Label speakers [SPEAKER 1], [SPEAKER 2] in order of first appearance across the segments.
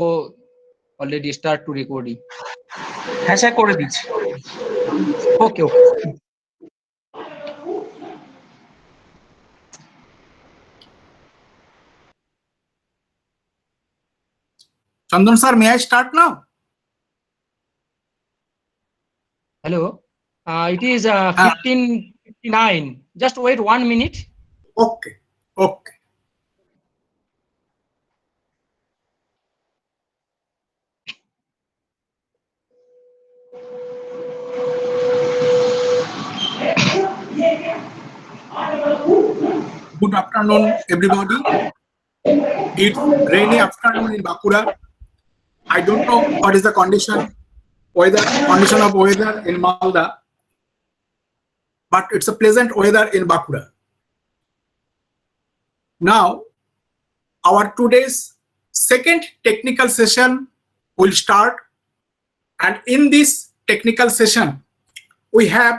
[SPEAKER 1] already start to recording.
[SPEAKER 2] হ্যাঁ sir করে দিচ্ছি।
[SPEAKER 1] Okay, okay.
[SPEAKER 3] Chandan sir, may I start now?
[SPEAKER 1] Hello. It is 15:59. Just wait 1 minute.
[SPEAKER 3] Okay, okay. Good afternoon, everybody. It's rainy afternoon in Bankura. I don't know what is the condition of weather in Malda, but it's a pleasant weather in Bankura. Now, our today's second technical session will start, and in this technical session, we have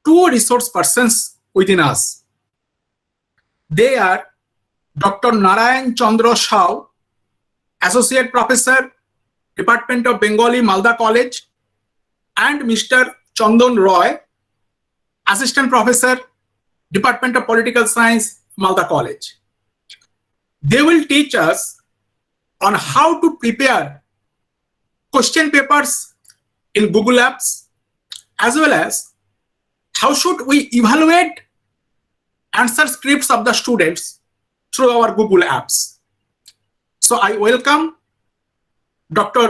[SPEAKER 3] two resource persons within us. They are Dr. Narayan Chandra, Associate Professor, Department of Bengali, Malda College, and Mr. Chandan Roy, Assistant Professor, Department of Political Science, Malda College. They will teach us on how to prepare question papers in Google Apps, as well as how should we evaluate answer scripts of the students through our Google Apps. So I welcome Dr.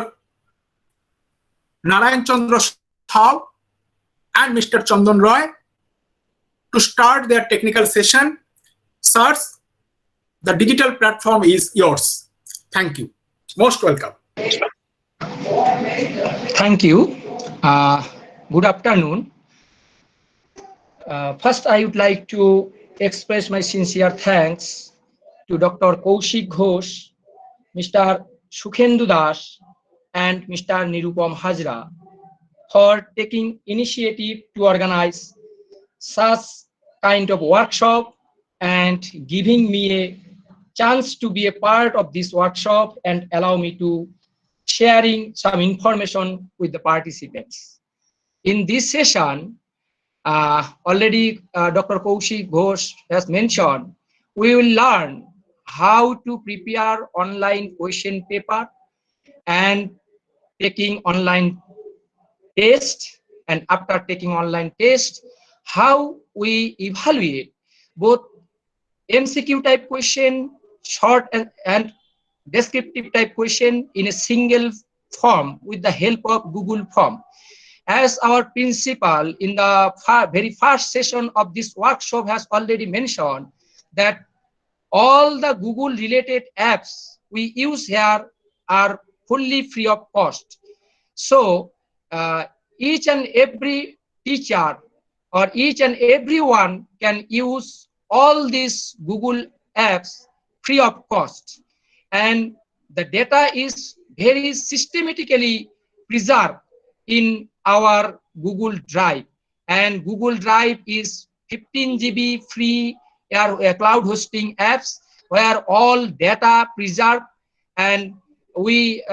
[SPEAKER 3] Narayan Chandra and Mr. Chandan Roy to start their technical session. Sirs, the digital platform is yours. Thank you. Most welcome.
[SPEAKER 1] Thank you. Good afternoon. First, I would like to express my sincere thanks to Dr. Kaushik Ghosh, Mr. Sukhendu Das, and Mr. Nirupam Hajra for taking initiative to organize such kind of workshop and giving me a chance to be a part of this workshop and allow me to sharing some information with the participants. In this session, already Dr. Kaushik Ghosh has mentioned, we will learn how to prepare online question paper and taking online test, and after taking online test, how we evaluate both MCQ type question, short and descriptive type question in a single form with the help of Google form. As our principal in the very first session of this workshop has already mentioned, that all the Google related apps we use here are fully free of cost. So each and every teacher or each and everyone can use all these Google apps free of cost, and the data is very systematically preserved in our Google Drive, and Google Drive is 15 GB free cloud hosting apps where all data preserved, and we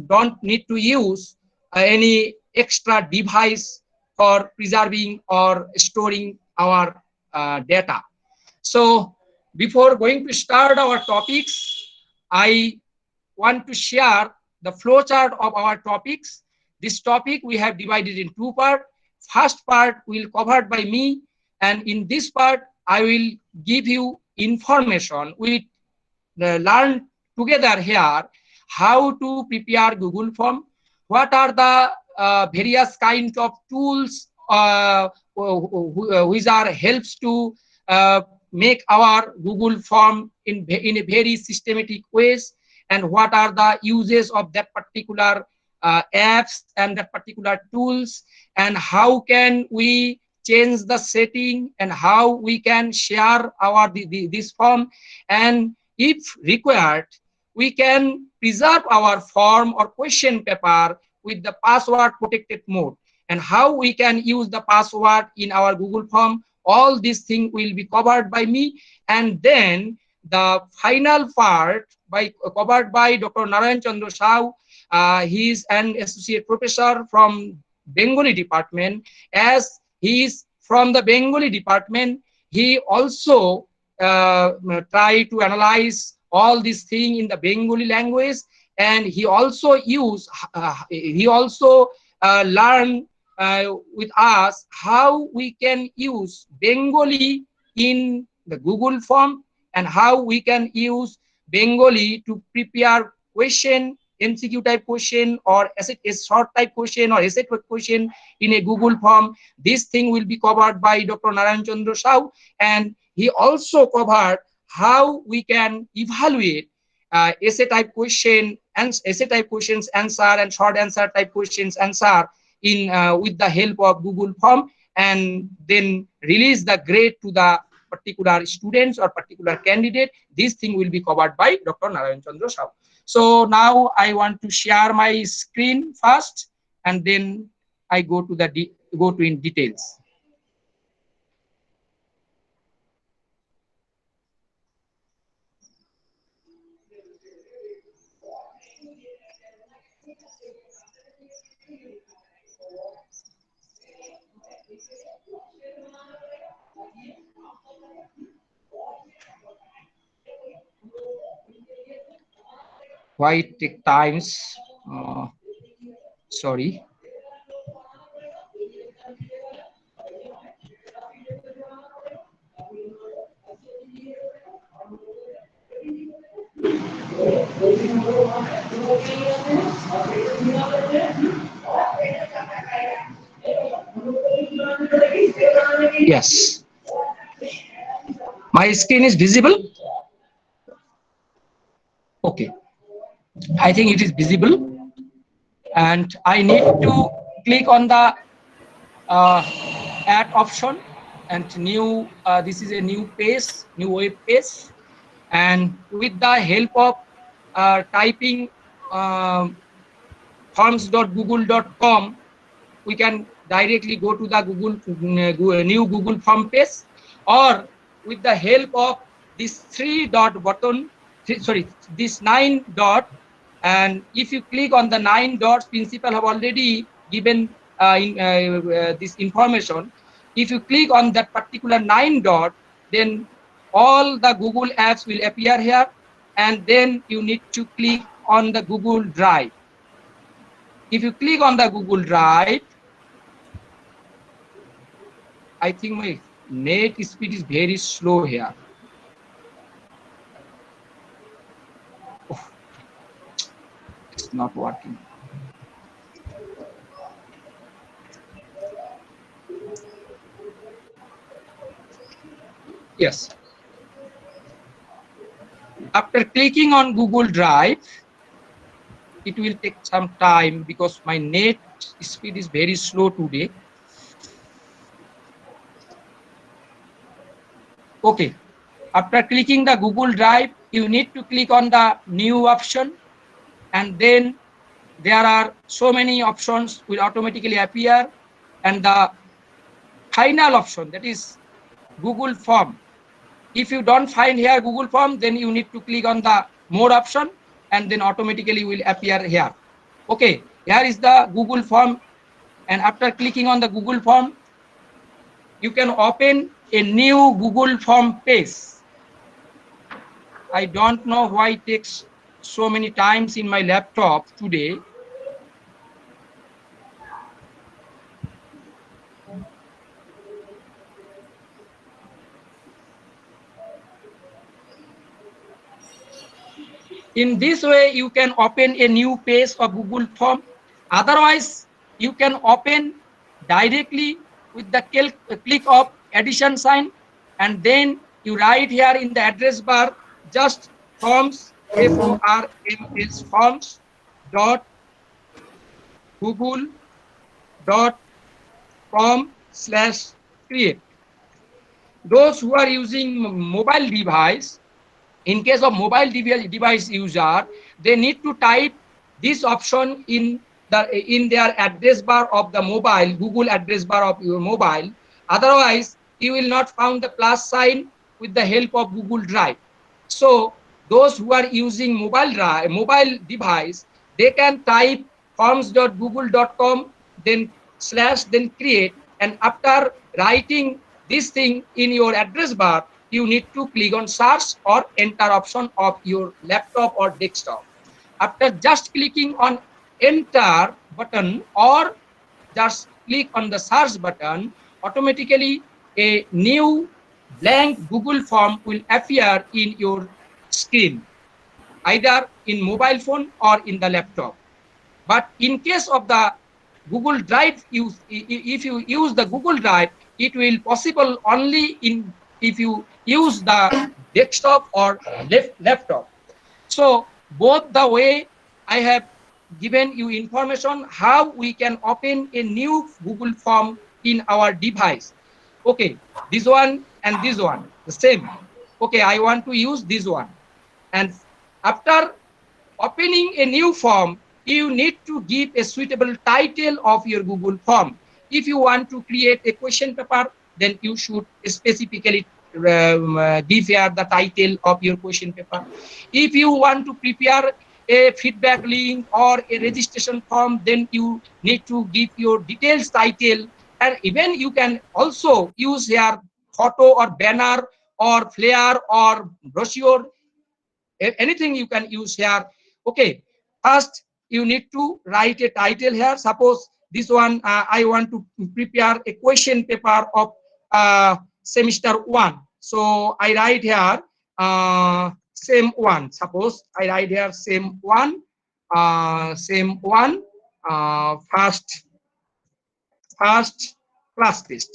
[SPEAKER 1] don't need to use any extra device for preserving or storing our data. So before going to start our topics, I want to share the flowchart of our topics. This topic we have divided in two parts. First part will covered by me, and in this part I will give you information. We learn together here how to prepare Google form, what are the various kinds of tools which are helps to make our Google form in a very systematic ways, and what are the uses of that particular apps and that particular tools, and how can we change the setting, and how we can share our this form, and if required we can preserve our form or question paper with the password protected mode, and how we can use the password in our Google form. All these things will be covered by me, and then the final part covered by Dr. Narayan Chandra Sahu. He is an associate professor from Bengali department. As he is from the Bengali department, he also try to analyze all these things in the Bengali language, and he also learn with us how we can use Bengali in the Google form, and how we can use Bengali to prepare question, MCQ type question, or a short type question or essay type question in a Google form. This thing will be covered by Dr. Narayan Chandra Sahu, and he also covered how we can evaluate essay type question and essay type questions answer and short answer type questions answer in with the help of Google form, and then release the grade to the particular students or particular candidate. This thing will be covered by Dr. Narayan Chandra Sahu. So now I want to share my screen first, and then I go to in details. Why it take times? Sorry. Yes. My screen is visible. Okay. I think it is visible, and I need to click on the add option and new. This is a new page, new web page, and with the help of typing forms.google.com, we can directly go to the new Google form page, or with the help of this this 9 dot, and if you click on the 9 dots, principal have already given this information. If you click on that particular 9 dot, then all the Google apps will appear here, and then you need to click on the Google Drive. If you click on the Google Drive, I think my net speed is very slow here. Oh, it's not working. Yes. After clicking on Google Drive, it will take some time because my net speed is very slow today. Okay. After clicking the Google Drive, you need to click on the new option, and then there are so many options will automatically appear, and the final option, that is Google Form. If you don't find here Google Form, then you need to click on the more option, and then automatically will appear here. Okay, here is the Google Form, and after clicking on the Google Form, you can open a new Google Form page. I don't know why it takes so many times in my laptop today. In this way, you can open a new page of Google Form. Otherwise, you can open directly with the click of addition sign, and then you write here in the address bar just forms, FORMS, forms dot google.com/create. Those who are using mobile device, in case of mobile device user, they need to type this option in their address bar of the mobile, Google address bar of your mobile. Otherwise, you will not find the plus sign with the help of Google Drive. So those who are using mobile device, they can type forms.google.com, then slash, then create, and after writing this thing in your address bar, you need to click on search or enter option of your laptop or desktop. After just clicking on enter button or just click on the search button, automatically a new blank Google form will appear in your screen, either in mobile phone or in the laptop. But in case of the Google Drive use, if you use the Google Drive, it will possible only in if you use the desktop or laptop. So both the way I have given you information how we can open a new Google form in our device. Okay, this one and this one, the same. Okay, I want to use this one. And after opening a new form, you need to give a suitable title of your Google form. If you want to create a question paper, then you should specifically give here the title of your question paper. If you want to prepare a feedback link or a registration form, then you need to give your details title. And even you can also use here photo or banner or flyer or brochure, anything you can use here. Okay, first you need to write a title here. Suppose this one, I want to prepare a question paper of semester 1, so I write here same one. Suppose I write here same one, first class test.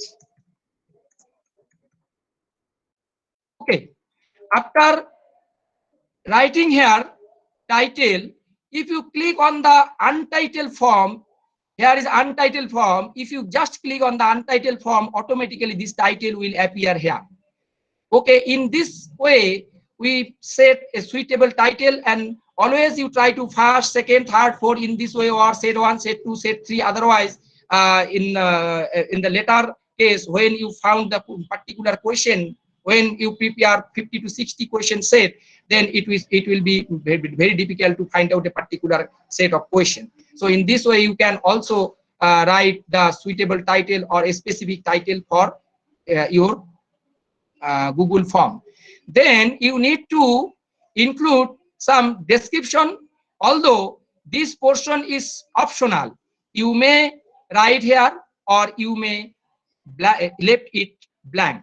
[SPEAKER 1] Okay, after writing here title, if you click on the untitled form, here is untitled form. If you just click on the untitled form, automatically this title will appear here. Okay, in this way we set a suitable title, and always you try to first, second, third, fourth in this way, or set 1, set 2, set 3. Otherwise in the later case, when you found the particular question, when you prepare 50 to 60 question set, then it will be very difficult to find out a particular set of question. So in this way you can also write the suitable title or a specific title for your Google form. Then you need to include some description, although this portion is optional. You may write here or you may left it blank.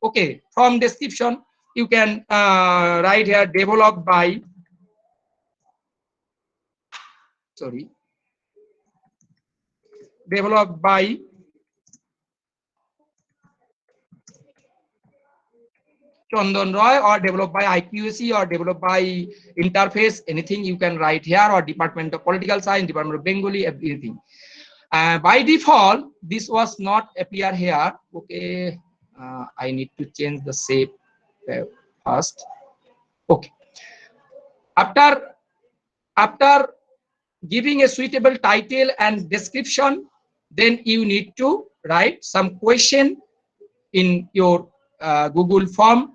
[SPEAKER 1] Okay, from description you can write here developed by, sorry, developed by Chandan Roy, or developed by IQAC, or developed by interface, anything you can write here, or Department of Political Science, Department of Bengali, everything. By default, this was not appear here. Okay, I need to change the shape first. Okay, after giving a suitable title and description, then you need to write some question in your Google form.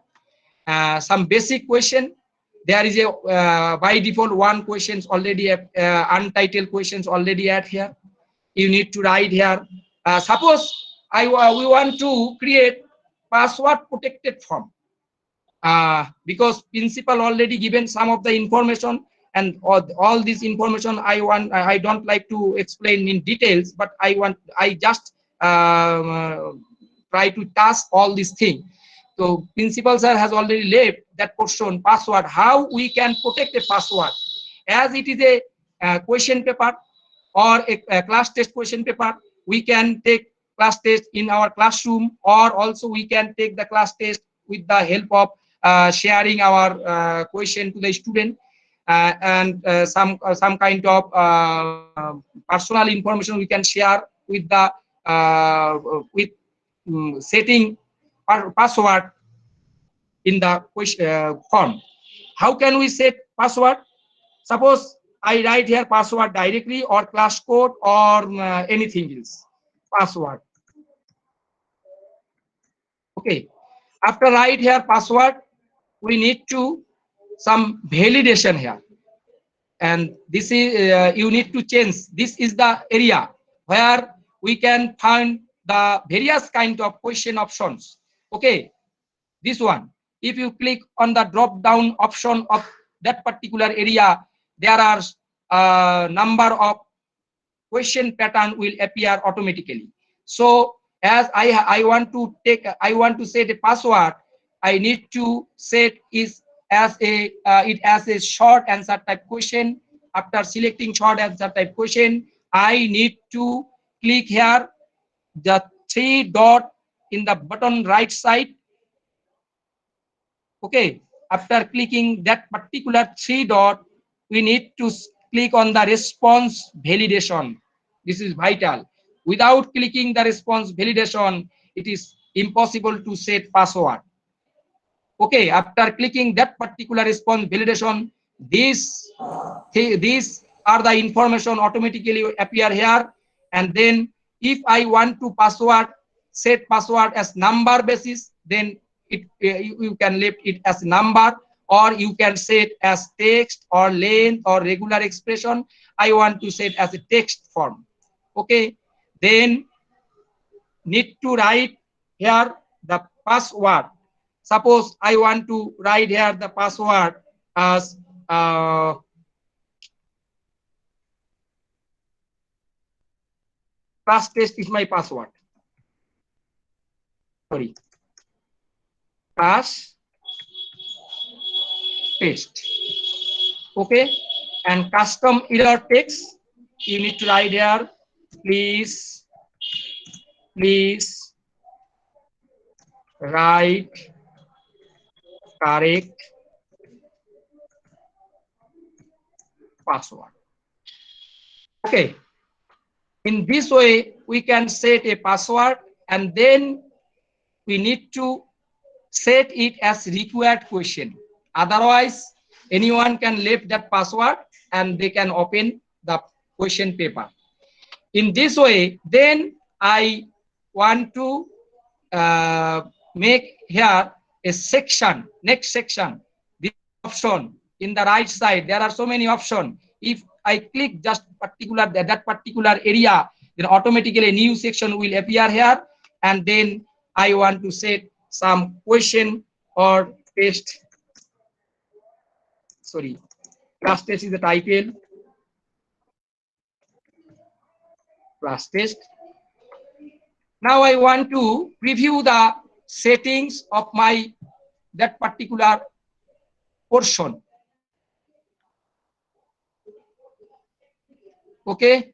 [SPEAKER 1] Some basic question. There is a by default one questions already, untitled questions already at here. You need to write here. Suppose we want to create password protected form, because principal already given some of the information, and all this information I don't like to explain in details, but I just try to task all these things. So principal sir has already left that portion, password, how we can protect a password, as it is a question paper or a class test question paper. We can take class test in our classroom, or also we can take the class test with the help of sharing our question to the student, and some kind of personal information we can share with the with setting password in the question form. How can we set password? Suppose I write here password directly, or class code, or anything else. Password. Okay. After write here password, we need to some validation here, and this is you need to change. This is the area where we can find the various kind of question options. Okay, this one, if you click on the drop down option of that particular area, there are number of question pattern will appear automatically. So as I want to set a password, I need to set is as a it as a short answer type question. After selecting short answer type question, I need to click here the three dot in the bottom right side. Okay, after clicking that particular three dot, we need to click on the response validation. This is vital. Without clicking the response validation, it is impossible to set password. Okay, after clicking that particular response validation, these are the information automatically appear here. And then if I want to password, set password as number basis, then you can leave it as number, or you can set as text or length or regular expression. I want to set as a text form. Okay, then need to write here the password. Suppose I want to write here the password as class test is my password. Sorry, class test. Okay, and custom error text, you need to write here, please write correct password. Okay, in this way we can set a password, and then we need to set it as required question. Otherwise anyone can leave that password and they can open the question paper. In this way, then I want to make here a section, next section, this option in the right side. There are so many options. If I click just particular that particular area, then automatically a new section will appear here, and then I want to set some question or test. Sorry, class test is the title. Class test. Now I want to preview the settings of my that particular portion. Okay,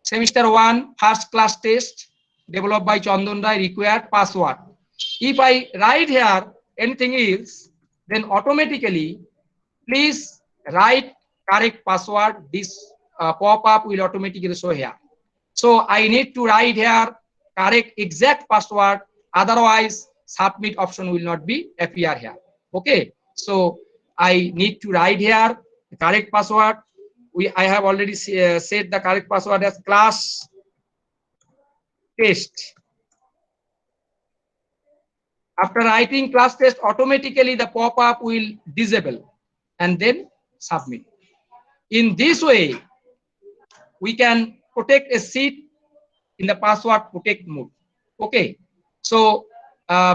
[SPEAKER 1] semester 1 first class test developed by Chandan, required password. If I write here anything else, then automatically please write correct password. This pop-up will automatically show here. So I need to write here correct exact password, otherwise submit option will not be appear here. Okay, so I need to write here the correct password. I have already set the correct password as class test. After writing class test, automatically the pop-up will disable and then submit. In this way we can protect a seat in the password protect mode. Okay, so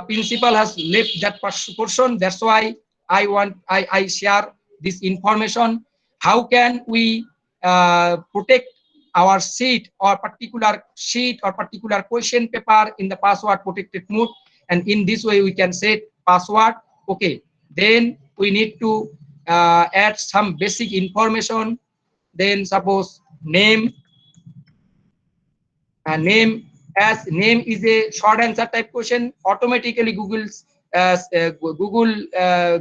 [SPEAKER 1] principal has left that portion. That's why I share this information. How can we protect our sheet or particular question paper in the password protected mode? And in this way we can set password. Okay, then we need to add some basic information. Then suppose name, name, as name is a short answer type question, automatically Google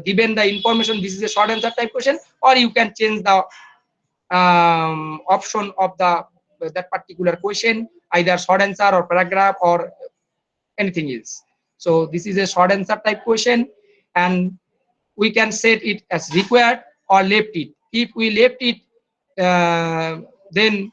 [SPEAKER 1] given the information this is a short answer type question, or you can change the option of that particular question, either short answer or paragraph or anything else. So this is a short answer type question, and we can set it as required or left it. If we left it, then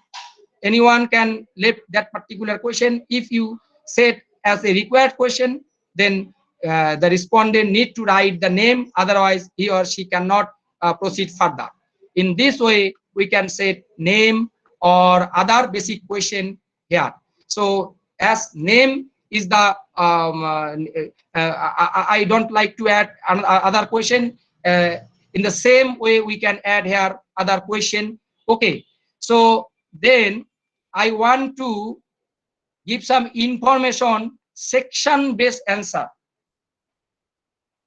[SPEAKER 1] anyone can left that particular question. If you set as a required question, then the respondent need to write the name, otherwise he or she cannot proceed further. In this way, we can set name or other basic question here. So as name is the I don't like to add other question. In the same way, we can add here other question. Okay, so then I want to give some information section based answer.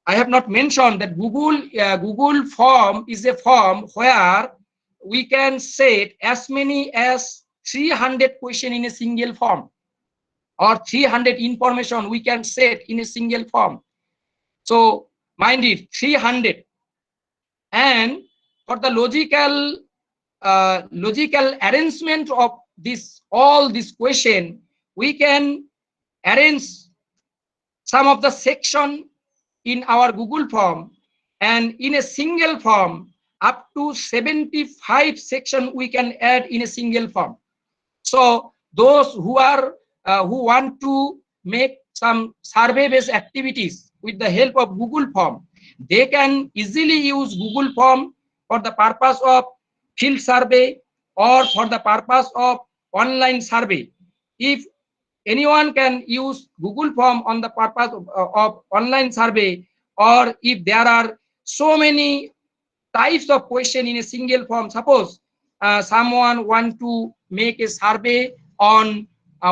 [SPEAKER 1] I have not mentioned that Google form is a form where we can set as many as 300 question in a single form, or 300 information we can set in a single form. So mind it, 300. And for the logical arrangement of all this question, we can arrange some of the section in our Google form, and in a single form up to 75 section we can add in a single form. So those who want to make some survey based activities with the help of Google form, they can easily use Google form for the purpose of field survey or for the purpose of online survey. If anyone can use Google form on the purpose of online survey, or if there are so many types of question in a single form. Suppose someone want to make a survey on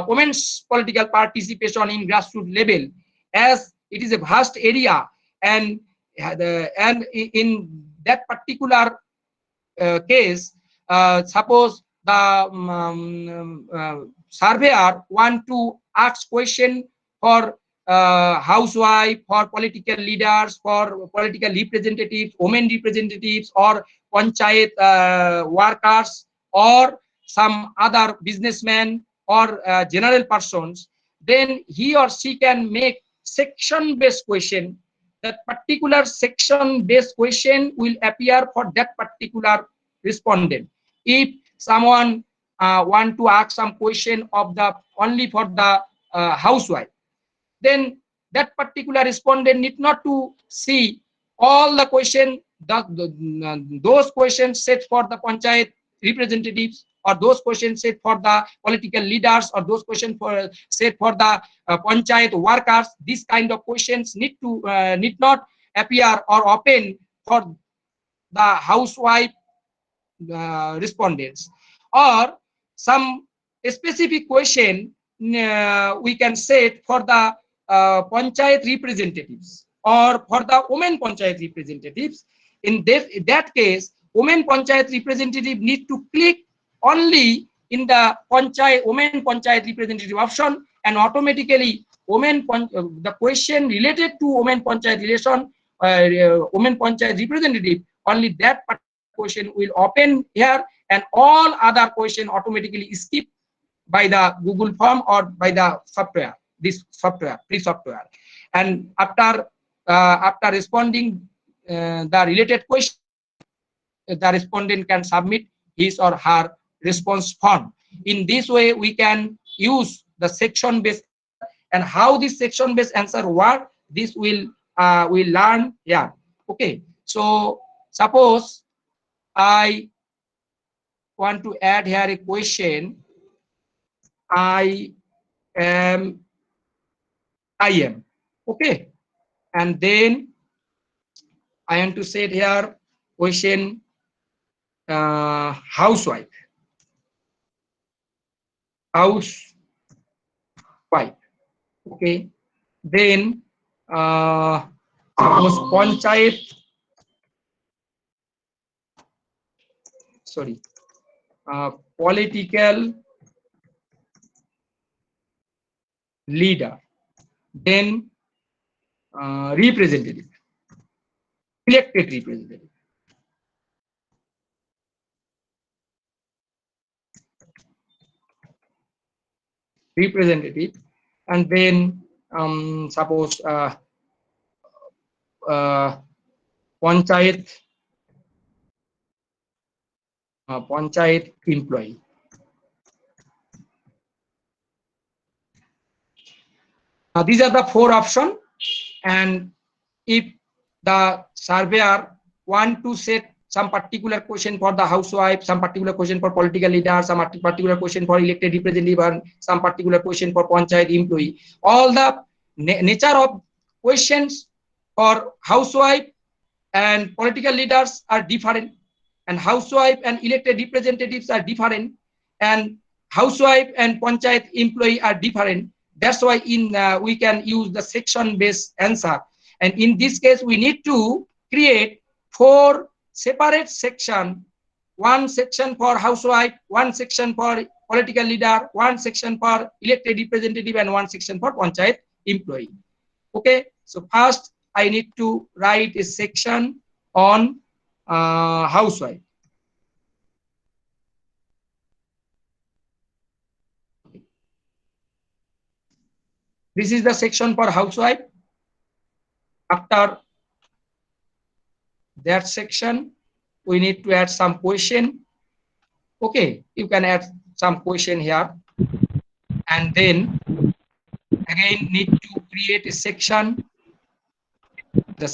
[SPEAKER 1] women's political participation in grassroots level, as it is a vast area, and in that particular case, suppose the surveyor want to ask question for housewife, for political leaders, for political representatives, women representatives, or panchayat workers, or some other businessmen, or general persons, then he or she can make section based question. That particular section based question will appear for that particular respondent. If someone want to ask some question of the only for the housewife, then that particular respondent need not to see all the question, those questions set for the panchayat representatives, or those questions set for the political leaders, or those questions set for the panchayat workers. These kind of questions need not appear or open for the housewife respondents. Or some specific question we can set for the panchayat representatives, or for the women panchayat representatives. In that case, women panchayat representative need to click only in the women panchayat representative option, and automatically the question related to women panchayat relation, women panchayat representative, only that particular question will open here, and all other question automatically skip by the Google form or by the software, this software, free software. And after responding the related question, the respondent can submit his or her response form. In this way, we can use the section based answer, and how this section based answer work, this will learn. Yeah. Okay. So suppose I want to add here a question. I am. Okay. And then I want to say here question housewife. Okay. Then suppose panchayat. Sorry. Political leader. Then representative. Elected representative. Representative, and then suppose panchayat employee. These are the four options, and if the surveyor want to set some particular question for the housewife, some particular question for political leader, some particular question for elected representative, and some particular question for panchayat employee, all the nature of questions for housewife and political leaders are different, and housewife and elected representatives are different, and housewife and panchayat employee are different. That's why we can use the section based answer, and in this case we need to create 4 separate section, 1 section for housewife, 1 section for political leader, 1 section for elected representative, and 1 section for panchayat employee. Okay, so first I need to write a section on housewife. This is the section for housewife. After that section, we need to add some question. Okay, you can add some question here, and then again need to create a section, the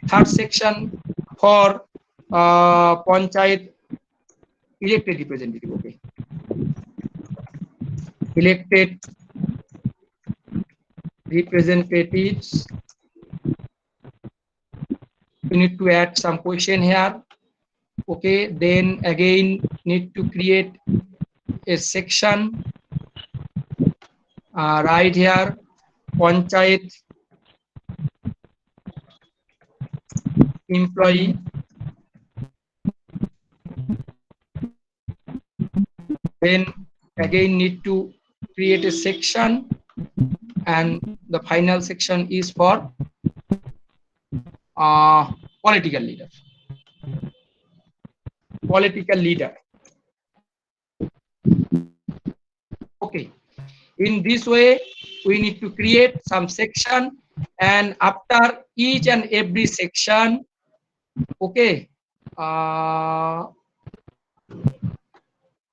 [SPEAKER 1] third section for panchayat elected representative. Okay, elected representatives, we need to add some question here. Okay, then again need to create a section right here, panchayat employee. Then again need to create a section, and the final section is for political leader. Okay, in this way we need to create some section, and after each and every section, okay,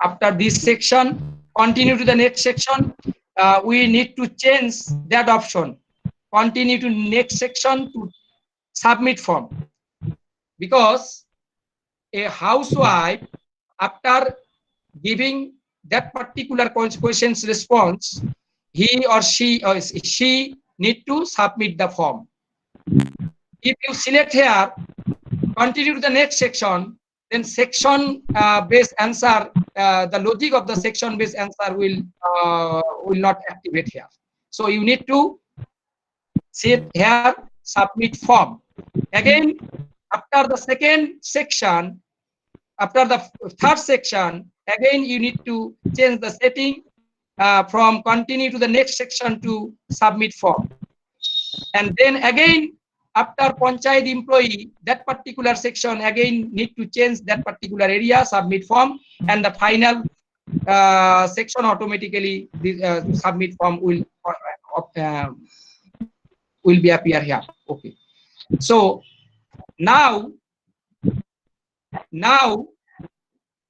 [SPEAKER 1] after this section, continue to the next section, we need to change that option, continue to next section to submit form, because a housewife, after giving that particular question's response, he or she need to submit the form. If you select here, continue to the next section, then section based answer, the logic of the section based answer will not activate here. So you need to set here submit form. Again, after the second section, after the third section, again you need to change the setting from continue to the next section to submit form. And then again, after panchayat employee, that particular section again need to change that particular area, submit form, and the final section automatically the submit form will be appear here. Okay, so now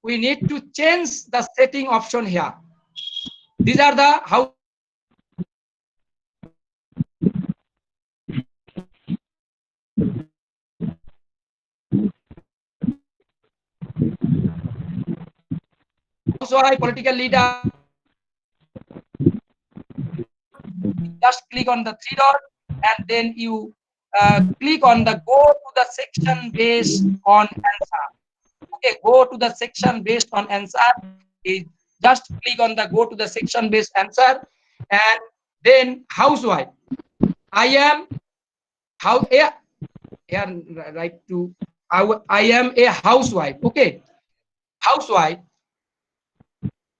[SPEAKER 1] we need to change the setting option here. These are the housewife, political leader. Just click on the 3 dot, and then you click on the go to the section based on answer. Okay, go to the section based on answer. Just click on the go to the section based answer, and then housewife. I am a housewife. Okay, housewife.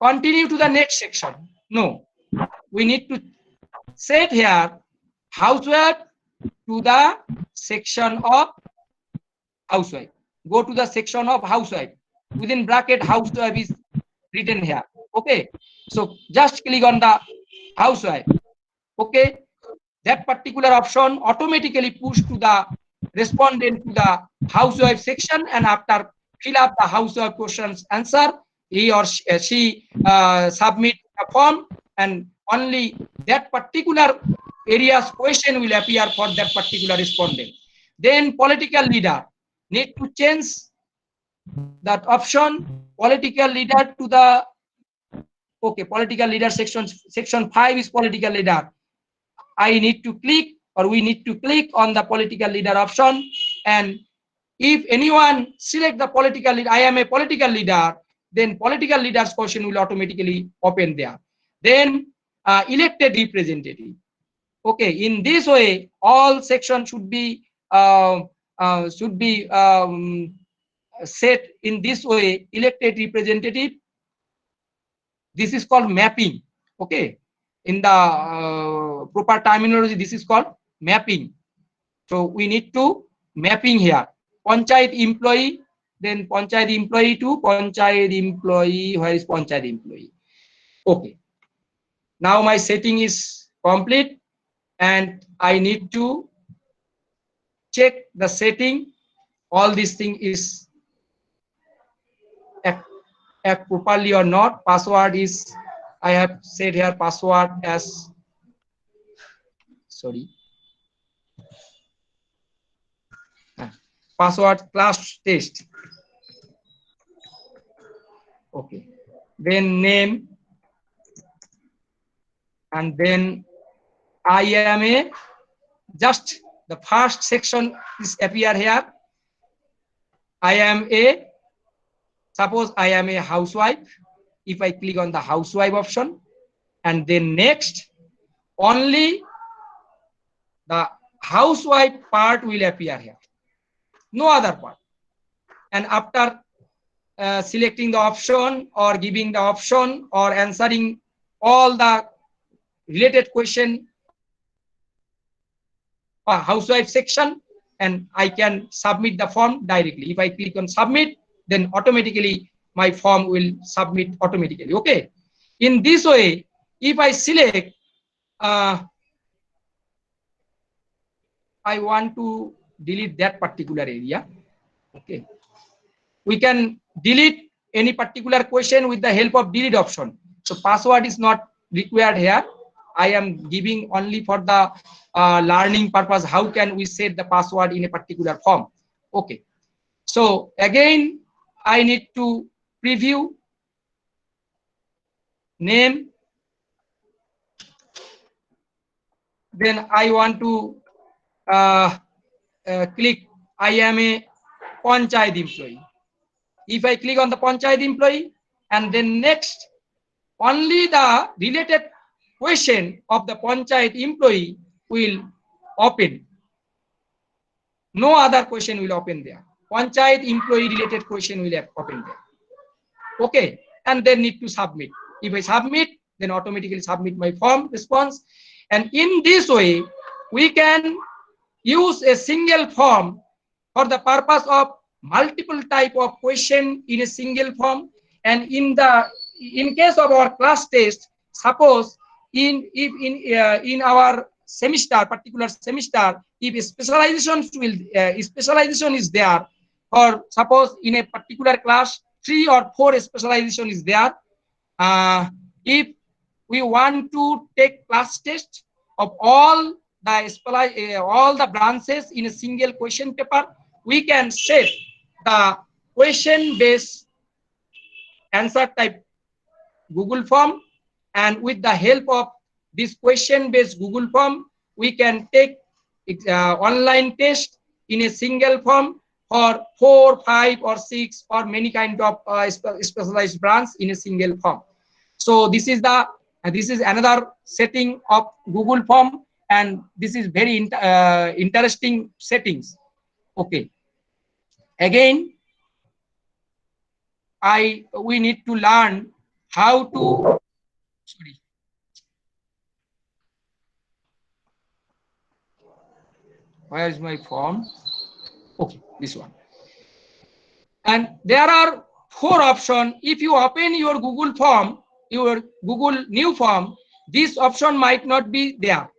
[SPEAKER 1] Continue to the next section. No, we need to set here housewife to the section of housewife. Go to the section of housewife. Within bracket, housewife is written here. Okay, so just click on the housewife. Okay, that particular option automatically push to the respondent to the housewife section, and after fill up the housewife questions answer, he or she submit a form, and only that particular areas question will appear for that particular respondent. Then political leader need to change that option, political leader to the, okay, political leader section 5 is political leader. I need to click, or we need to click on the political leader option, and if anyone select the political leader, I am a political leader, then political leader's question will automatically open there. Then elected representative. Okay, in this way, all sections should be set in this way. Elected representative. This is called mapping. Okay, in the proper terminology, this is called mapping. So we need to mapping here. Panchayat employee, then panchayat employee to panchayat employee. Where is panchayat employee? Okay. Now my setting is complete, and I need to check the setting. All this thing is act properly or not. Password is, I have said here password as, sorry, password class test. Okay, then name, and then I am a, just the first section is appear here. I am a, suppose I am a housewife. If I click on the housewife option, and then next, only the housewife part will appear here, no other part. And after selecting the option or giving the option or answering all the related question housewife section, and I can submit the form directly. If I click on submit, then automatically my form will submit automatically. Okay, in this way, if I select I want to delete that particular area, okay, we can delete any particular question with the help of delete option. So password is not required here. I am giving only for the learning purpose. How can we set the password in a particular form? Okay. So again, I need to preview name. Then I want to click I am a panchayat employee. If I click on the panchayat employee, and then next, only the related question of the panchayat employee will open. No other question will open there. Panchayat employee related question will open there. Okay, and then need to submit. If I submit, then automatically submit my form response. And in this way, we can use a single form for the purpose of multiple type of question in a single form. And in case of our class test, suppose in our semester, particular semester, if specialization is there, or suppose in a particular class 3 or 4 specialization is there, if we want to take class test of all the branches in a single question paper, we can set the question based answer type Google form, and with the help of this question based Google form, we can take online test in a single form for 4, 5 or 6 or many kind of specialized branch in a single form. So this is another setting of Google form, and this is very interesting settings. Okay, again we need to learn how to, sorry, where is my form? Okay, this one. And there are 4 options. If you open your Google form, your Google new form, this option might not be there,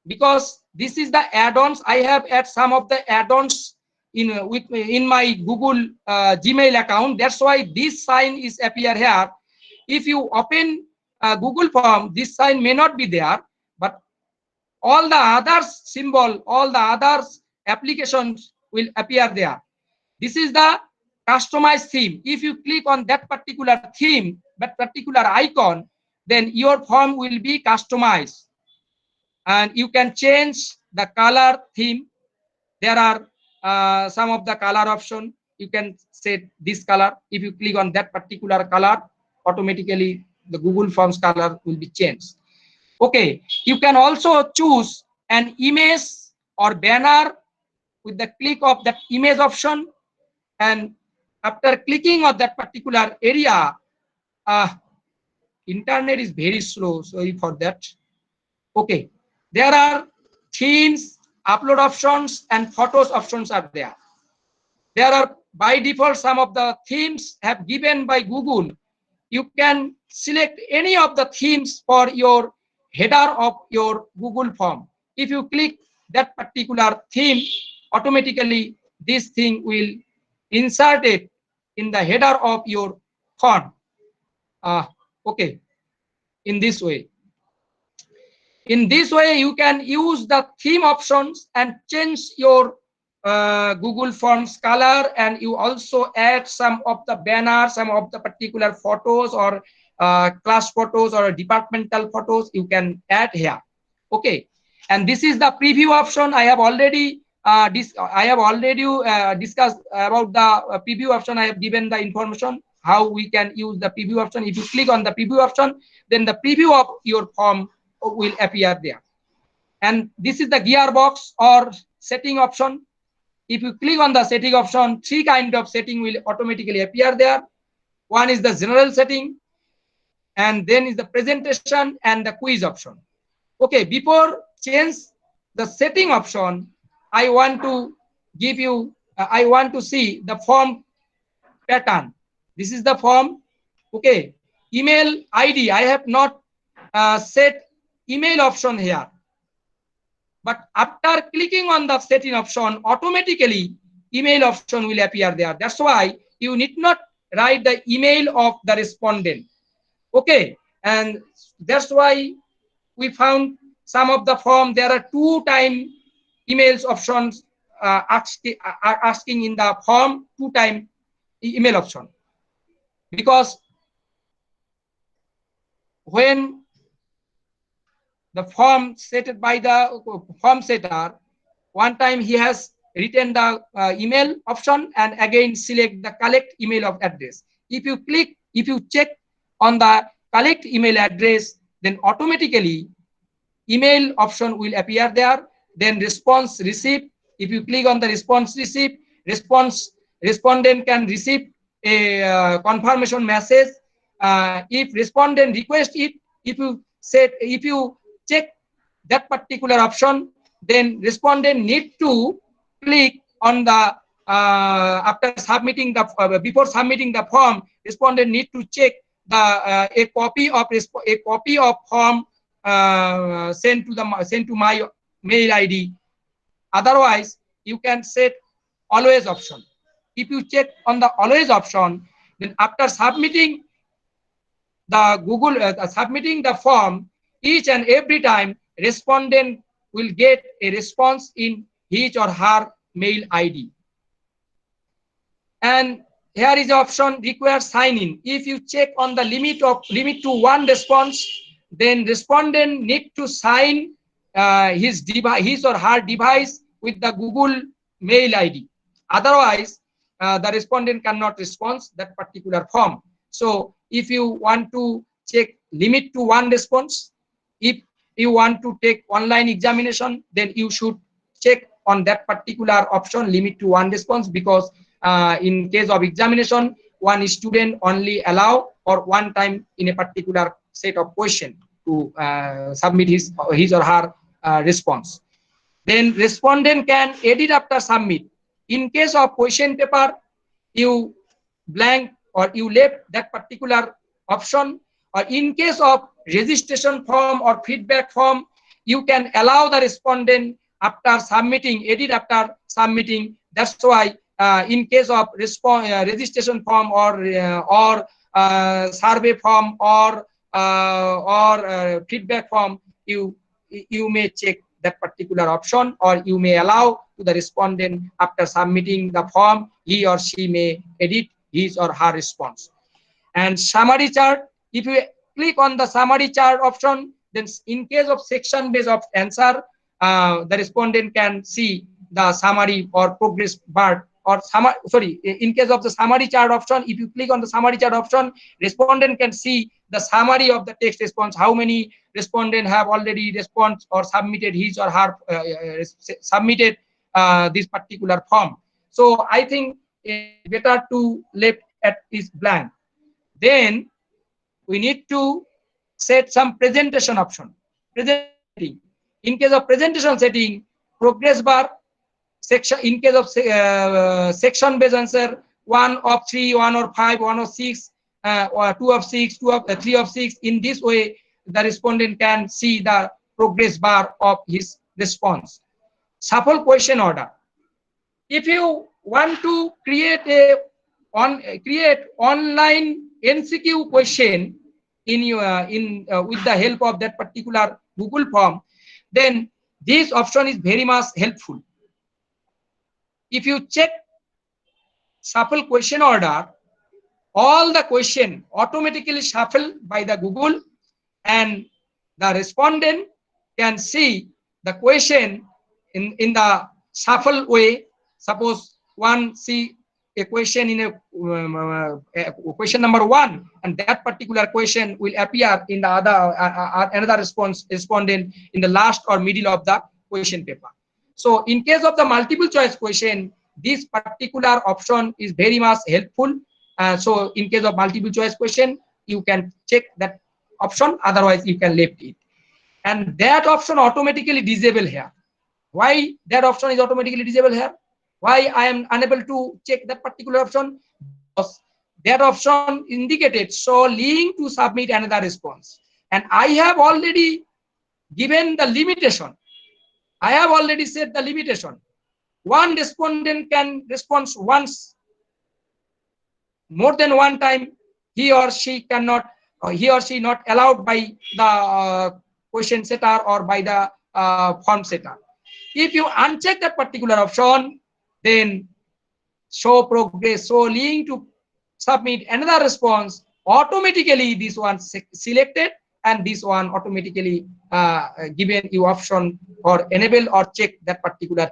[SPEAKER 1] because this is the add-ons. I have added some of the add-ons in my Google Gmail account. That's why this sign is appear here. If you open Google form, this sign may not be there, but all the others symbol, all the others applications will appear there. This is the customized theme. If you click on that particular theme, that particular icon, then your form will be customized, and you can change the color theme. There are some of the color option. You can set this color. If you click on that particular color, automatically the Google Forms color will be changed. Okay, you can also choose an image or banner with the click of that image option, and after clicking on that particular area, internet is very slow, sorry for that. Okay, there are themes, upload options, and photos options are there. There are by default some of the themes have given by Google. You can select any of the themes for your header of your Google form. If you click that particular theme, automatically this thing will insert it in the header of your form. Okay, in this way. In this way, you can use the theme options and change your Google Forms color, and you also add some of the banners, some of the particular photos or class photos or departmental photos you can add here. Okay, and this is the preview option. I have already discussed about the preview option. I have given the information how we can use the preview option. If you click on the preview option, then the preview of your form will appear there. And this is the gearbox or setting option. If you click on the setting option, three kind of setting will automatically appear there. One is the general setting, and then is the presentation and the quiz option. Okay, before change the setting option, I want to give you, I want to see the form pattern. This is the form. Okay, email ID, I have not set email option here, but after clicking on the setting option, automatically email option will appear there. That's why you need not write the email of the respondent. Okay, and that's why we found some of the form there are 2 time emails options asking in the form 2 time email option, because when the form set by the form setter, one time he has written the email option and again select the collect email of address. If you check on the collect email address, then automatically email option will appear there. Then response received. If you click on the response received, respondent can receive a confirmation message. If respondent request it, if you check that particular option, then respondent need to click on the after submitting the before submitting the form, respondent need to check the a copy of form sent to my mail ID. Otherwise, you can set always option. If you check on the always option, then after submitting the submitting the form, each and every time respondent will get a response in his or her mail ID. And here is the option require sign in. If you check on the limit to 1 response, then respondent need to sign his or her device with the Google mail ID. Otherwise, the respondent cannot respond that particular form. So if you want to check limit to 1 response, if you want to take online examination, then you should check on that particular option limit to 1 response, because in case of examination, 1 student only allow or 1 time in a particular set of question to submit his or her response. Then respondent can edit after submit. In case of question paper, you blank or you left that particular option, or in case of registration form or feedback form, you can allow the respondent after submitting, edit after submitting. That's why in case of registration form or survey form or feedback form, you may check that particular option, or you may allow to the respondent after submitting the form, he or she may edit his or her response. And summary chart, if you click on the summary chart option, then in case of section based of answer, the respondent can see the summary or progress bar, or in case of the summary chart option, if you click on the summary chart option, respondent can see the summary of the text response, how many respondents have already responded or submitted his or her submitted this particular form. So I think it's better to leave at is blank. Then we need to set some presentation option. Presenting. In case of presentation setting, progress bar section. In case of section based answer, 1 of 3, 1 or 5, 1 of 6, or 2 of 6, 2 of 3 of 6. In this way, the respondent can see the progress bar of his response. Shuffle question order. If you want to create online MCQ question in your with the help of that particular Google form, then this option is very much helpful. If you check shuffle question order, all the question automatically shuffle by the Google, and the respondent can see the question in the shuffle way. Suppose one see a question in a question number 1, and that particular question will appear in the other another respondent in the last or middle of the question paper. So in case of the multiple choice question, this particular option is very much helpful. So in case of multiple choice question, you can check that option, otherwise you can leave it. And that option automatically disable here. Why that option is automatically disabled here? Why I am unable to check that particular option? Because that option indicated show link to submit another response. And I have already given the limitation. I have already set the limitation. One respondent can respond once, more than one time. He or she cannot, he or she not allowed by the question setter or by the form setter. If you uncheck that particular option, then show progress, show link to submit another response, automatically this one selected, and this one automatically given you option or enable or check that particular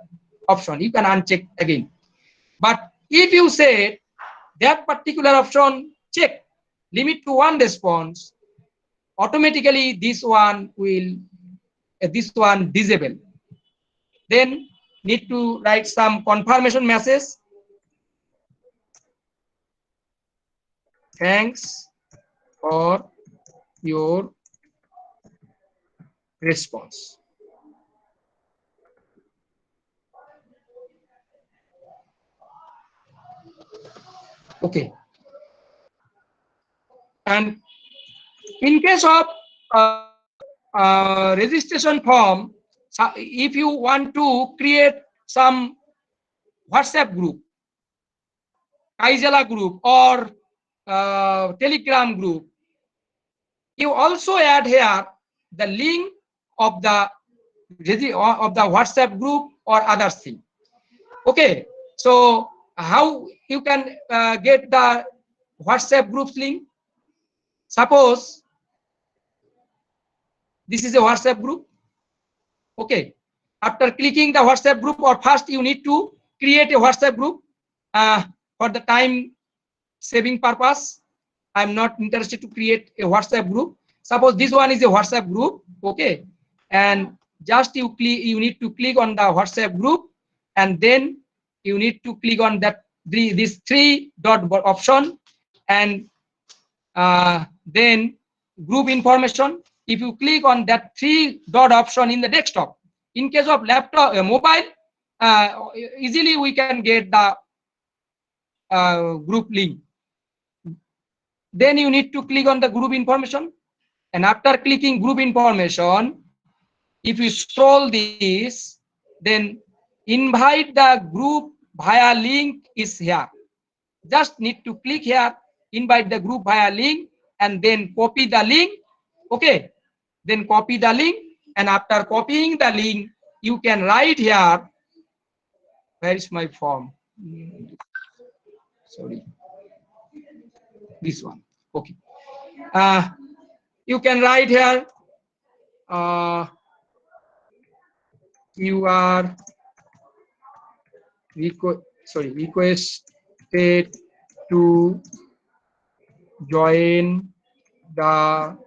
[SPEAKER 1] option. You can uncheck again. But if you say that particular option check, limit to one response, automatically this one will disable. Then need to write some confirmation message. Thanks for your response. Okay. And in case of registration form, if you want to create some WhatsApp group, Kaizala group, or Telegram group, you also add here the link of the WhatsApp group or other thing. Okay, so how you can get the WhatsApp groups link? Suppose this is a WhatsApp group. Okay, after clicking the WhatsApp group, or first you need to create a WhatsApp group. For the time saving purpose, I'm not interested to create a WhatsApp group. Suppose this one is a WhatsApp group. Okay, and just you need to click on the WhatsApp group, and then you need to click on that this 3 dot option, and then group information. If you click on that 3 dot option in the desktop, in case of laptop, mobile, easily we can get the group link. Then you need to click on the group information, and after clicking group information, if you scroll this, then invite the group via link is here. Just need to click here, invite the group via link, and then copy the link. Okay, then copy the link, and after copying the link, you can write here. Where is my form? Sorry, this one. Okay. You can write here. You are requested to join the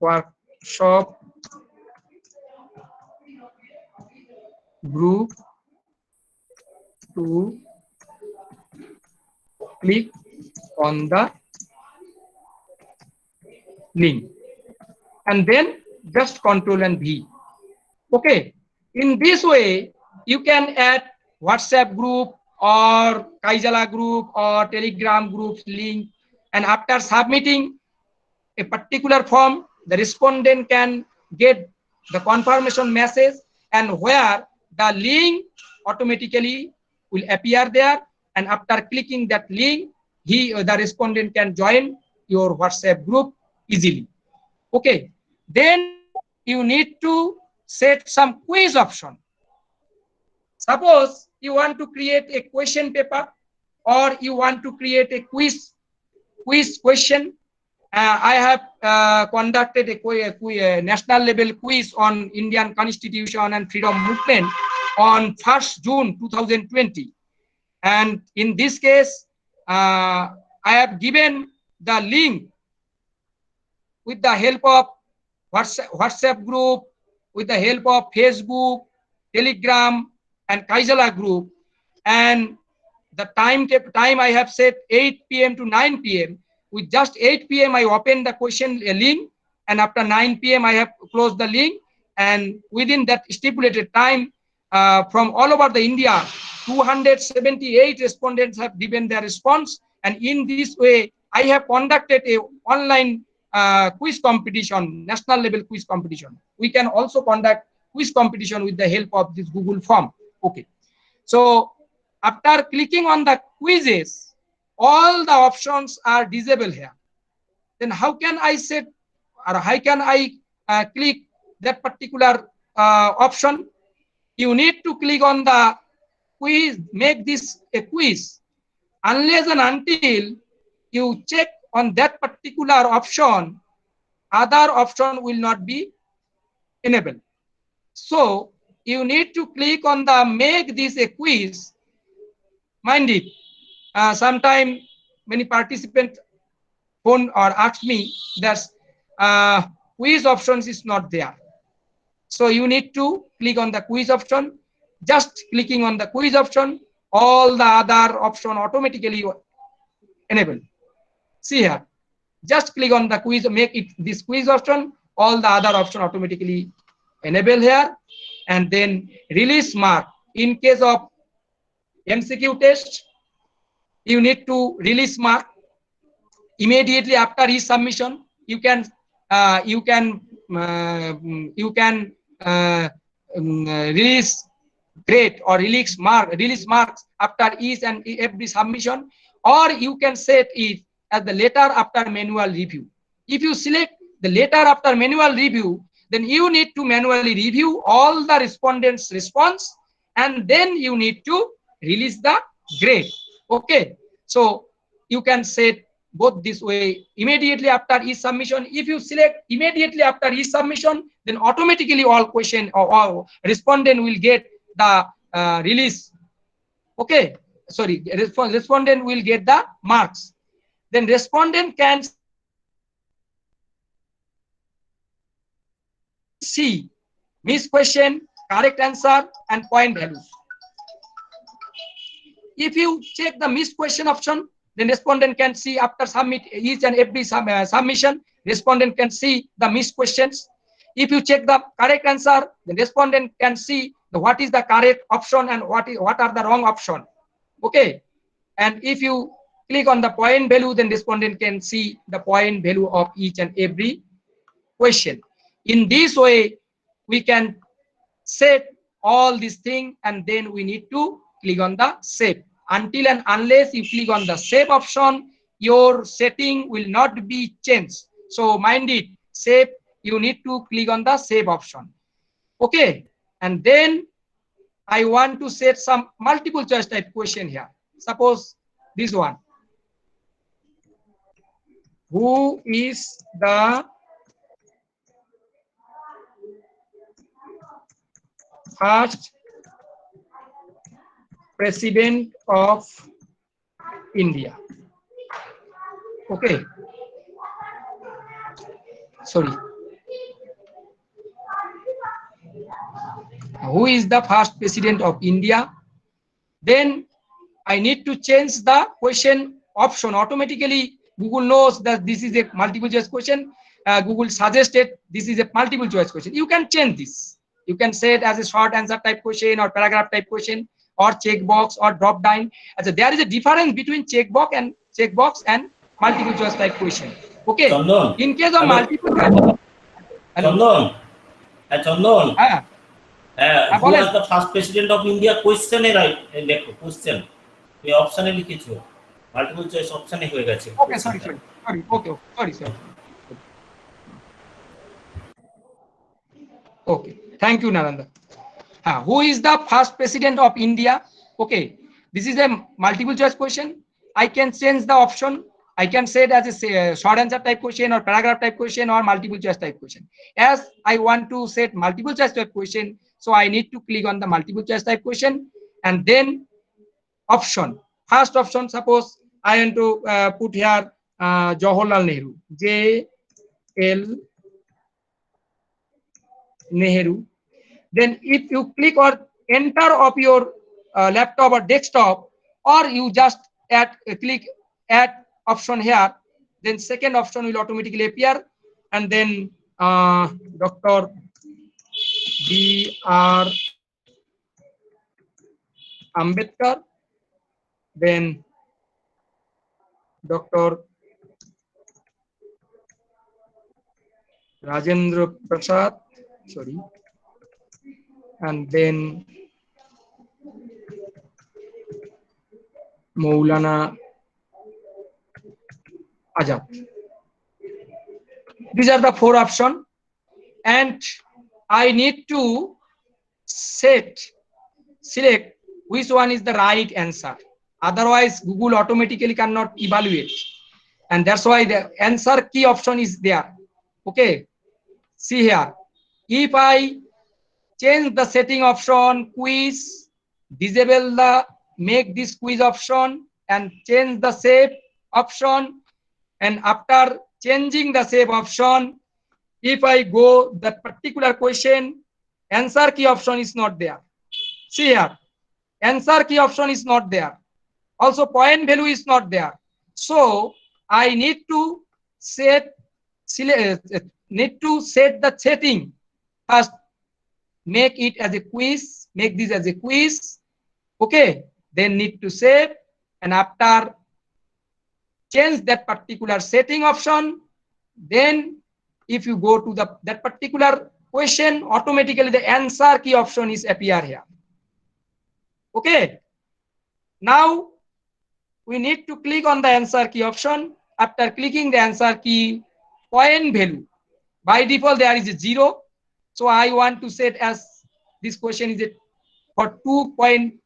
[SPEAKER 1] workshop group to click on the link and then just Control and V. Okay, in this way you can add WhatsApp group or Kaijala group or Telegram group link, and after submitting a particular form, the respondent can get the confirmation message, and where the link automatically will appear there, and after clicking that link, the respondent can join your WhatsApp group easily. Okay, then you need to set some quiz option. Suppose you want to create a question paper or you want to create a quiz question. I have conducted a national level quiz on Indian Constitution and freedom movement on 1st June 2020. And in this case, I have given the link with the help of WhatsApp group, with the help of Facebook, Telegram, and Kaijala group. And the time I have set 8 p.m. to 9 p.m. With just 8 p.m. I open the question link, and after 9 p.m. I have closed the link, and within that stipulated time, from all over the India, 278 respondents have given their response, and in this way I have conducted a online quiz competition, national level quiz competition. We can also conduct quiz competition with the help of this Google form. Okay, so after clicking on the quizzes, all the options are disabled here. Then how can I set, or how can I click that particular option? You need to click on the quiz, make this a quiz. Unless and until you check on that particular option, other option will not be enabled. So you need to click on the make this a quiz. Mind it, sometime many participants phone or ask me that quiz options is not there. So you need to click on the quiz option. Just clicking on the quiz option, all the other option automatically enabled. See here, just click on the quiz, make it this quiz option, all the other option automatically enable here, and then release mark. In case of MCQ test, you need to release mark immediately after each submission. You can release grade or release marks after each and every submission, or you can set it as the letter after manual review. If you select the letter after manual review, then you need to manually review all the respondents' response, and then you need to release the grade. Okay, so you can set both this way immediately after each submission. If you select immediately after each submission, then automatically all question or all respondent will get the release. Okay, sorry, respondent will get the marks. Then respondent can see miss question, correct answer, and point values. If you check the miss question option, then respondent can see after submit each and every submission, respondent can see the missed questions. If you check the correct answer, the respondent can see what is the correct option and what are the wrong option. Okay, and if you click on the point value, then respondent can see the point value of each and every question. In this way, we can set all these things, and then we need to click on the save. Until and unless you click on the save option, your setting will not be changed. So mind it, save, you need to click on the save option. Okay, and then I want to set some multiple choice type question here. Suppose this one. Who is the first president of India? Okay. Sorry. Who is the first president of India? Then I need to change the question option. Automatically, Google knows that this is a multiple choice question. Google suggested this is a multiple choice question. You can change this. You can say it as a short answer type question or paragraph type question or checkbox or drop down. So there is a difference between checkbox and multiple choice type question. Okay.
[SPEAKER 4] Chandan,
[SPEAKER 1] In case of
[SPEAKER 4] hello.
[SPEAKER 1] multiple choice.
[SPEAKER 4] Chandan, Chandan, who
[SPEAKER 1] বলেন
[SPEAKER 4] was the first president of India? Question A right লেখো question. তুমি অপশনে লিখেছো। Multiple choice অপশনে হয়ে গেছে।
[SPEAKER 1] Okay, sorry. Okay, sorry. Okay, thank you, Naranda. Who is the first president of India? Okay, this is a multiple choice question. I can change the option. I can say it as a short answer type question or paragraph type question or multiple choice type question. As I want to set multiple choice type question, so I need to click on the multiple choice type question and then option. First option, suppose I want to put here Jawaharlal Nehru, J.L. Nehru. Then if you click or enter of your laptop or desktop, or you just click add option here, then second option will automatically appear, and then Dr. B.R. Ambedkar, then Dr. Rajendra Prasad, sorry, and then Maulana Azad. These are the four options, and I need to select which one is the right answer. Otherwise, Google automatically cannot evaluate, and that's why the answer key option is there. Okay, see here. If I change the setting option, quiz, disable the make this quiz option and change the save option, and after changing the save option, if I go that particular question, answer key option is not there. See here, answer key option is not there. Also point value is not there. So I need to set the setting first. Make it as a quiz, make this as a quiz. Okay, then need to save, and after change that particular setting option, then if you go to that particular question, automatically the answer key option is appear here. Okay, now we need to click on the answer key option. After clicking the answer key, point value, by default there is a 0. So I want to set as this question is for 2 point,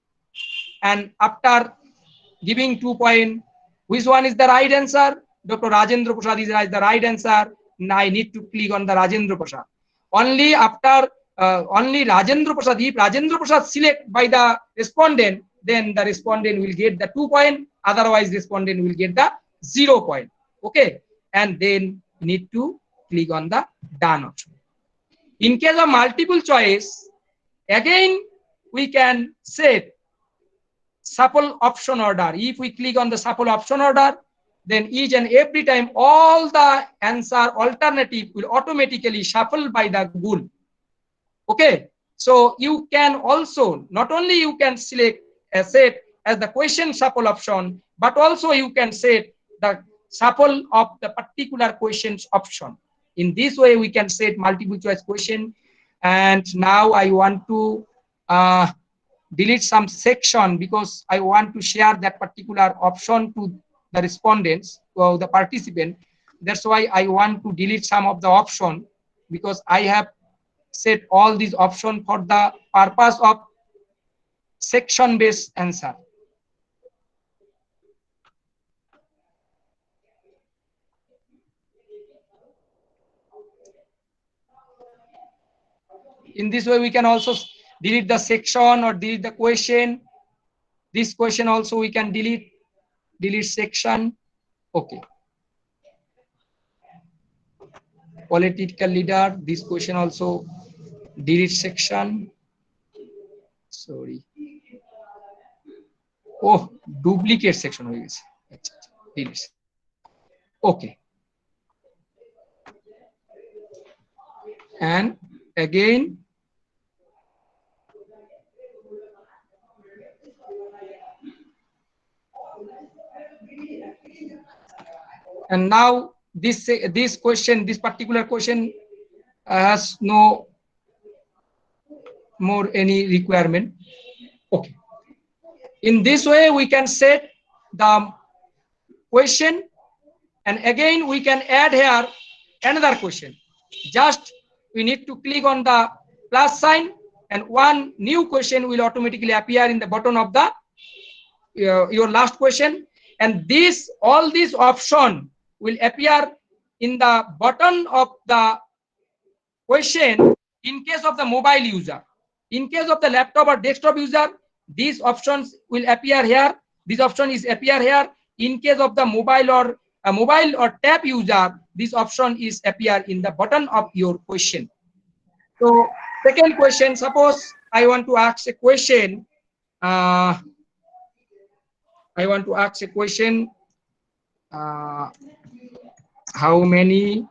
[SPEAKER 1] and after giving 2 point, which one is the right answer? Dr. Rajendra Prasad is the right answer. Now I need to click on the Rajendra Prasad. Only after only Rajendra Prasad, if Rajendra Prasad select by the respondent, then the respondent will get the 2 point, otherwise respondent will get the 0 point. Okay, and then need to click on the done option. In case of multiple choice, again we can set shuffle option order. If we click on the shuffle option order, then each and every time all the answer alternative will automatically shuffle by the Google. Okay, so you can also not only you can select a set as the question shuffle option, but also you can set the shuffle of the particular questions option. In this way we can set multiple choice question. And now I want to delete some section because I want to share that particular option to the respondents or the participant. That's why I want to delete some of the option, because I have set all these options for the purpose of section based answer. In this way, we can also delete the section or delete the question. This question also we can delete section. Okay. Political leader, this question also delete section. Sorry. Oh, duplicate section. Delete. Okay. And again, and now this particular question has no more any requirement. Okay. In this way, we can set the question, and again we can add here another question. Just we need to click on the plus sign, and one new question will automatically appear in the bottom of the your last question, and all these option will appear in the bottom of the question in case of the mobile user. In case of the laptop or desktop user, these options will appear here. This option is appear here. In case of the mobile or tab user, this option is appear in the bottom of your question. So second question, suppose I want to ask a question. How many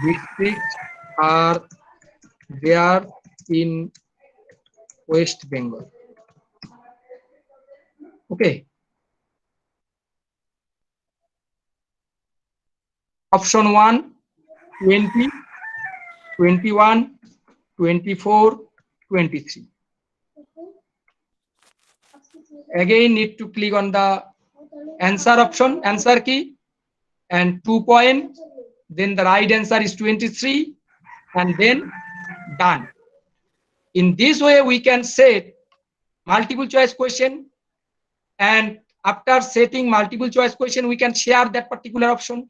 [SPEAKER 1] districts are there in West Bengal? Okay. Option 1, 20, 21, 24, 23. Again, need to click on the answer option, answer key, and 2 point. Then the right answer is 23, and then done. In this way, we can set multiple choice question, and after setting multiple choice question, we can share that particular option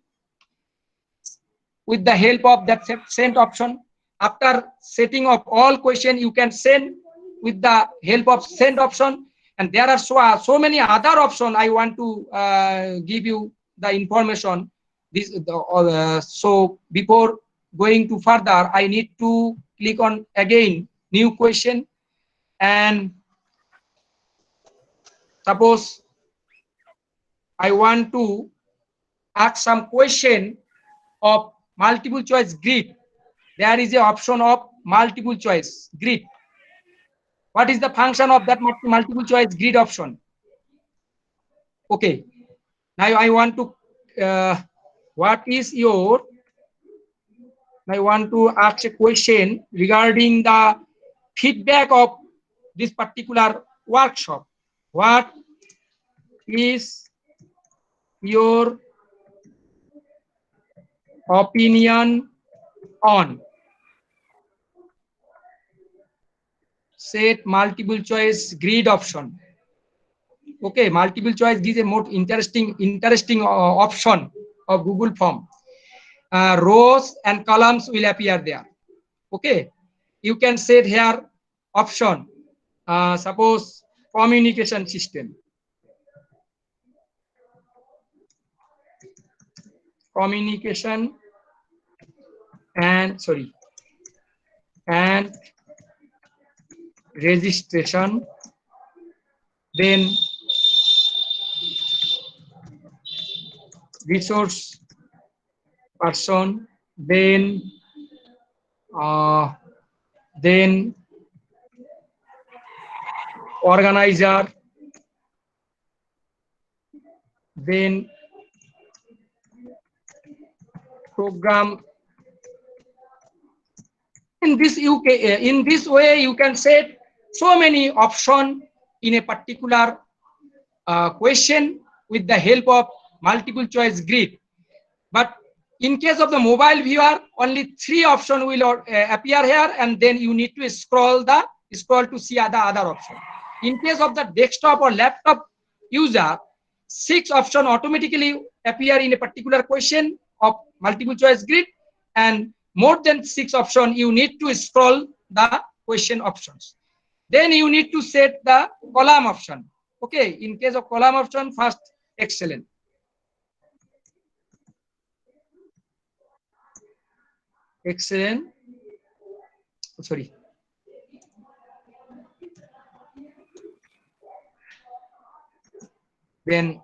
[SPEAKER 1] with the help of that sent option. After setting of all question, you can send with the help of send option, and there are so many other options. I want to give you the information. So before going to further, I need to click on again new question, and suppose I want to ask some question of multiple choice grid. There is an option of multiple choice grid. What is the function of that multiple choice grid option? Okay, now I want to I want to ask a question regarding the feedback of this particular workshop. What is your opinion on set multiple choice grid option? Okay, multiple choice is a more interesting option of Google form. Rows and columns will appear there. Okay, you can set here option, suppose communication system, communication and registration, then resource person, then organizer, then program. In this way you can set so many options in a particular question with the help of multiple choice grid. But In case of the mobile viewer, only 3 options will appear here, and then you need to scroll to see the other option. In case of the desktop or laptop user, 6 options automatically appear in a particular question of multiple choice grid, and more than 6 options you need to scroll the question options. Then you need to set the column option. Okay, in case of column option, first excellent. Excellent. Oh, sorry. Then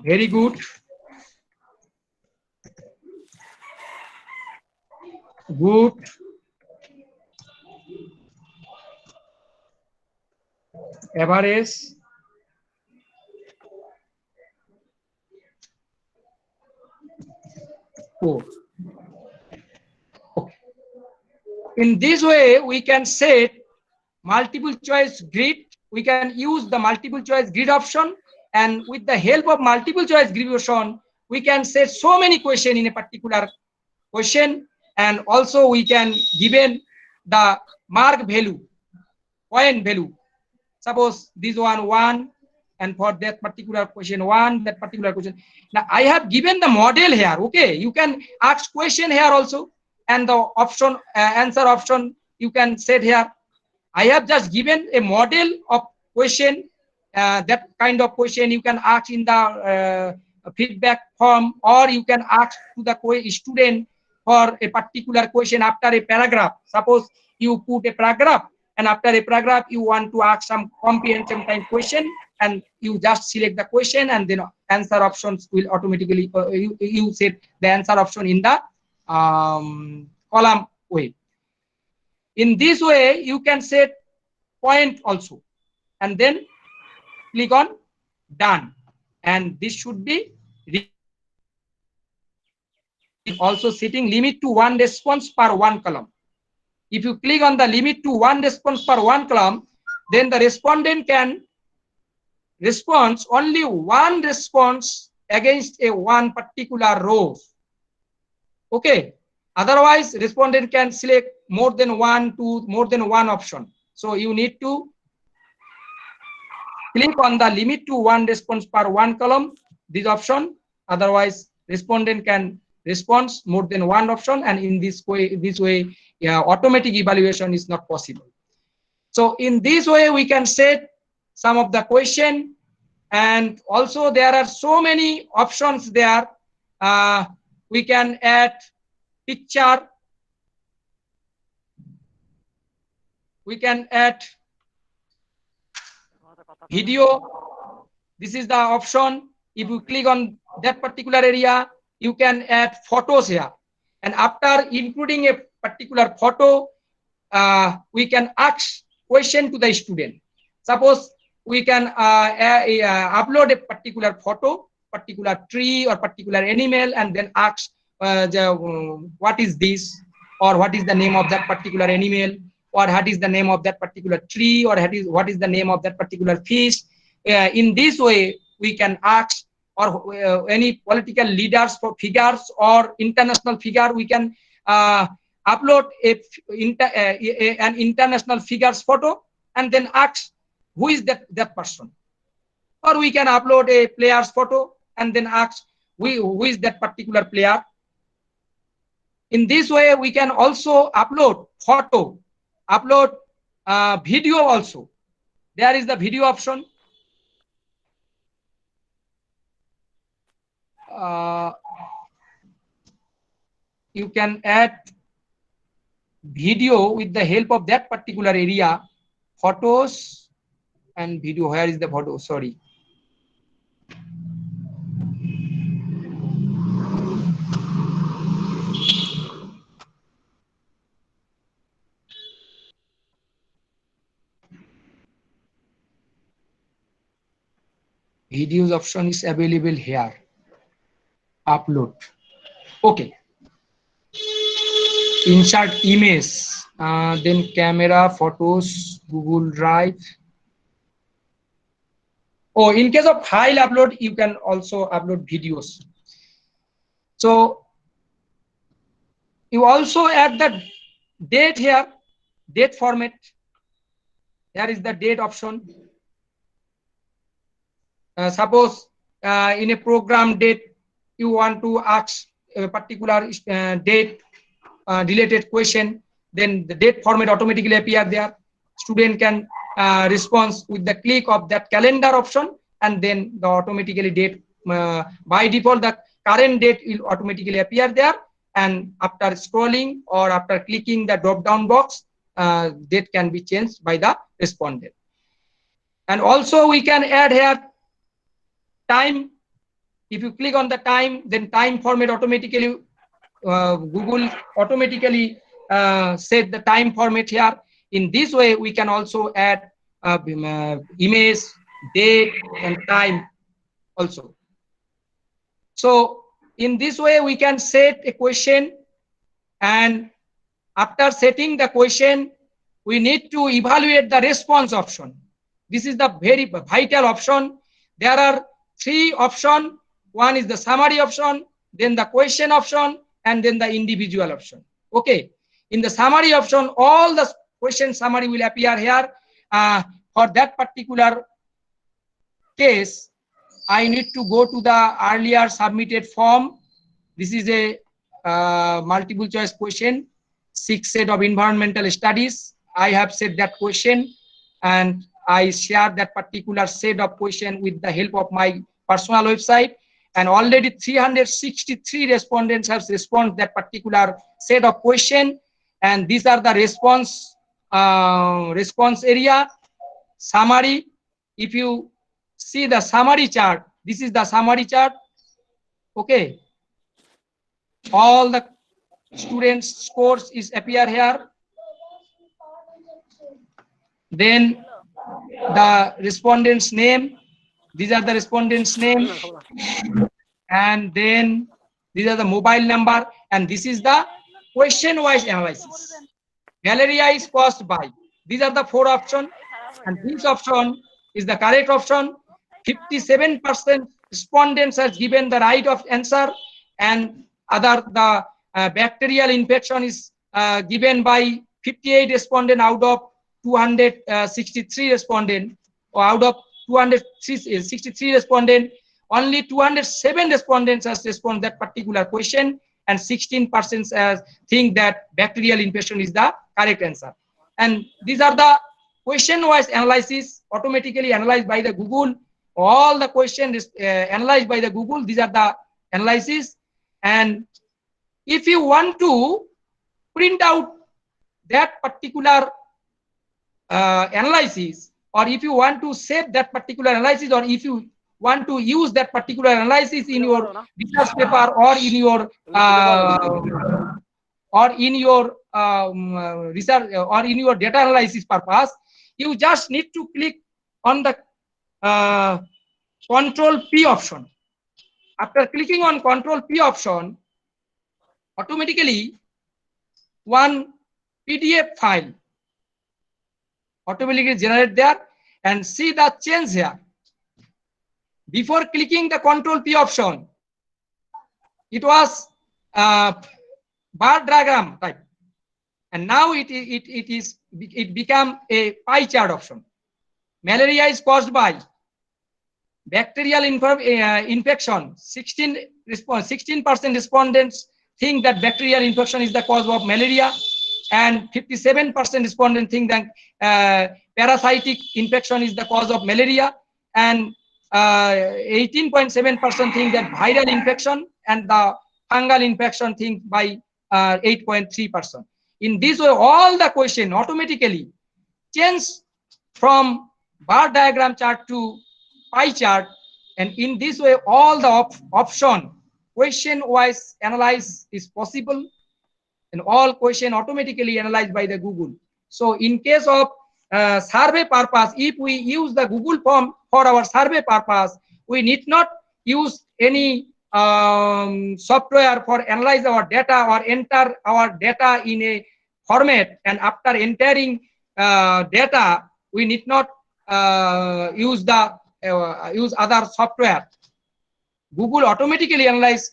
[SPEAKER 1] very good. Good. Average. Poor. Okay. In this way, we can set multiple choice grid. We can use the multiple choice grid option, and with the help of multiple choice grid option, we can set so many questions in a particular question, and also we can given the mark value, point value. Suppose this one, and for that particular question 1, that particular question. Now I have given the model here. Okay, you can ask question here also, and the option answer option you can set here. I have just given a model of question. That kind of question you can ask in the feedback form, or you can ask to the student for a particular question after a paragraph. Suppose you put a paragraph, and after a paragraph you want to ask some comprehensive kind question, and you just select the question, and then answer options will automatically you set the answer option in the column way. In this way, you can set point also, and then click on done, and this should be also setting limit to 1 response per 1 column. If you click on the limit to 1 response per 1 column, then the respondent can respond only 1 response against a 1 particular row. Okay. Otherwise, respondent can select more than 1 option. So you need to click on the limit to 1 response per 1 column, this option. Otherwise, respondent can respond more than 1 option, and in this way, automatic evaluation is not possible. So in this way, we can set some of the question, and also there are so many options there. We can add picture, we can add video. This is the option. If you click on that particular area, you can add photos here, and after including a particular photo, we can ask question to the student. Suppose we can upload a particular photo, particular tree or particular animal, and then ask what is this, or what is the name of that particular animal, or what is the name of that particular tree, or what is the name of that particular fish. In this way, we can ask, or any political leaders for figures or international figure, we can upload an international figures photo, and then ask who is that person. Or we can upload a player's photo, and then ask who is that particular player. In this way, we can also upload photo, upload video also. There is the video option. You can add video with the help of that particular area, photos and video. Where is the photo? Sorry. Videos option is available here. Upload. Okay. Insert image, then camera, photos, Google Drive. Oh, in case of file upload, you can also upload videos. So you also add the date here, date format. Here is the date option. Suppose in a program date, you want to ask a particular date related question, then the date format automatically appear there. Student can respond with the click of that calendar option, and then the automatically date by default the current date will automatically appear there, and after scrolling or after clicking the drop down box, date can be changed by the respondent. And also we can add here time. If you click on the time, then time format automatically Google automatically set the time format here. In this way, we can also add image, date, and time also. So in this way, we can set a question, and after setting the question, we need to evaluate the response option. This is the very vital option. There are three options. One is the summary option, then the question option, and then the individual option. Okay. In the summary option, all the question summary will appear here. For that particular case, I need to go to the earlier submitted form. This is a multiple choice question, 6 set of environmental studies. I have set that question, and I share that particular set of question with the help of my personal website. And already 363 respondents have responded that particular set of question. And these are the response area. Summary. If you see the summary chart, this is the summary chart. Okay. All the students' scores is appear here. Then the respondent's name. These are the respondent's name. And then these are the mobile number. And this is the question-wise analysis. Malaria is caused by. These are the four options. And this option is the correct option. 57% respondents has given the right of answer, and the bacterial infection is given by 58 respondents out of 263 respondents, or out of 263 respondents, only 207 respondents has responded that particular question, and 16% think that bacterial infection is the correct answer. And these are the question-wise analysis automatically analyzed by the Google. All the questions analyzed by the Google. These are the analysis. And if you want to print out that particular analysis, or if you want to save that particular analysis, or if you want to use that particular analysis in your research paper or in your research or in your data analysis purpose, you just need to click on the Control P option. After clicking on Control P option, automatically one PDF file automatically generate there, and see the change here. Before clicking the Control P option, it was bar diagram type, and now it become a pie chart option. Malaria is caused by bacterial infection. 16% respondents think that bacterial infection is the cause of malaria, and 57% respondents think that parasitic infection is the cause of malaria, and 18.7% think that viral infection, and the fungal infection think by 8.3%. In this way, all the question automatically change from bar diagram chart to pie chart, and in this way all the option question wise analyze is possible, and all question automatically analyzed by the Google. So in case of survey purpose, if we use the Google form for our survey purpose, we need not use any software for analyze our data or enter our data in a format, and after entering data we need not use other software. Google automatically analyze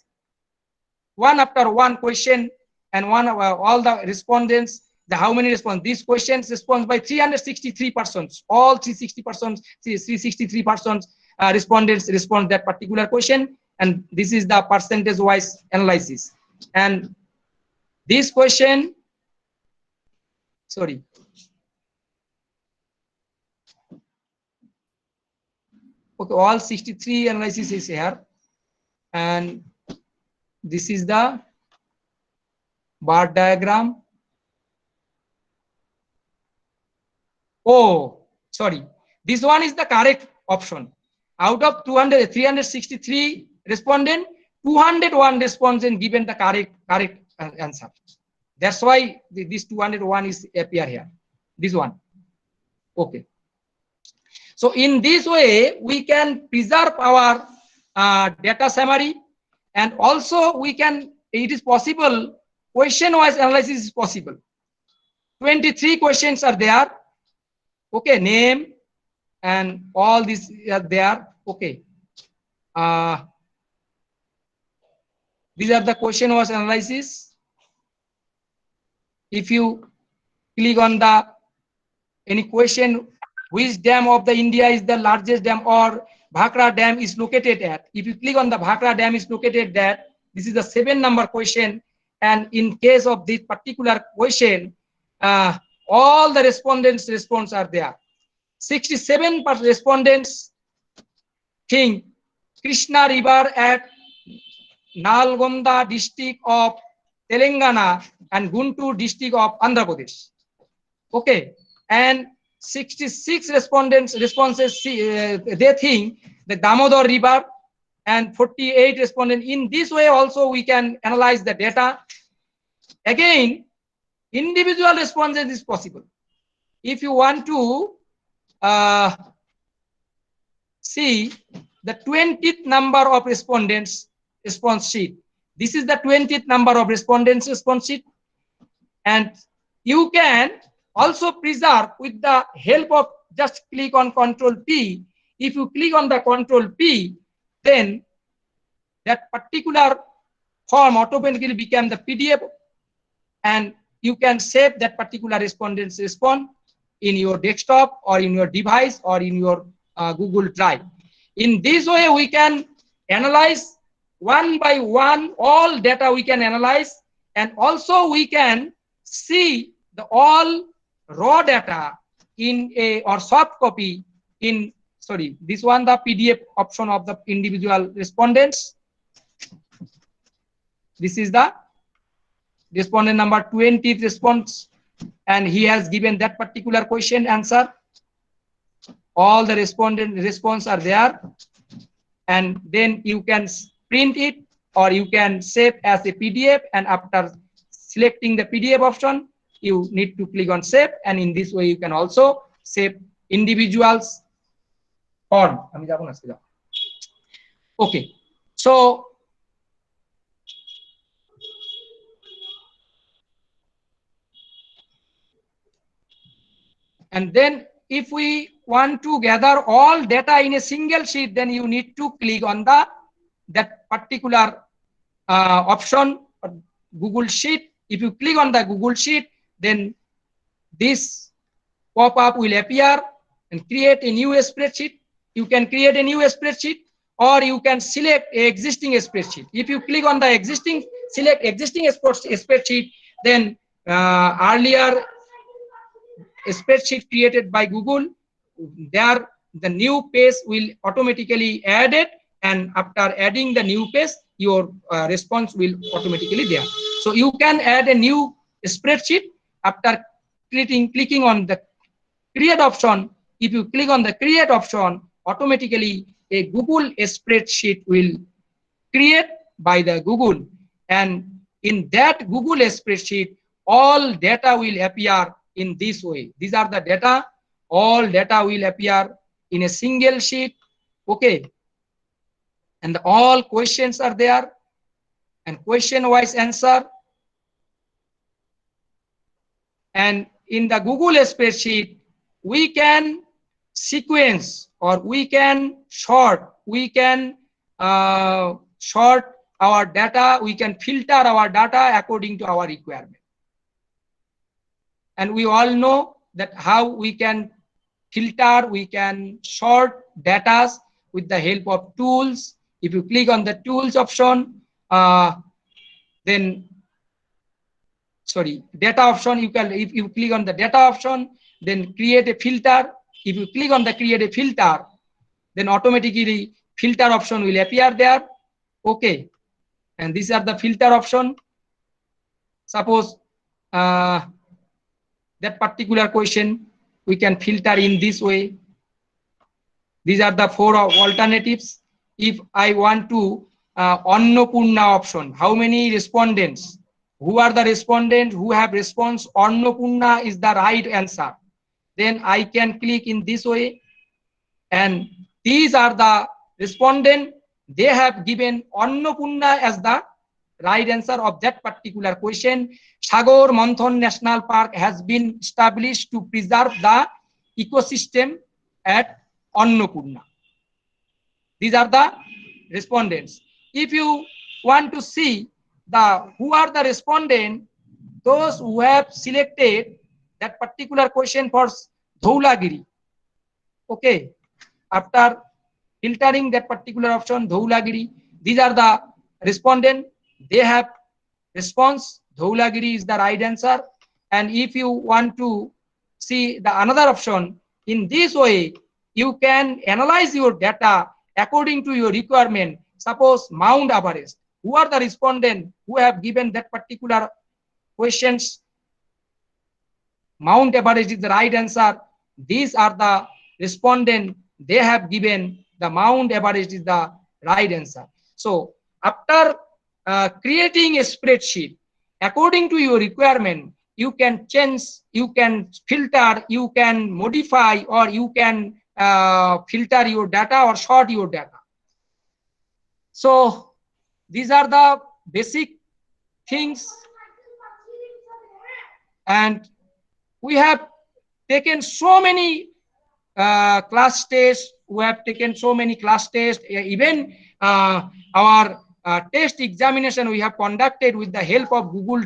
[SPEAKER 1] one after one question, and one all the respondents, the how many respond these questions, responds by 363 persons, all 360 persons, 363 persons respondents respond that particular question, and this is the percentage wise analysis. And this question, sorry, okay, all 63 analysis is here, and this is the bar diagram. Oh, sorry, this one is the correct option. Out of 363 respondent, 201 respondent given the correct answer. That's why this 201 is appear here. This one. Okay. So in this way, we can preserve our data summary, and also we can, it is possible, question-wise analysis is possible. 23 questions are there. Okay, name and all these are there. Okay. These are the question-wise analysis. If you click on the any question, which dam of the India is the largest dam, or Bhakra Dam is located at. If you click on the Bhakra Dam is located at, this is the 7 number question. And in case of this particular question, all the respondents' response are there. 67 respondents think Krishna River at Nalgonda district of Telangana and Guntur district of Andhra Pradesh. Okay, and 66 respondents responses they think the Damodar River, and 48 respondents. In this way also we can analyze the data. Again, individual responses is possible. If you want to see the 20th number of respondents response sheet, this is the 20th number of respondents response sheet, and you can also preserve with the help of just click on Control P. If you click on the Control P, then that particular form automatically become the PDF, and you can save that particular respondents response in your desktop or in your device or in your Google Drive. In this way, we can analyze one by one all data we can analyze, and also we can see the all raw data in a or soft copy in, sorry, this one the PDF option of the individual respondents. This is the respondent number 20th response, and he has given that particular question answer. All the respondent response are there, and then you can print it or you can save as a PDF, and after selecting the PDF option, you need to click on save, and in this way you can also save individuals form. Okay, so and then if we want to gather all data in a single sheet, then you need to click on the that particular option, Google Sheet. If you click on the Google Sheet, then this pop-up will appear and create a new spreadsheet. You can create a new spreadsheet, or you can select a existing spreadsheet. If you click on the existing, select existing spreadsheet, then earlier spreadsheet created by Google, there the new page will automatically add it, and after adding the new page, your response will automatically there. So you can add a new spreadsheet after clicking on the create option. If you click on the create option, automatically a Google spreadsheet will create by the Google, and in that Google spreadsheet, all data will appear in this way. These are the data. All data will appear in a single sheet. Okay, and all questions are there, and question wise answer. And in the Google spreadsheet, we can sequence or we can sort, our data, we can filter our data according to our requirement. And we all know that how we can filter, we can sort data with the help of tools. If you click on the tools option, then sorry, data option, you can, if you click on the data option, then create a filter. If you click on the create a filter, then automatically filter option will appear there. Okay, and these are the filter option. Suppose that particular question we can filter in this way. These are the 4 alternatives. If I want to Annapurna option, how many respondents? Who are the respondents who have response Annapurna is the right answer? Then I can click in this way, and these are the respondent. They have given Annapurna as the right answer of that particular question. Sagor Manthan National Park has been established to preserve the ecosystem at Annapurna. These are the respondents. If you want to see the who are the respondent, those who have selected that particular question for Dhoulagiri. Okay, after filtering that particular option, Dhoulagiri, these are the respondent. They have response Dhoulagiri is the right answer. And if you want to see the another option, in this way you can analyze your data according to your requirement. Suppose Mount Everest, who are the respondent who have given that particular questions? Mount Everest is the right answer. These are the respondent. They have given the Mount Everest is the right answer. So after creating a spreadsheet according to your requirement, you can change, you can filter, you can modify, or you can filter your data or sort your data. So these are the basic things, and we have taken so many class tests. We have taken so many class tests. Even our test examination we have conducted with the help of Google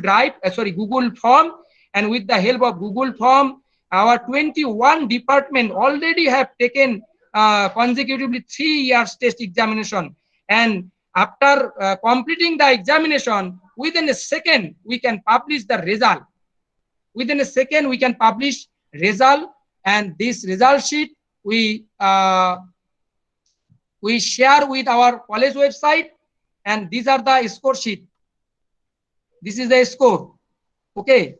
[SPEAKER 1] Form, and with the help of Google Form, our 21 department already have taken consecutively 3 years test examination. And after completing the examination, within a second we can publish the result. Within a second we can publish result, and this result sheet we share with our college website, and these are the score sheet. This is the score. Okay,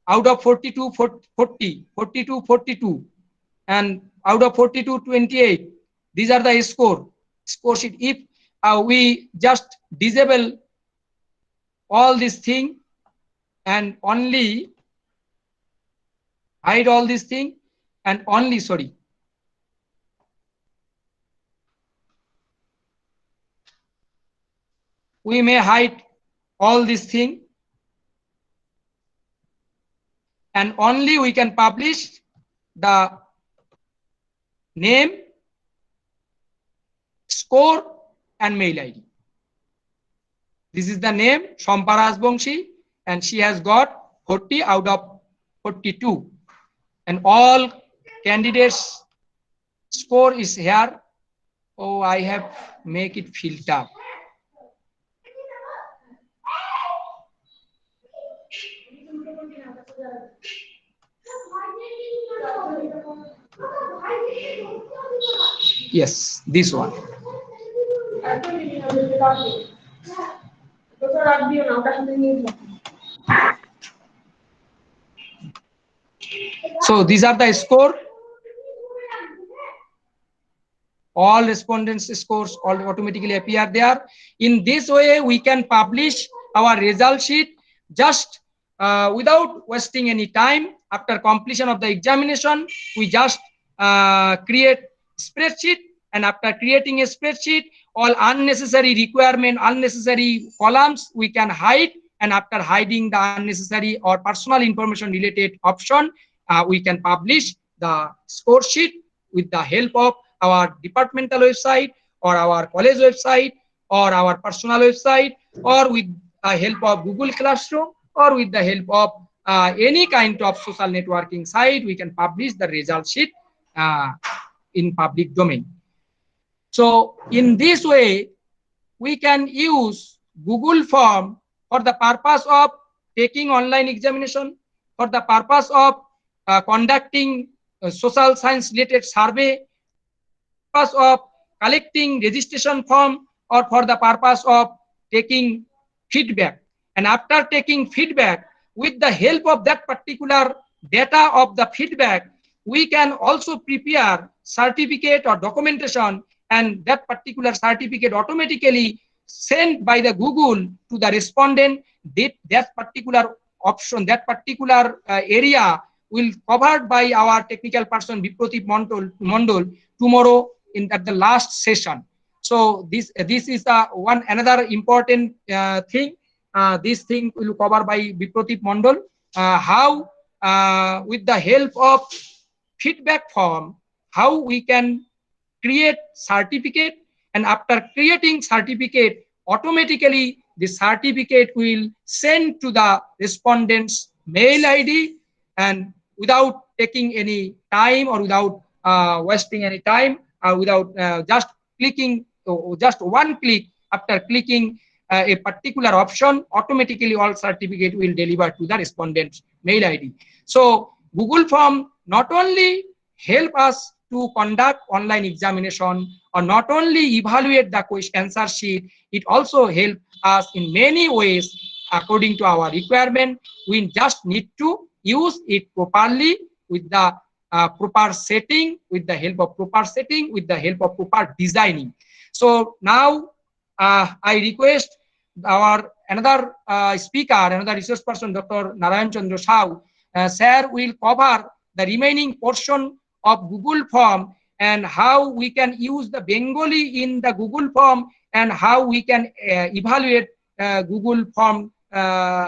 [SPEAKER 1] out of 42 40, 42 42, and out of 42 28. These are the score sheet. If we just disable all this thing and only hide all this thing, and only we may hide all this thing, and only we can publish the name, score, and mail ID. This is the name, Shampara Rajbongshi, and she has got 40 out of 42. And all candidates score is here. Oh, I have make it filter. Yes, this one. So these are the score. All respondents scores all automatically appear there. In this way we can publish our result sheet just without wasting any time. After completion of the examination, we just create spreadsheet, and after creating a spreadsheet, all unnecessary requirement, unnecessary columns we can hide, and after hiding the unnecessary or personal information related option, we can publish the score sheet with the help of our departmental website or our college website or our personal website, or with the help of Google Classroom, or with the help of any kind of social networking site, we can publish the result sheet in public domain. So in this way, we can use Google Form for the purpose of taking online examination, for the purpose of conducting social science related survey, purpose of collecting registration form, or for the purpose of taking feedback. And after taking feedback, with the help of that particular data of the feedback, we can also prepare certificate or documentation, and that particular certificate automatically sent by the Google to the respondent. That particular option, that particular area will covered by our technical person Biprotip Mondol tomorrow at the last session. So this is one another important thing. This thing will cover by Biprotip Mondol. How with the help of feedback form, how we can create certificate, and after creating certificate, automatically the certificate will send to the respondent's mail ID, and without taking any time, or without wasting any time, without just clicking, just one click, after clicking a particular option, automatically all certificate will deliver to the respondent's mail ID. So Google Form not only help us to conduct online examination, or not only evaluate the question answer sheet, it also help us in many ways according to our requirement. We just need to use it properly with the proper setting, with the help of proper setting, with the help of proper designing. So now I request our another speaker, another resource person, Dr. Narayan Chandra Shau, sir will cover the remaining portion of Google Form, and how we can use the Bengali in the Google Form, and how we can evaluate Google Form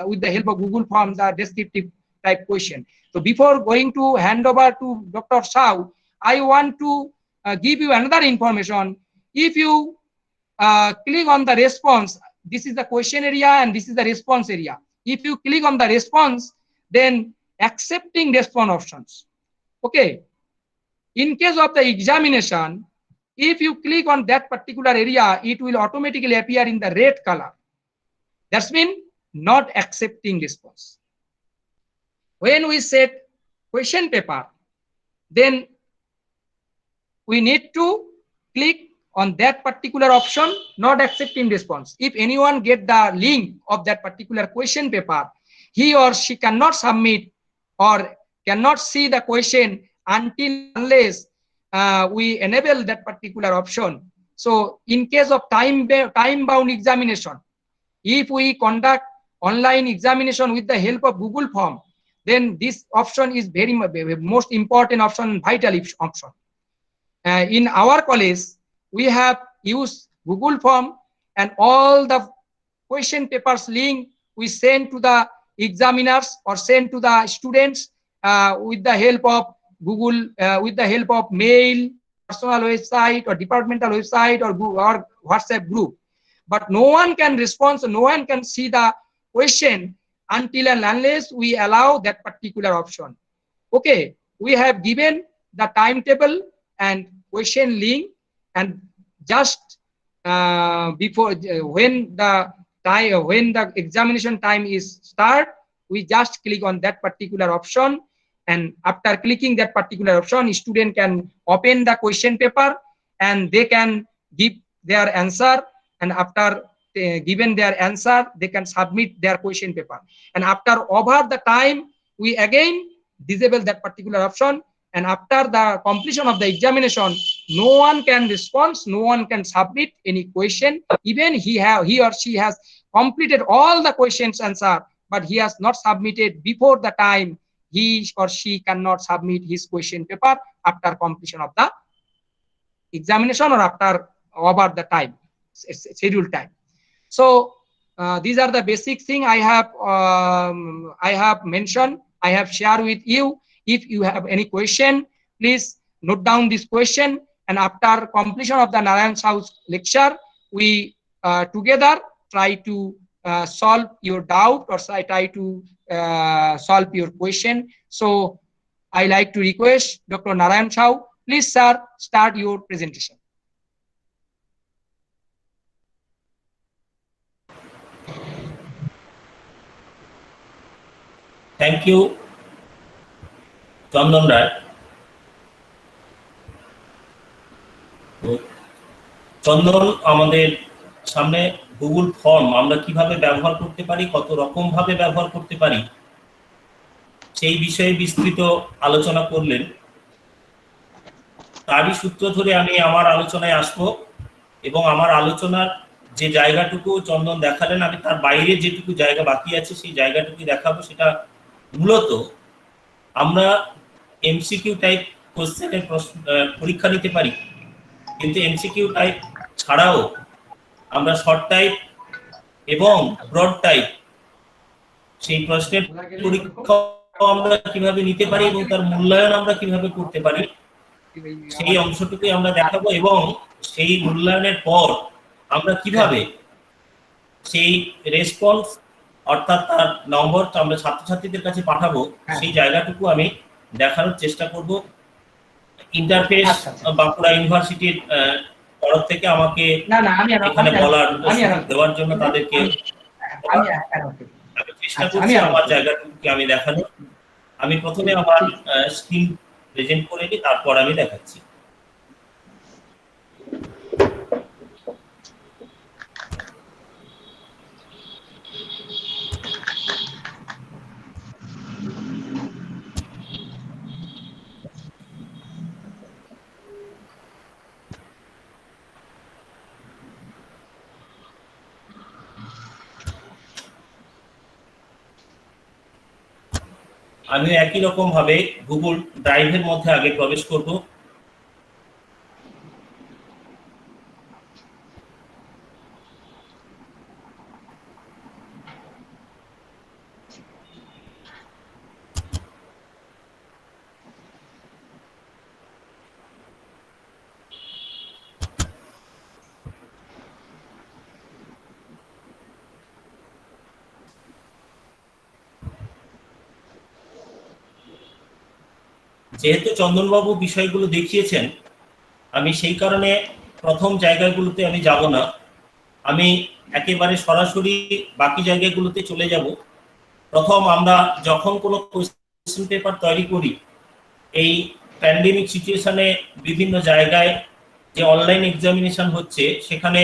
[SPEAKER 1] with the help of Google Form, the descriptive type question. So before going to hand over to Dr. Shau, I want to give you another information. If you click on the response, this is the question area and this is the response area. If you click on the response, then accepting response options. Okay. In case of the examination, if you click on that particular area, it will automatically appear in the red color. That's mean not accepting response. When we set question paper, then we need to click on that particular option, not accepting response. If anyone get the link of that particular question paper, he or she cannot submit or cannot see the question until unless we enable that particular option. So in case of time-bound examination, if we conduct online examination with the help of Google Form, then this option is very most important option, vital option. In our college, we have used Google Form, and all the question papers link we send to the examiners or send to the students with the help of Google, with the help of mail, personal website, or departmental website, or Google, or WhatsApp group. But no one can respond, so no one can see the question until and unless we allow that particular option. Okay, we have given the timetable and question link, and just before when the examination time is start, we just click on that particular option, and after clicking that particular option, student can open the question paper and they can give their answer, and after given their answer, they can submit their question paper. And after over the time, we again disable that particular option, and after the completion of the examination, no one can respond, no one can submit any question. Even he or she has completed all the questions answer, but he has not submitted before the time, he or she cannot submit his question paper after completion of the examination or after over the time, scheduled time. So these are the basic thing I have mentioned, I have shared with you. If you have any question, please note down this question, and after completion of the Narayan Shau's lecture, we together try to solve your doubt or try to solve your question. So I like to request Dr. Narayan Chau, please sir, start your presentation.
[SPEAKER 4] Thank you Chandan Roy. Chandan আমাদের সামনে Google form আমরা কিভাবে ব্যবহার করতে পারি, কত রকম ভাবে ব্যবহার করতে পারি সেই বিষয়ে বিস্তৃত আলোচনা করলেন। তারই সূত্র ধরে আমি আমার আলোচনায় আসব এবং আমার আলোচনার যে জায়গাটুকু চন্দন দেখালেন আমি তার বাইরে যেটুকু জায়গা বাকি আছে সেই জায়গাটুকু দেখাবো। সেটা মূলত আমরা এমসিকিউ টাইপ কোশ্চেনের পরীক্ষা নিতে পারি, কিন্তু এমসিকিউ টাইপ ছাড়াও আমরা শর্ট টাইপ এবং ব্রড টাইপ সেই প্রশ্নের পরীক্ষা আমরা কিভাবে নিতে পারি এবং তার মূল্যায়ন আমরা কিভাবে করতে পারি সেই অংশটুকুই আমরা দেখাবো। এবং সেই মূল্যায়নের পর আমরা কিভাবে সেই রেসপন্স অর্থাৎ তার নম্বর আমরা ছাত্রছাত্রীদের কাছে পাঠাবো সেই জায়গাটুকু আমি দেখানোর চেষ্টা করব। ইন্টারফেস বাঁকুড়া ইউনিভার্সিটির তরফ থেকে আমাকে এখানে বলার দেওয়ার জন্য তাদেরকে আমি চেষ্টা করছি আমার জায়গাটুকুকে আমি দেখানো। আমি প্রথমে আমার স্ক্রিন প্রেজেন্ট করে নিই, তারপর আমি দেখাচ্ছি। আমি একই রকম ভাবে গুগল ড্রাইভের মধ্যে আগে প্রবেশ করব। যেহেতু চন্দনবাবু বিষয়গুলো দেখিয়েছেন আমি সেই কারণে প্রথম জায়গাগুলোতে আমি যাব না, আমি একেবারে সরাসরি বাকি জায়গাগুলোতে চলে যাব। প্রথম আমরা যখন কোনো কোশ্চেন পেপার তৈরি করি এই প্যান্ডেমিক সিচুয়েশনে বিভিন্ন জায়গায় যে অনলাইন এক্সামিনেশন হচ্ছে সেখানে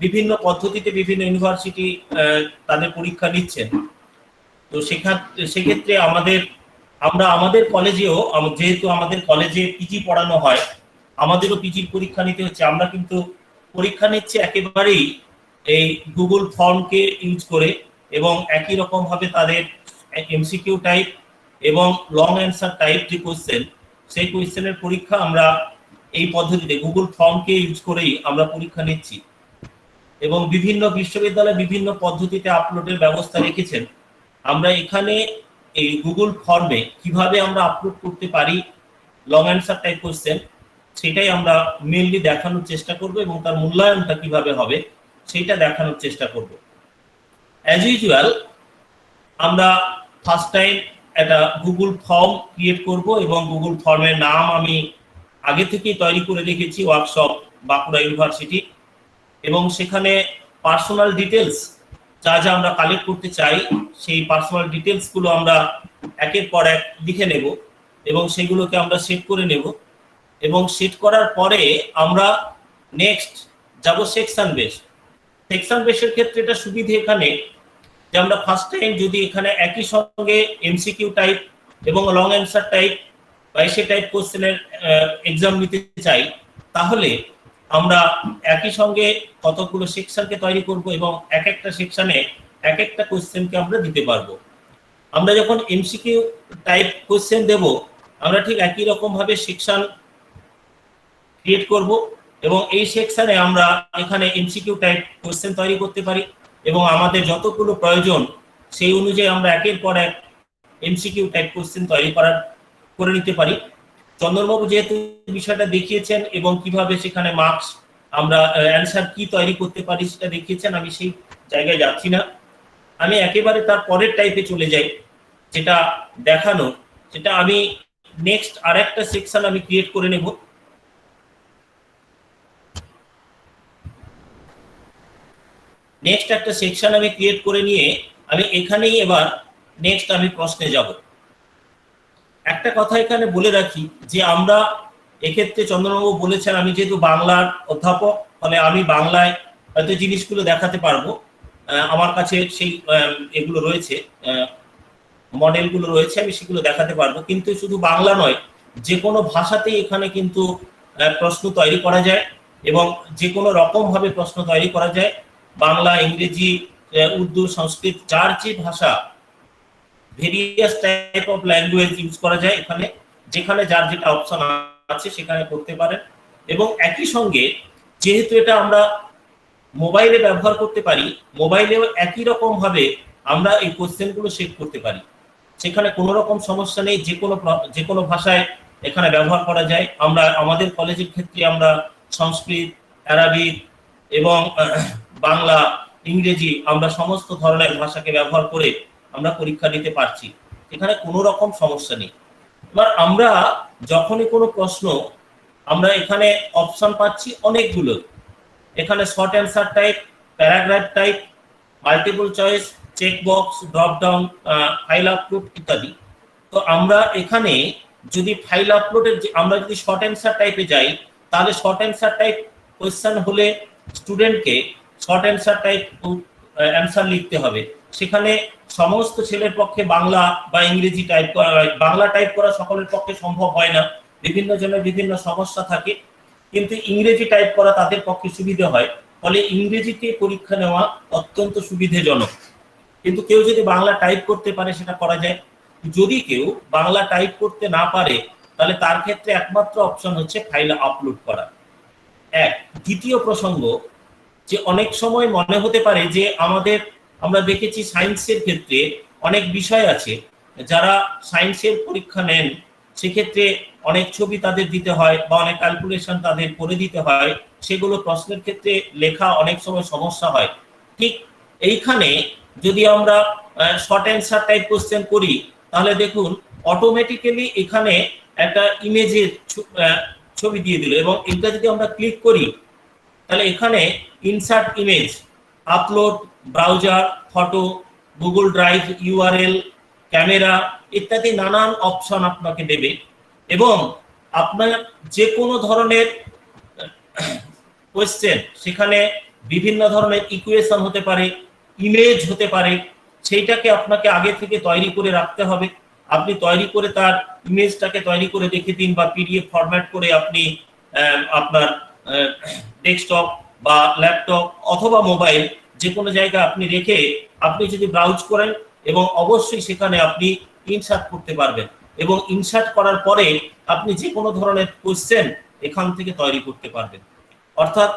[SPEAKER 4] বিভিন্ন পদ্ধতিতে বিভিন্ন ইউনিভার্সিটি তাদের পরীক্ষা নিচ্ছেন। তো সেক্ষেত্রে আমরা আমাদের কলেজেও যেহেতু আমাদের কলেজে পিজি পড়ানো হয় আমাদেরও পিজির পরীক্ষা নিতে হচ্ছে। আমরা কিন্তু পরীক্ষা নিচ্ছি একেবারেই এই গুগল ফর্মকে ইউজ করে এবং একই রকম ভাবে তাদের এমসিকিউ টাইপ এবং লং অ্যান্সার টাইপ যে কোশ্চেন সেই কোশ্চেনের পরীক্ষা আমরা এই পদ্ধতিতে গুগল ফর্মকে ইউজ করেই আমরা পরীক্ষা নিচ্ছি। এবং বিভিন্ন বিশ্ববিদ্যালয় বিভিন্ন পদ্ধতিতে আপলোডের ব্যবস্থা রেখেছেন। আমরা এখানে এই গুগল ফর্মে কিভাবে আমরা আপলোড করতে পারি লং অ্যান্সার টাইপ কোশ্চেন সেটাই আমরা মেইনলি দেখানোর চেষ্টা করব এবং তার মূল্যায়নটা কিভাবে হবে সেটা দেখানোর চেষ্টা করব। অ্যাজ ইউজুয়াল আমরা ফার্স্ট টাইম একটা গুগল ফর্ম ক্রিয়েট করব এবং গুগল ফর্মের নাম আমি আগে থেকেই তৈরি করে রেখেছি ওয়ার্কশপ বাঁকুড়া ইউনিভার্সিটি। এবং সেখানে পার্সোনাল ডিটেলস যা যা আমরা কালেক্ট করতে চাই সেই পার্সোনাল ডিটেলসগুলো আমরা একের পর এক লিখে নেব এবং সেগুলোকে আমরা সেট করে নেব। এবং সেট করার পরে আমরা নেক্সট যাব সেকশন বেস। সেকশন বেসের ক্ষেত্রে এটা সুবিধে এখানে যে আমরা ফার্স্ট টাইম যদি এখানে একই সঙ্গে এমসিকিউ টাইপ এবং লং অ্যান্সার টাইপ বা এসে টাইপ কোশ্চেনের এক্সাম নিতে চাই তাহলে আমরা একই সঙ্গে কতগুলো সেকশনকে তৈরি করব এবং এক একটা সেকশনে এক একটা কোশ্চেনকে আমরা দিতে পারবো। আমরা যখন এমসিকিউ টাইপ কোশ্চেন দেব আমরা ঠিক একই রকম ভাবে সেকশন ক্রিয়েট করব এবং এই সেকশনে আমরা এখানে এমসিকিউ টাইপ কোশ্চেন তৈরি করতে পারি এবং আমাদের যতগুলো প্রয়োজন সেই অনুযায়ী আমরা একের পর এক এমসিকিউ টাইপ কোশ্চেন তৈরি করে নিতে পারি। চন্দনবাবু যেহেতু বিষয়টা দেখিয়েছেন এবং কিভাবে সেখানে মার্কস আমরা অ্যান্সার কি তৈরি করতে পারি সেটা দেখিয়েছেন। আমি সেই জায়গায় যাচ্ছি না, আমি একেবারে তার পরের টাইপে চলে যাই, যেটা দেখানো, সেটা আমি নেক্সট আরেকটা সেকশন আমি ক্রিয়েট করে নেব। নেক্সট একটা সেকশন আমি ক্রিয়েট করে নিয়ে আমি এখানেই এবার নেক্সট আমি প্রশ্নে যাব। একটা কথা এখানে বলে রাখি যে আমরা এক্ষেত্রে চন্দ্রবাবু বলেছেন আমি যেহেতু বাংলার অধ্যাপক, ফলে আমি বাংলায় হয়তো জিনিসগুলো দেখাতে পারবো, আমার কাছে সেই এগুলো রয়েছে, মডেলগুলো রয়েছে, আমি সেগুলো দেখাতে পারবো। কিন্তু শুধু বাংলা নয়, যে কোনো ভাষাতেই এখানে কিন্তু প্রশ্ন তৈরি করা যায় এবং যে কোনো রকম ভাবে প্রশ্ন তৈরি করা যায়। বাংলা, ইংরেজি, উর্দু, সংস্কৃত, যার যে ভাষা, various type of language use করা যায় এখানে, যেখানে যার যেটা অপশন আছে সেখানে করতে পারেন। এবং একই সঙ্গে যেহেতু এটা আমরা মোবাইলে ব্যবহার করতে পারি, মোবাইলেও একই রকম ভাবে আমরা এই কোশ্চেনগুলো সেভ করতে পারি, সেখানে কোনো রকম সমস্যা নেই। যে কোনো ভাষায় এখানে ব্যবহার করা যায়। আমরা আমাদের কলেজের ক্ষেত্রে আমরা সংস্কৃত, আরবিক এবং বাংলা, ইংরেজি, আমরা সমস্ত ধরনের ভাষাকে ব্যবহার করে আমরা পরীক্ষা দিতে পারছি, এখানে কোনো রকম সমস্যা নেই। এবার আমরা যখনই কোনো প্রশ্ন, আমরা এখানে অপশন পাচ্ছি অনেকগুলো, এখানে short answer type, paragraph type, multiple choice, check box, drop down, file upload ইত্যাদি। তো আমরা এখানে যদি ফাইল আপলোডের, আমরা যদি শর্ট অ্যান্সার টাইপে যাই, তাহলে শর্ট অ্যান্সার টাইপ কোয়েশ্চেন হলে স্টুডেন্টকে শর্ট অ্যান্সার টাইপ অ্যান্সার লিখতে হবে। সেখানে সমস্ত ছেলের পক্ষে বাংলা বা ইংরেজি টাইপ করা, বাংলা টাইপ করা সকলের পক্ষে সম্ভব হয় না, বিভিন্ন জনের বিভিন্ন সমস্যা থাকে, কিন্তু ইংরেজি টাইপ করা তাদের পক্ষে সুবিধা হয়, ফলে ইংরেজিতে পরীক্ষা নেওয়া অত্যন্ত সুবিধাজনক। কিন্তু কেউ যদি বাংলা টাইপ করতে পারে সেটা করা যায়। যদি কেউ বাংলা টাইপ করতে না পারে, তাহলে তার ক্ষেত্রে একমাত্র অপশন হচ্ছে ফাইল আপলোড করা। দ্বিতীয় প্রসঙ্গ, যে অনেক সময় মনে হতে পারে যে আমরা দেখেছি সায়েন্সের ক্ষেত্রে অনেক বিষয় আছে, যারা সায়েন্সের পরীক্ষা নেন সেক্ষেত্রে অনেক ছবি তাদের দিতে হয় বা অনেক ক্যালকুলেশন তাদের করে দিতে হয়, সেগুলো প্রশ্নের ক্ষেত্রে লেখা অনেক সময় সমস্যা হয়। ঠিক এইখানে যদি আমরা শর্ট অ্যান্সার টাইপ কোশ্চেন করি, তাহলে দেখুন অটোমেটিক্যালি এখানে একটা ইমেজের ছবি দিয়ে দিল, এবং এটা যদি আমরা ক্লিক করি তাহলে এখানে insert image, upload, browser, photo, Google drive, URL, camera ইত্যাদি নানান অপশন আপনাকে দেবে। এবং আপনার যে কোনো ধরনের কোয়েশ্চেন, সেখানে বিভিন্ন ধরনের ইকুয়েশন হতে পারে, ইমেজ হতে পারে, সেইটাকে আপনাকে আগে থেকে তৈরি করে রাখতে হবে। আপনি তৈরি করে তার ইমেজটাকে তৈরি করে রেখে দিন, বা পিডিএফ ফরম্যাট করে আপনি আপনার ডেস্কটপ বা ল্যাপটপ অথবা মোবাইল যে কোনো জায়গায় আপনি রেখে আপনি যদি ব্রাউজ করেন, এবং অবশ্যই সেখানে আপনি ইনসার্ট করতে পারবেন, এবং ইনসার্ট করার পরে আপনি যে কোনো ধরনের কোশ্চেন এখান থেকে তৈরি করতে পারবেন। অর্থাৎ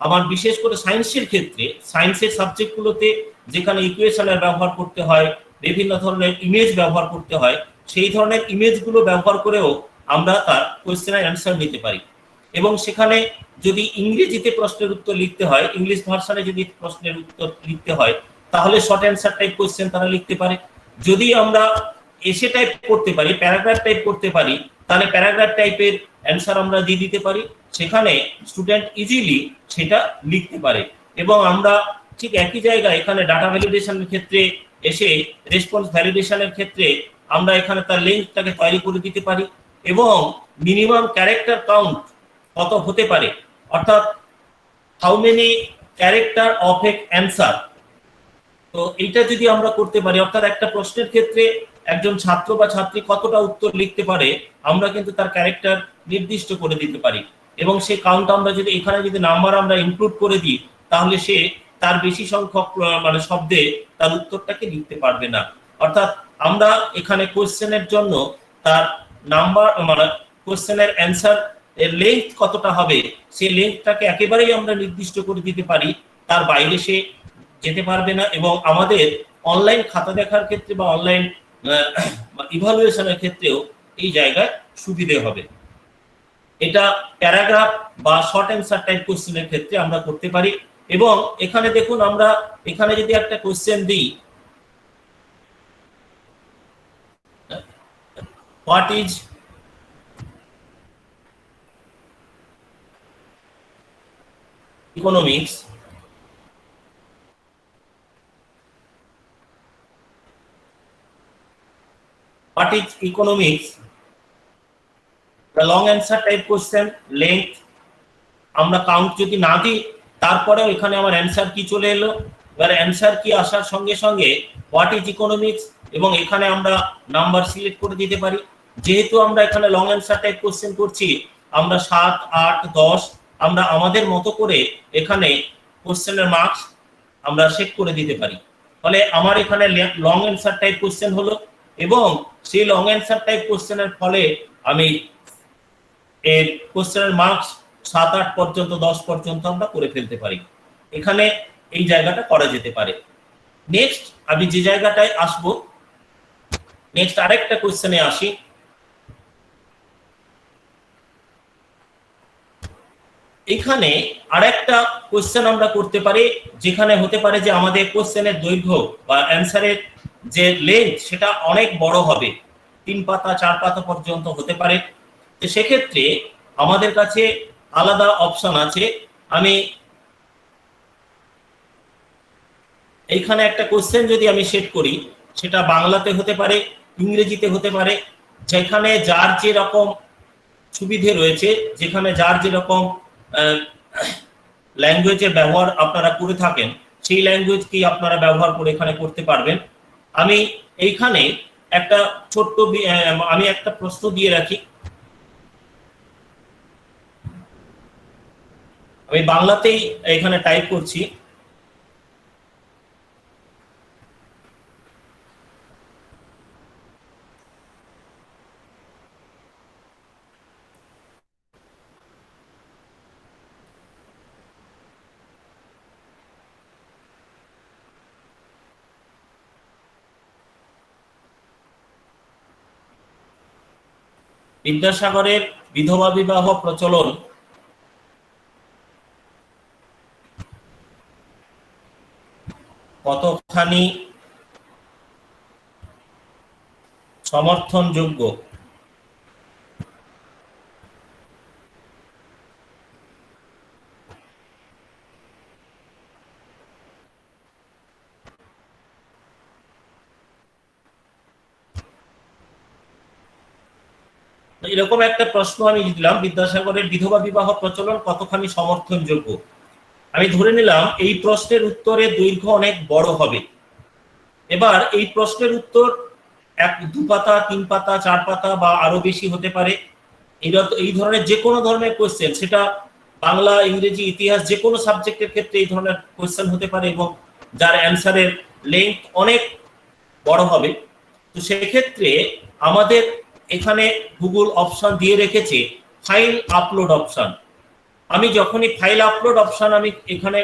[SPEAKER 4] আমার বিশেষ করে সায়েন্সের ক্ষেত্রে, সায়েন্সের সাবজেক্টগুলোতে যেখানে ইকুয়েশনের ব্যবহার করতে হয়, বিভিন্ন ধরনের ইমেজ ব্যবহার করতে হয়, সেই ধরনের ইমেজগুলো ব্যবহার করেও আমরা তার কোয়েশ্চেনের অ্যান্সার নিতে পারি। এবং সেখানে যদি ইংরেজিতে প্রশ্নের উত্তর লিখতে হয়, ইংলিশ ভার্সনে যদি প্রশ্নের উত্তর লিখতে হয়, তাহলে শর্ট অ্যান্সার টাইপ কোয়েশ্চেন তারা লিখতে পারে। যদি আমরা এসে টাইপ করতে পারি, প্যারাগ্রাফ টাইপ করতে পারি, তাহলে প্যারাগ্রাফ টাইপের অ্যান্সার আমরা দিয়ে দিতে পারি, সেখানে স্টুডেন্ট ইজিলি সেটা লিখতে পারে। এবং আমরা ঠিক একই জায়গায় এখানে ডাটা ভ্যালিডেশনের ক্ষেত্রে এসে রেসপন্স ভ্যালিডেশনের ক্ষেত্রে আমরা এখানে তার লিঙ্কটাকে তৈরি করে দিতে পারি, এবং মিনিমাম ক্যারেক্টার কাউন্ট কত হতে পারে, অর্থাৎ how many character of A answer. তো এইটা যদি আমরা করতে পারি, অর্থাৎ একটা প্রশ্নের ক্ষেত্রে একজন ছাত্র বা ছাত্রী কতটা উত্তর লিখতে পারে, আমরা কিন্তু তার ক্যারেক্টার নির্দিষ্ট করে দিতে পারি। এবং সেই কাউন্ট আমরা যদি এখানে যদি নাম্বার আমরা ইনক্লুড করে দিই, তাহলে সে তার বেশি সংখ্যক শব্দে তার উত্তরটাকে লিখতে পারবে না। অর্থাৎ আমরা এখানে কোশ্চেনের জন্য তার নাম্বার, কোশ্চেনের অ্যান্সার এর লেন্থ কতটা হবে, সেই লেন্থটাকে একেবারেই আমরা নির্দিষ্ট করে দিতে পারি, তার বাইরে সে যেতে পারবে না। এবং আমাদের অনলাইন খাতা দেখার ক্ষেত্রে বা অনলাইন ইভালুয়েশনের ক্ষেত্রেও এই জায়গায় সুবিধে হবে। এটা প্যারাগ্রাফ বা শর্ট অ্যান্সার টাইপ কোশ্চেনের ক্ষেত্রে আমরা করতে পারি। এবং এখানে দেখুন, আমরা এখানে যদি একটা কোশ্চেন দিই, what is economics, what is economics, the long answer type question, length আমরা কাউন্ট যদি না দিই, তারপরেও এখানে আমার অ্যান্সার কি চলে এলো। এবার অ্যান্সার কি আসার সঙ্গে সঙ্গে হোয়াট ইজ ইকোনমিক্স, এবং এখানে আমরা নাম্বার সিলেক্ট করে দিতে পারি। যেহেতু আমরা এখানে লং অ্যান্সার টাইপ কোশ্চেন করছি, আমরা 7, 8, 10 আমরা আমাদের মতো করে এখানে কোশ্চেনের মার্কস আমরা সেট করে দিতে পারি। ফলে আমার এখানে লং অ্যান্সার টাইপ কোশ্চেন হলো, এবং সেই লং অ্যান্সার টাইপ কোশ্চেনের ফলে আমি এর কোশ্চেনের মার্কস 7, 8 পর্যন্ত 10 পর্যন্ত আমরা করে ফেলতে পারি। এখানে এই জায়গাটা করা যেতে পারে। নেক্সট আমি যে জায়গাটায় আসব, নেক্সট আরেকটা কোশ্চেনে আসি। এখানে আরেকটা কোশ্চেন আমরা করতে পারি, যেখানে হতে পারে যে আমাদের কোশ্চেনের দৈর্ঘ্য বা অ্যান্সারের যে লেন্থ সেটা অনেক বড় হবে, 3 পাতা 4 পাতা পর্যন্ত হতে পারে। তো সেক্ষেত্রে আমাদের কাছে আলাদা অপশন আছে। আমি এইখানে একটা কোশ্চেন যদি আমি সেট করি, সেটা বাংলাতে হতে পারে, ইংরেজিতে হতে পারে, যেখানে যার যে রকম সুবিধে রয়েছে, যেখানে যার যেরকম ল্যাঙ্গুয়েজের ব্যবহার আপনারা করে থাকেন, সেই ল্যাঙ্গুয়েজকেই আপনারা ব্যবহার করে এখানে করতে পারবেন। আমি এইখানে একটা ছোট্ট আমি একটা প্রশ্ন দিয়ে রাখি। আমি বাংলাতেই এখানে টাইপ করছি। বিদ্যাসাগরের বিধবা বিবাহ প্রচলন কতখানি সমর্থনযোগ্য? এরকম একটা প্রশ্ন আমি দিলাম, বিদ্যাসাগরের বিধবা বিবাহ প্রচলন কতখানি সমর্থনযোগ্য। আমি ধরে নিলাম এই প্রশ্নের উত্তরের দৈর্ঘ্য অনেক বড় হবে। এবার এই প্রশ্নের উত্তর 2 পাতা 3 পাতা 4 পাতা বা আরো বেশি হতে পারে। এই ধরনের যে কোনো ধরনের কোশ্চেন, সেটা বাংলা, ইংরেজি, ইতিহাস, যে কোনো সাবজেক্টের ক্ষেত্রে এই ধরনের কোশ্চেন হতে পারে, এবং যার অ্যান্সারের লেন্থ অনেক বড় হবে। তো সেক্ষেত্রে আমাদের এখানে গুগল অপশন দিয়ে রেখেছে ফাইল আপলোড অপশন। আমি যখনই ফাইল আপলোড অপশন আমি এখানে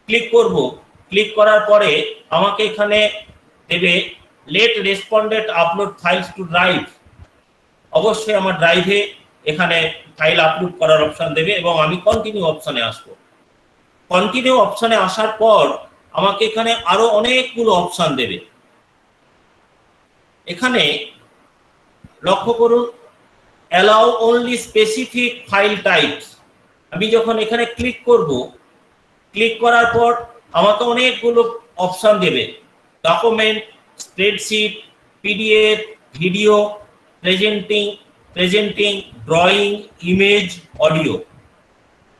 [SPEAKER 4] ক্লিক করব, ক্লিক করার পরে আমাকে এখানে দেবে let respondent upload files to drive. অবশ্যই আমার ড্রাইভে এখানে ফাইল আপলোড করার অপশন দেবে, এবং আমি কন্টিনিউ অপশনে আসব। কন্টিনিউ অপশনে আসার পর আমাকে এখানে আরো অনেকগুলো অপশন দেবে। এখানে লক্ষ্য করুন, allow only specific file types. আমি যখন এখানে ক্লিক করব, ক্লিক করার পর আমাকে অনেকগুলো অপশন দেবে, document, spreadsheet, PDF, video, presenting, drawing, image, audio.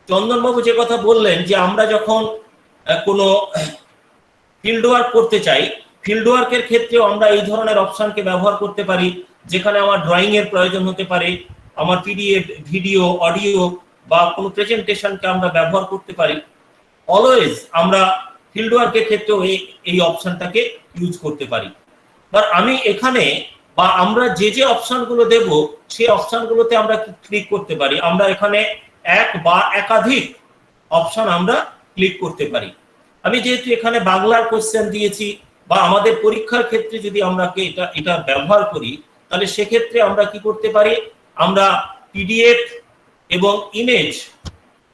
[SPEAKER 4] চন্দনবাবু যে কথা বললেন যে আমরা যখন কোনো ফিল্ড ওয়ার্ক করতে চাই, ফিল্ড ওয়ার্কের ক্ষেত্রেও আমরা এই ধরনের অপশনকে ব্যবহার করতে পারি, যেখানে আমার ড্রয়িং এর প্রয়োজন হতে পারে, আমার পিডিএফ, ভিডিও, অডিও বা কোনো প্রেজেন্টেশনকে আমরা ব্যবহার করতে পারি। অলওয়েজ আমরা ফিল্ড ওয়ার্কের ক্ষেত্রেও এই অপশনটাকে ইউজ করতে পারি। আর আমি এখানে বা আমরা যে যে অপশনগুলো দেব, সেই অপশনগুলোতে আমরা ক্লিক করতে পারি। আমরা এখানে এক বা একাধিক অপশন আমরা ক্লিক করতে পারি। আমি যেহেতু এখানে বাংলার কোশ্চেন দিয়েছি, বা আমাদের পরীক্ষার ক্ষেত্রে যদি আমরা এটা ব্যবহার করি, তাহলে সেক্ষেত্রে আমরা কি করতে পারি, আমরা পিডিএফ এবং ইমেজ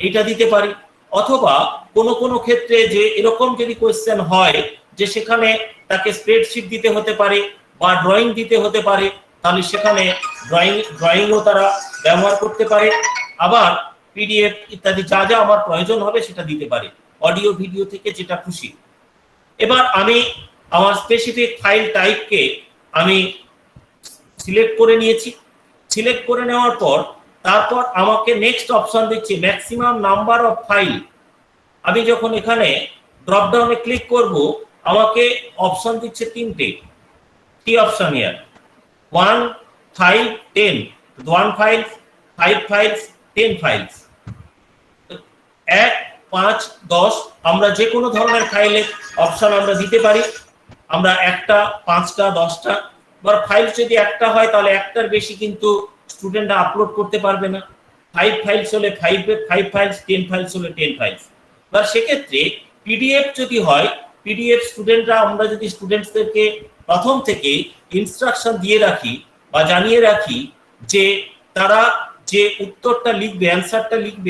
[SPEAKER 4] এটা দিতে পারি, অথবা কোন কোন ক্ষেত্রে যে এরকম যদি কোয়েশ্চেন হয় যে সেখানে তাকে স্প্রেডশিট দিতে হতে পারে বা ড্রয়িং দিতে হতে পারে, তাহলে সেখানে ড্রয়িংও তারা ব্যবহার করতে পারে। আবার পিডিএফ ইত্যাদি যা যা আমার প্রয়োজন হবে সেটা দিতে পারে, অডিও ভিডিও থেকে যেটা খুশি। এবার আমি আমার স্পেসিফিক ফাইল টাইপকে আমি সিলেক্ট করে নিয়েছি। সিলেক্ট করে নেওয়ার পর তারপর আমাকে নেক্সট অপশন দিচ্ছে ম্যাক্সিমাম নাম্বার অফ ফাইল। আমি যখন এখানে ড্রপ ডাউনে ক্লিক করব আমাকে অপশন দিচ্ছে তিনটে। কি অপশন ইয়ার? 1 5 10, 1 ফাইলস, 5 ফাইলস, 10 ফাইলস। 1 5 10 আমরা যে কোনো ধরনের ফাইলের অপশন আমরা দিতে পারি। আমরা একটা, 5টা, 10টা, বা ফাইল যদি একটা হয় তাহলে একটার বেশি কিন্তু স্টুডেন্টরা আপলোড করতে পারবে না। 5 ফাইলস হলে 5 ফাইলস, 10 ফাইলস হলে 10 ফাইলস। বা সেক্ষেত্রে পিডিএফ যদি হয়, পিডিএফ স্টুডেন্টরা আমরা যদি স্টুডেন্টসদেরকে প্রথম থেকে ইনস্ট্রাকশন দিয়ে রাখি বা জানিয়ে রাখি যে তারা যে উত্তরটা লিখবে,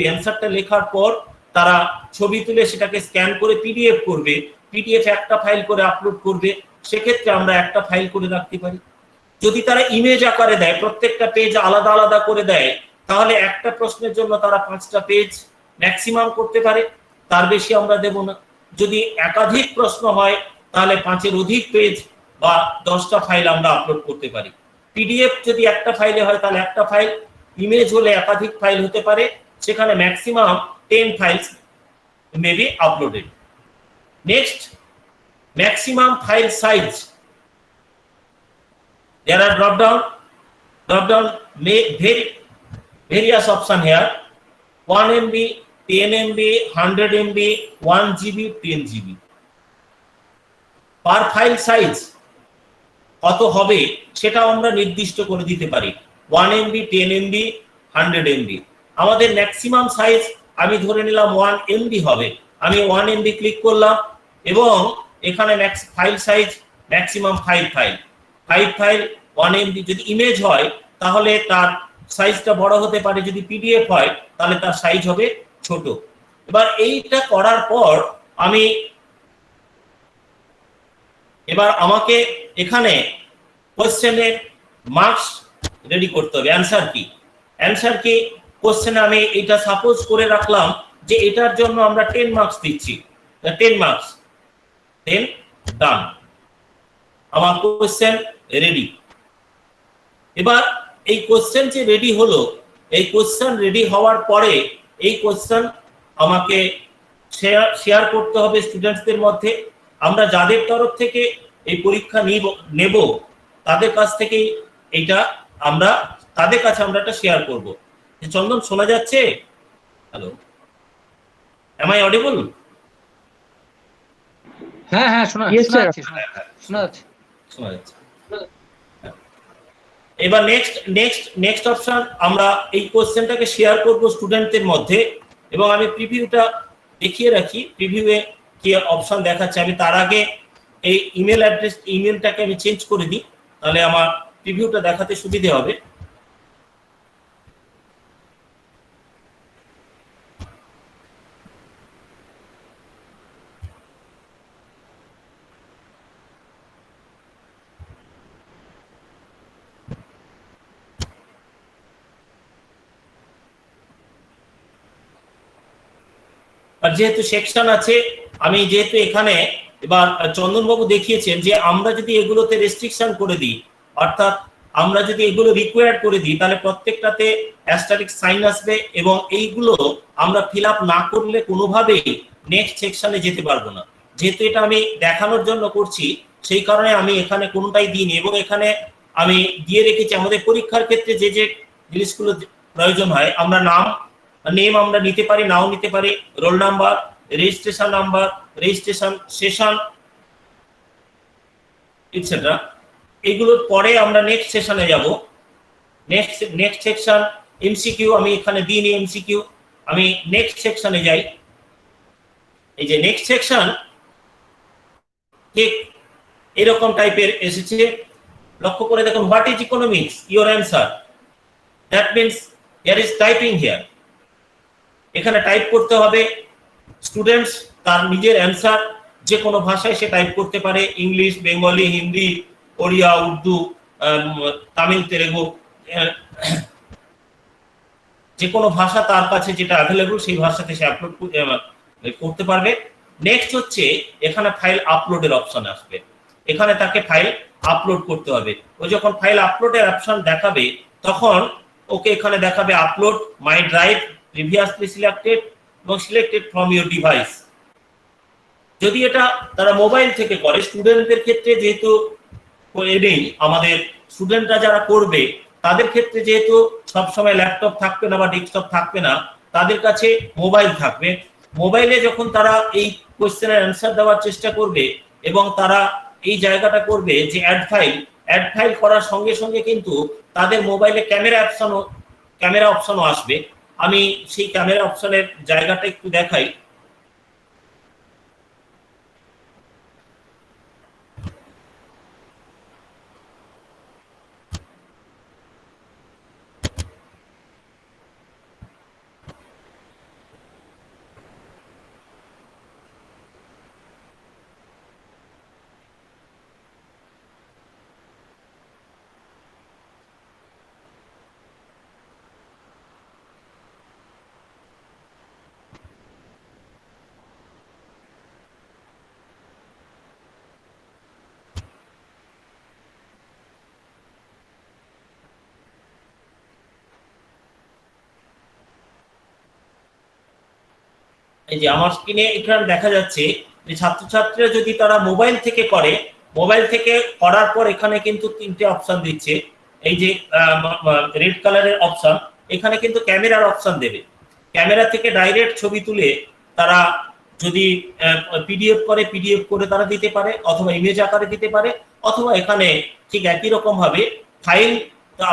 [SPEAKER 4] অ্যান্সারটা লেখার পর তারা ছবি তুলে সেটাকে স্ক্যান করে পিডিএফ করবে, পিডিএফ একটা ফাইল করে আপলোড করবে, সেক্ষেত্রে আমরা একটা ফাইল করে রাখতে পারি। যদি তারা ইমেজ আকারে দেয়, প্রত্যেকটা পেজ আলাদা আলাদা করে দেয়, তাহলে একটা প্রশ্নের জন্য তারা 5টা পেজ ম্যাক্সিমাম করতে পারে, তার বেশি আমরা দেব না। যদি একাধিক প্রশ্ন হয় তাহলে 5-এর অধিক পেজ বা 10টা ফাইল আমরা আপলোড করতে পারি। পিডিএফ যদি একটা ফাইলে হয় তাহলে একটা ফাইল, ইমেজ হলে একাধিক ফাইল হতে পারে, সেখানে maximum 10 files may be uploaded. Next, maximum file size. There are drop down various option here. 1 MB, 10 MB, 100 MB, 1 GB, 10 GB. Per file size কত হবে সেটাও আমরা নির্দিষ্ট করে দিতে পারি। 1 MB, 10 MB, 100 MB। আমাদের ম্যাক্সিমাম সাইজ আমি ধরে নিলাম 1 MB হবে। আমি 1 MB ক্লিক করলাম এবং এখানে file size maximum 5 file 1 MB। যদি ইমেজ হয় তাহলে তার সাইজটা বড় হতে পারে, যদি পিডিএফ হয় তাহলে তার সাইজ হবে ছোট। এবার এইটা করার পর আমাকে এখানে কোশ্চেনের মার্কস রেডি করতে হবে। অ্যানসার কি কোশ্চেনে আমি এটা সাপোজ করে রাখলাম যে এটার জন্য আমরা 10 মার্কস দিচ্ছি, 10 মার্কস, 10 ডান, আমার কোশ্চেন রেডি। এবার এই কোশ্চেন যে রেডি হলো, এই কোশ্চেন রেডি হওয়ার পরে এই কোশ্চেন আমাকে শেয়ার করতে হবে স্টুডেন্টসদের মধ্যে। আমরা যাদের তরফ থেকে এই পরীক্ষা নেব তাদের কাছ থেকে তাদের কাছে আমরা এটা শেয়ার করব। চন্দন, শোনা যাচ্ছে? Hello, am I audible?
[SPEAKER 1] হ্যাঁ হ্যাঁ, শোনা যাচ্ছে।
[SPEAKER 4] এবার নেক্সট অপশন, আমরা এই কোশ্চেনটাকে শেয়ার করব স্টুডেন্টদের মধ্যে। এবং আমি প্রিভিউটা দেখিয়ে রাখি, প্রিভিউয়ে কি অপশন দেখাচ্ছে। আমি তার আগে এই ইমেলটাকে আমি চেঞ্জ করে দিই, তাহলে আমার প্রিভিউটা দেখাতে সুবিধে হবে। আর যেহেতু সেকশন আছে, আমি যেহেতু এখানে এবার চন্দনবাবু দেখিয়েছেন যে আমরা যদি এগুলোতে রেস্ট্রিকশন করে দিই, অর্থাৎ আমরা যদি এগুলো রিকোয়ার্ড করে দিই, তাহলে প্রত্যেকটাতে অ্যাস্টারিক সাইন আসবে এবং এইগুলো আমরা ফিল আপ না করলে কোনোভাবেই নেক্সট সেকশনে যেতে পারবো না। যেহেতু এটা আমি দেখানোর জন্য করছি, সেই কারণে আমি এখানে কোনোটাই দিইনি। এবং এখানে আমি দিয়ে রেখেছি আমাদের পরীক্ষার ক্ষেত্রে যে যে জিনিসগুলো প্রয়োজন হয়, আমরা নেম আমরা নিতে পারি, নাও নিতে পারি, roll number, registration session et cetera. এগুলোর পরে আমরা নেক্সট সেশনে যাব। নেক্সট সেকশন এমসিকিউ, আমি এখানে দিইনি এমসিকিউ, আমি নেক্সট সেকশনে যাই। এই যে নেক্সট সেকশন ঠিক এরকম টাইপের এসেছে। লক্ষ্য করে দেখুন, what is economics, your answer. That means here is typing here. এখানে টাইপ করতে হবে। স্টুডেন্টস তার নিজের অ্যান্সার যে কোনো ভাষায় সে টাইপ করতে পারে, ইংলিশ, বেঙ্গলি, হিন্দি, ওড়িয়া, উর্দু, তামিল, তেলেগু, যে কোনো ভাষা তার কাছে যেটা অ্যাভেলেবল সেই ভাষাতে সে আপলোড করতে পারবে। নেক্সট হচ্ছে এখানে ফাইল আপলোডের অপশন আসবে, এখানে তাকে ফাইল আপলোড করতে হবে। ও যখন ফাইল আপলোডের অপশন দেখাবে তখন ওকে এখানে দেখাবে আপলোড মাই ড্রাইভ প্রিভিয়াসলি সিলেক্টেড এবং সিলেক্টেড ফ্রম ইউর ডিভাইস। যদি এটা তারা মোবাইল থেকে করে, স্টুডেন্টদের ক্ষেত্রে যেহেতু নেই, আমাদের স্টুডেন্টরা যারা করবে তাদের ক্ষেত্রে যেহেতু সবসময় ল্যাপটপ থাকবে না বা ডেস্কটপ থাকবে না, তাদের কাছে মোবাইল থাকবে। মোবাইলে যখন তারা এই কোশ্চেনের অ্যান্সার দেওয়ার চেষ্টা করবে এবং তারা এই জায়গাটা করবে যে অ্যাড ফাইল করার সঙ্গে সঙ্গে কিন্তু তাদের মোবাইলে ক্যামেরা অপশনও আসবে। আমি সেই ক্যামেরা অপশনের জায়গাটা একটু দেখাই। এই যে আমার স্ক্রিনে এখানে দেখা যাচ্ছে যে ছাত্রছাত্রীরা যদি তারা মোবাইল থেকে করে, মোবাইল থেকে করার পর এখানে কিন্তু তিনটে অপশন দিচ্ছে। এই যে রেড কালারের অপশন, এখানে কিন্তু ক্যামেরার অপশন দেবে। ক্যামেরা থেকে ডাইরেক্ট ছবি তুলে তারা যদি পিডিএফ করে তারা দিতে পারে, অথবা ইমেজ আকারে দিতে পারে, অথবা এখানে ঠিক একই রকম ভাবে ফাইল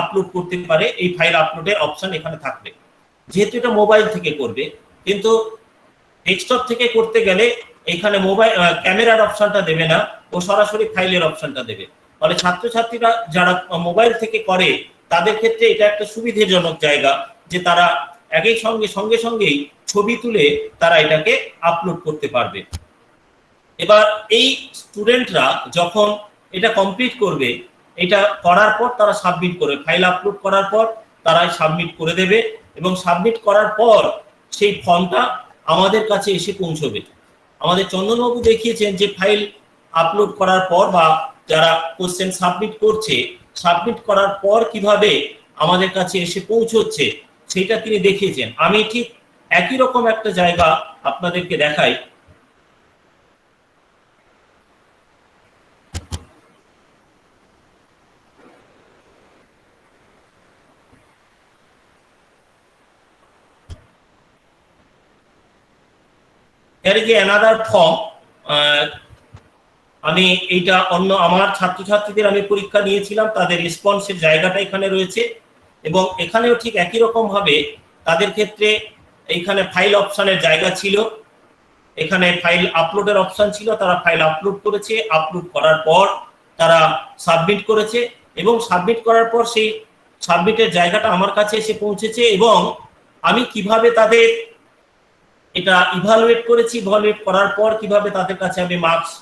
[SPEAKER 4] আপলোড করতে পারে। এই ফাইল আপলোডের অপশন এখানে থাকবে। যেহেতু এটা মোবাইল থেকে করবে, কিন্তু ডেস্কটপ থেকে করতে গেলে এখানে মোবাইল ক্যামেরার অপশনটা দেবে না, ও সরাসরি ফাইলের অপশনটা দেবে। ফলে ছাত্রছাত্রীরা যারা মোবাইল থেকে করে তাদের ক্ষেত্রে এটা একটা সুবিধাজনক জায়গা যে তারা একই সঙ্গে সঙ্গেই ছবি তুলে তারা এটাকে আপলোড করতে পারবে। এবার এই স্টুডেন্টরা যখন এটা কমপ্লিট করবে, এটা করার পর তারা সাবমিট করবে। ফাইল আপলোড করার পর তারা সাবমিট করে দেবে এবং সাবমিট করার পর সেই ফর্মটা আমাদের কাছে এসে পৌঁছবে। আমাদের চন্দনবাবু দেখিয়েছেন যে ফাইল আপলোড করার পর বা যারা কোশ্চেন সাবমিট করছে, সাবমিট করার পর কিভাবে আমাদের কাছে এসে পৌঁছচ্ছে সেটা তিনি দেখিয়েছেন। আমি ঠিক একই রকম একটা জায়গা আপনাদেরকে দেখাই। There is another form. আমি এইটা অন্য আমার ছাত্রছাত্রীদের আমি পরীক্ষা নিয়েছিলাম, তাদের রেসপন্সের জায়গাটা এখানে রয়েছে এবং এখানেও ঠিক একই রকম ভাবে তাদের ক্ষেত্রে এইখানে ফাইল অপশনের জায়গা ছিল, এখানে ফাইল আপলোডের অপশন ছিল, তারা ফাইল আপলোড করেছে। আপলোড করার পর তারা সাবমিট করেছে এবং সাবমিট করার পর সেই সাবমিটের জায়গাটা আমার কাছে এসে পৌঁছেছে এবং আমি কিভাবে তাদের এটা ইভালুয়েট করেছি, ইভালুয়েট করার পর কিভাবে তাদের কাছে আমি মার্কস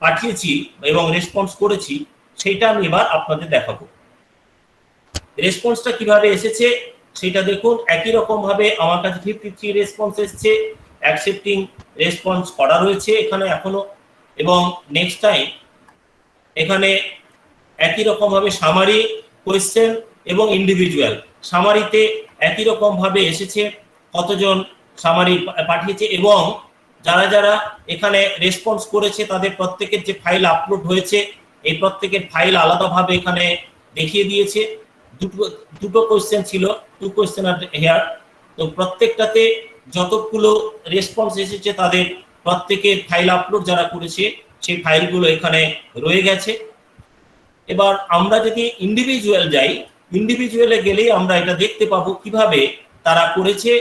[SPEAKER 4] পাঠিয়েছি এবং রেসপন্স করেছি সেটা আমি এবার আপনাদের দেখাবো। রেসপন্সটা কিভাবে এসেছে সেটা দেখুন। একই রকম ভাবে আমার কাছে 53 রেসপন্স এসেছে, অ্যাকসেপ্টিং রেসপন্স করা রয়েছে এখানে এখনো। এবং নেক্সট টাইম এখানে একই রকম ভাবে সামারি, কোয়েশ্চেন এবং ইন্ডিভিজুয়াল। সামারিতে একই রকম ভাবে এসেছে কতজন সামারি পাঠিয়েছে এবং যারা যারা এখানে রেসপন্স করেছে তাদের প্রত্যেকের যে ফাইল আপলোড হয়েছে এই প্রত্যেকের ফাইল আলাদাভাবে এখানে দেখিয়ে দিয়েছে। দুটো কোয়েশ্চেন ছিল, 2 কোয়েশ্চেন আর হেয়ার। তো প্রত্যেকটাতে যতগুলো রেসপন্স এসেছে তাদের প্রত্যেকের ফাইল আপলোড যারা করেছে সেই ফাইলগুলো এখানে রয়ে গেছে। এবার আমরা যদি ইন্ডিভিজুয়াল যাই, ইন্ডিভিজুয়ালে গেলেই আমরা এটা দেখতে পাবো কিভাবে তারা করেছে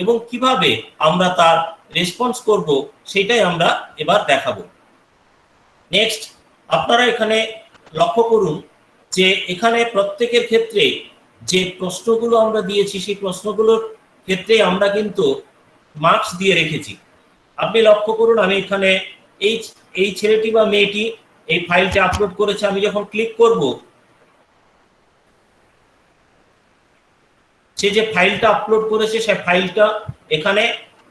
[SPEAKER 4] এবং কিভাবে আমরা তার রেসপন্স করব সেটাই আমরা এবার দেখাবো। নেক্সট আপনারা এখানে লক্ষ্য করুন যে এখানে প্রত্যেকের ক্ষেত্রে যে প্রশ্নগুলো আমরা দিয়েছি সেই প্রশ্নগুলোর ক্ষেত্রে আমরা কিন্তু মার্কস দিয়ে রেখেছি। আপনি লক্ষ্য করুন, আমি এখানে এই ছেলেটি বা মেয়েটি এই ফাইলটা আপলোড করেছে। আমি যখন ক্লিক করব, সে যে ফাইলটা আপলোড করেছে সে ফাইলটা এখানে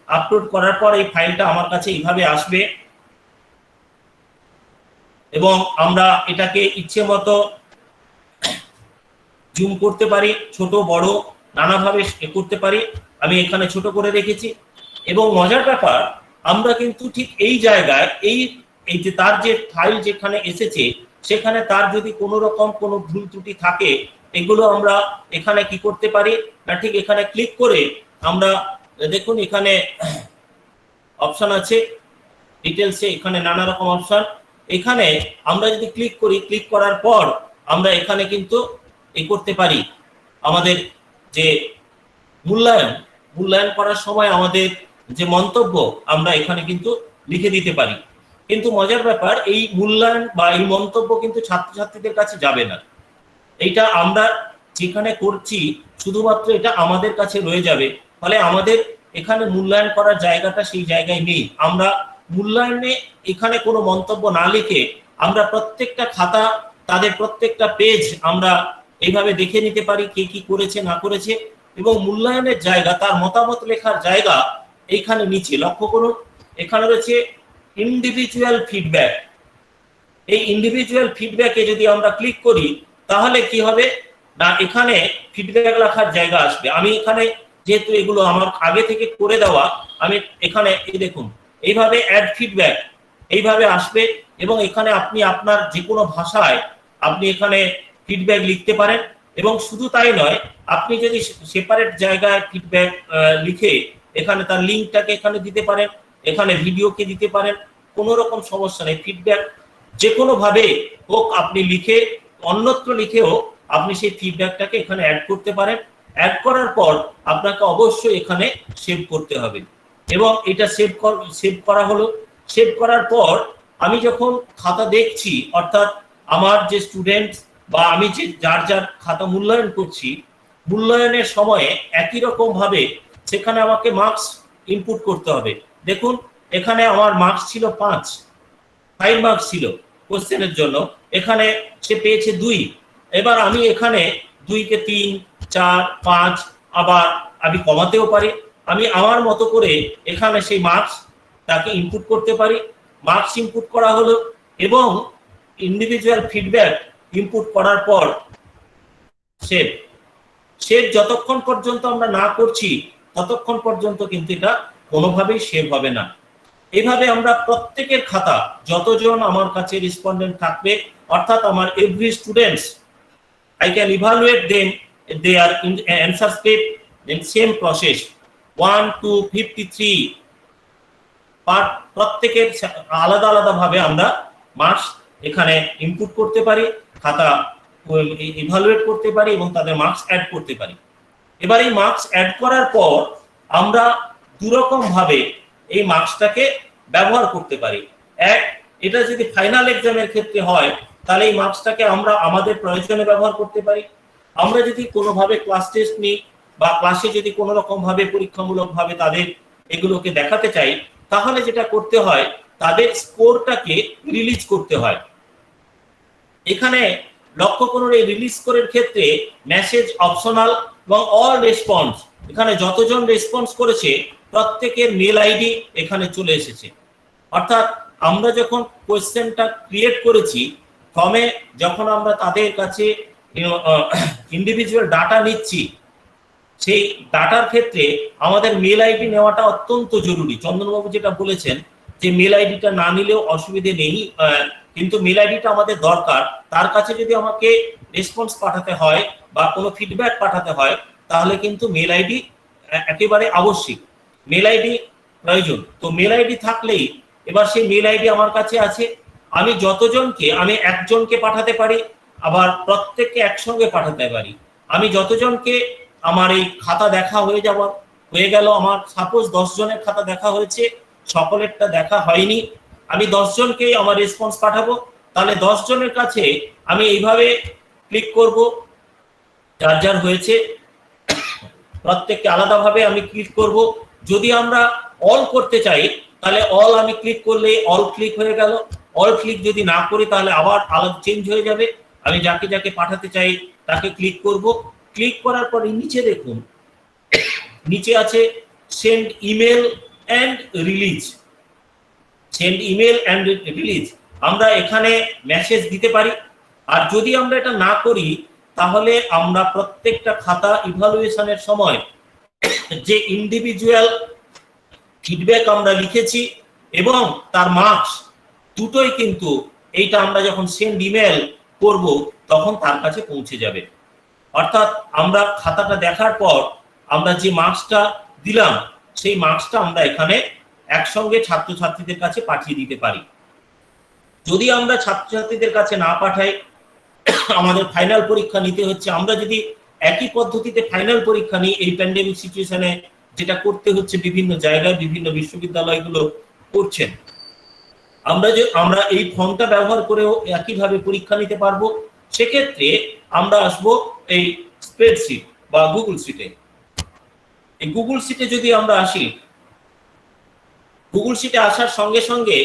[SPEAKER 4] আপলোড করার পর এই ফাইলটা আমার কাছে এইভাবে আসবে এবং আমরা এটাকে ইচ্ছে মতো জুম করতে পারি, ছোট বড় নানাভাবে করতে পারি। আমি এখানে ছোট করে রেখেছি এবং মজার ব্যাপার, আমরা কিন্তু ঠিক এই জায়গায় এই যে তার যে ফাইল যেখানে এসেছে সেখানে তার যদি কোনো রকম কোনো ভুল ত্রুটি থাকে, এগুলো আমরা এখানে কি করতে পারি না, ঠিক এখানে ক্লিক করে আমরা দেখুন এখানে অপশন আছে ডিটেলসে, এখানে নানা রকম অপশন। এখানে আমরা যদি ক্লিক করি, ক্লিক করার পর আমরা এখানে কিন্তু এই করতে পারি আমাদের যে মূল্যায়ন করার সময় আমাদের যে মন্তব্য আমরা এখানে কিন্তু লিখে দিতে পারি। কিন্তু মজার ব্যাপার, এই মূল্যায়ন বা এই মন্তব্য কিন্তু ছাত্রছাত্রীদের কাছে যাবে না। এইটা আমরা যেখানে করছি শুধুমাত্র এটা আমাদের কাছে রয়ে যাবে, ফলে আমাদের এখানে মূল্যায়ন করার জায়গাটা সেই জায়গায় নেই। আমরা মূল্যায়নে এখানে কোনো মন্তব্য না লিখে আমরা প্রত্যেকটা খাতা, তাদের প্রত্যেকটা পেজ আমরা এইভাবে দেখে নিতে পারি কে কি করেছে না করেছে, এবং মূল্যায়নের জায়গা, তার মতামত লেখার জায়গা এইখানে নিচে লক্ষ্য করুন, এখানে রয়েছে ইন্ডিভিজুয়াল ফিডব্যাক। এই ইন্ডিভিজুয়াল ফিডব্যাকে যদি আমরা ক্লিক করি তাহলে কি হবে না, এখানে ফিডব্যাক লেখার জায়গা আসবে। আমি এখানে যেহেতু এগুলো আমার আগে থেকে করে দেওয়া, আমি এখানে এই দেখুন এইভাবে অ্যাড ফিডব্যাক এইভাবে আসবে এবং এখানে আপনি আপনার যে কোনো ভাষায় আপনি এখানে ফিডব্যাক লিখতে পারেন। এবং শুধু তাই নয়, আপনি যদি সেপারেট জায়গায় ফিডব্যাক লিখে এখানে তার লিঙ্কটাকে এখানে দিতে পারেন, এখানে ভিডিওকে দিতে পারেন, কোনো রকম সমস্যা নেই। ফিডব্যাক যে কোনো ভাবে হোক আপনি লিখে অন্যত্র লিখেও আপনি সেই ফিডব্যাকটাকে এখানে অ্যাড করতে পারেন। অ্যাড করার পর আপনাকে অবশ্যই এখানে সেভ করতে হবে এবং এটা সেভ করা হলো। সেভ করার পর আমি যখন খাতা দেখছি, অর্থাৎ আমার যে স্টুডেন্ট বা আমি যে যার খাতা মূল্যায়ন করছি, মূল্যায়নের সময়ে একই রকম ভাবে সেখানে আমাকে মার্কস ইনপুট করতে হবে। দেখুন এখানে আমার মার্কস ছিল 5 মার্কস ছিল কোশ্চেনের জন্য, এখানে সে পেয়েছে 2। এবার আমি এখানে 2 কে 3, 4, 5 আবার আমি কমাতেও পারি। আমি আমার মতো করে এখানে সেই মার্কস তাকে ইনপুট করতে পারি। মার্কস ইনপুট করা হলো এবং ইন্ডিভিজুয়াল ফিডব্যাক ইনপুট করার পর সেভ যতক্ষণ পর্যন্ত আমরা না করছি ততক্ষণ পর্যন্ত কিন্তু এটা কোনোভাবেই সেভ হবে না। এইভাবে আমরা প্রত্যেকের খাতা, যতজন আমার কাছে রেসপন্ডেন্ট থাকবে, অর্থাৎ আমার every students, I can evaluate them, they are in answer script in same process 1 to 53 part, প্রত্যেকের আলাদা আলাদা ভাবে আমরা মার্কস এখানে ইনপুট করতে পারি, খাতা ইভালুয়েট করতে পারি এবং তাদের মার্কস অ্যাড করতে পারি। এবার এই মার্কস অ্যাড করার পর আমরা দুরকম ভাবে এই মার্কসটাকে ব্যবহার করতে পারি। এক, এটা যদি ফাইনাল এক্সামের ক্ষেত্রে হয় তাহলে এই মার্কসটাকে আমরা আমাদের প্রয়োজনে ব্যবহার করতে পারি। আমরা যদি কোনোভাবে ক্লাস টেস্ট নিই বা ক্লাসে যদি কোনো রকম ভাবে পরীক্ষামূলক ভাবে তাদের এগুলোকে দেখাতে চাই, তাহলে যেটা করতে হয় তাদের স্কোরটাকে রিলিজ করতে হয়। এখানে লক্ষ্য করুন এই রিলিজ স্কোরের ক্ষেত্রে মেসেজ অপশনাল এবং অল রেসপন্স, এখানে যতজন রেসপন্স করেছে প্রত্যেকের মেল আইডি এখানে চলে এসেছে। অর্থাৎ আমরা যখন কোয়েশ্চেনটা ক্রিয়েট করেছি, ফর্মে যখন আমরা তাদের কাছে ইন্ডিভিজুয়াল ডাটা নিচ্ছি, সেই ডাটার ক্ষেত্রে আমাদের মেল আইডি নেওয়াটা অত্যন্ত জরুরি। চন্দনবাবু যেটা বলেছেন যে মেল আইডিটা না নিলেও অসুবিধে নেই, কিন্তু মেল আইডিটা আমাদের দরকার। তার কাছে যদি আমাকে রেসপন্স পাঠাতে হয় বা কোনো ফিডব্যাক পাঠাতে হয় তাহলে কিন্তু মেল আইডি একেবারে আবশ্যিক, মেল আইডি প্রয়োজন। তো মেল আইডি থাকলেই এবার সেই মেল আইডি আমার কাছে আছে, আমি যতজনকে, আমি একজনকে পাঠাতে পারি, আবার প্রত্যেককে একসঙ্গে পাঠাতে পারি। আমি যতজনকে আমার এই খাতা দেখা হয়ে গেল, আমার সাপোজ 10 জনের খাতা দেখা হয়েছে, সকলেরটা দেখা হয়নি, আমি 10 জনকেই আমার রেসপন্স পাঠাবো। তাহলে 10 জনের কাছে আমি এইভাবে ক্লিক করব, যার যার হয়েছে প্রত্যেককে আলাদাভাবে আমি ক্লিক করব যদি আমরা অল করতে চাই তাহলে অল আমি ক্লিক করলে অল ক্লিক হয়ে গেল, অল ক্লিক যদি না করি তাহলে আবার আলাদা চেঞ্জ হয়ে যাবে। আমি যাকে যাকে পাঠাতে চাই তাকে ক্লিক করব। ক্লিক করার পরে নিচে দেখুন, নিচে আছে send email and release. Send email and release, আমরা এখানে মেসেজ দিতে পারি। আর যদি আমরা এটা না করি তাহলে আমরা প্রত্যেকটা খাতা ইভালুয়েশনের সময় যে ইন্ডিভিজুয়াল ফিডব্যাক আমরা লিখেছি এবং তার মার্কস দুটোই কিন্তু এইটা আমরা যখন সেন্ড ইমেল করব তখন তার কাছে পৌঁছে যাবে। অর্থাৎ আমরা খাতাটা দেখার পর আমরা যে মার্কসটা দিলাম সেই মার্কসটা আমরা এখানে একসঙ্গে ছাত্রছাত্রীদের কাছে পাঠিয়ে দিতে পারি। যদি আমরা ছাত্রছাত্রীদের কাছে না পাঠাই, আমাদের ফাইনাল পরীক্ষা নিতে হচ্ছে। আমরা যদি একই পদ্ধতিতে ফাইনাল পরীক্ষা নিই, এই প্যান্ডেমিক সিচুয়েশনে যেটা করতে হচ্ছে বিভিন্ন জায়গায় বিভিন্ন বিশ্ববিদ্যালয়গুলো করছেন, আমরা এই ফর্মটা ব্যবহার করেও একইভাবে পরীক্ষা নিতে পারবো। সেক্ষেত্রে আমরা আসবো এই স্প্রেডশিট বা গুগল শিটে। এই গুগল শিটে যদি আমরা আসি, গুগল শিটে আসার সঙ্গে সঙ্গে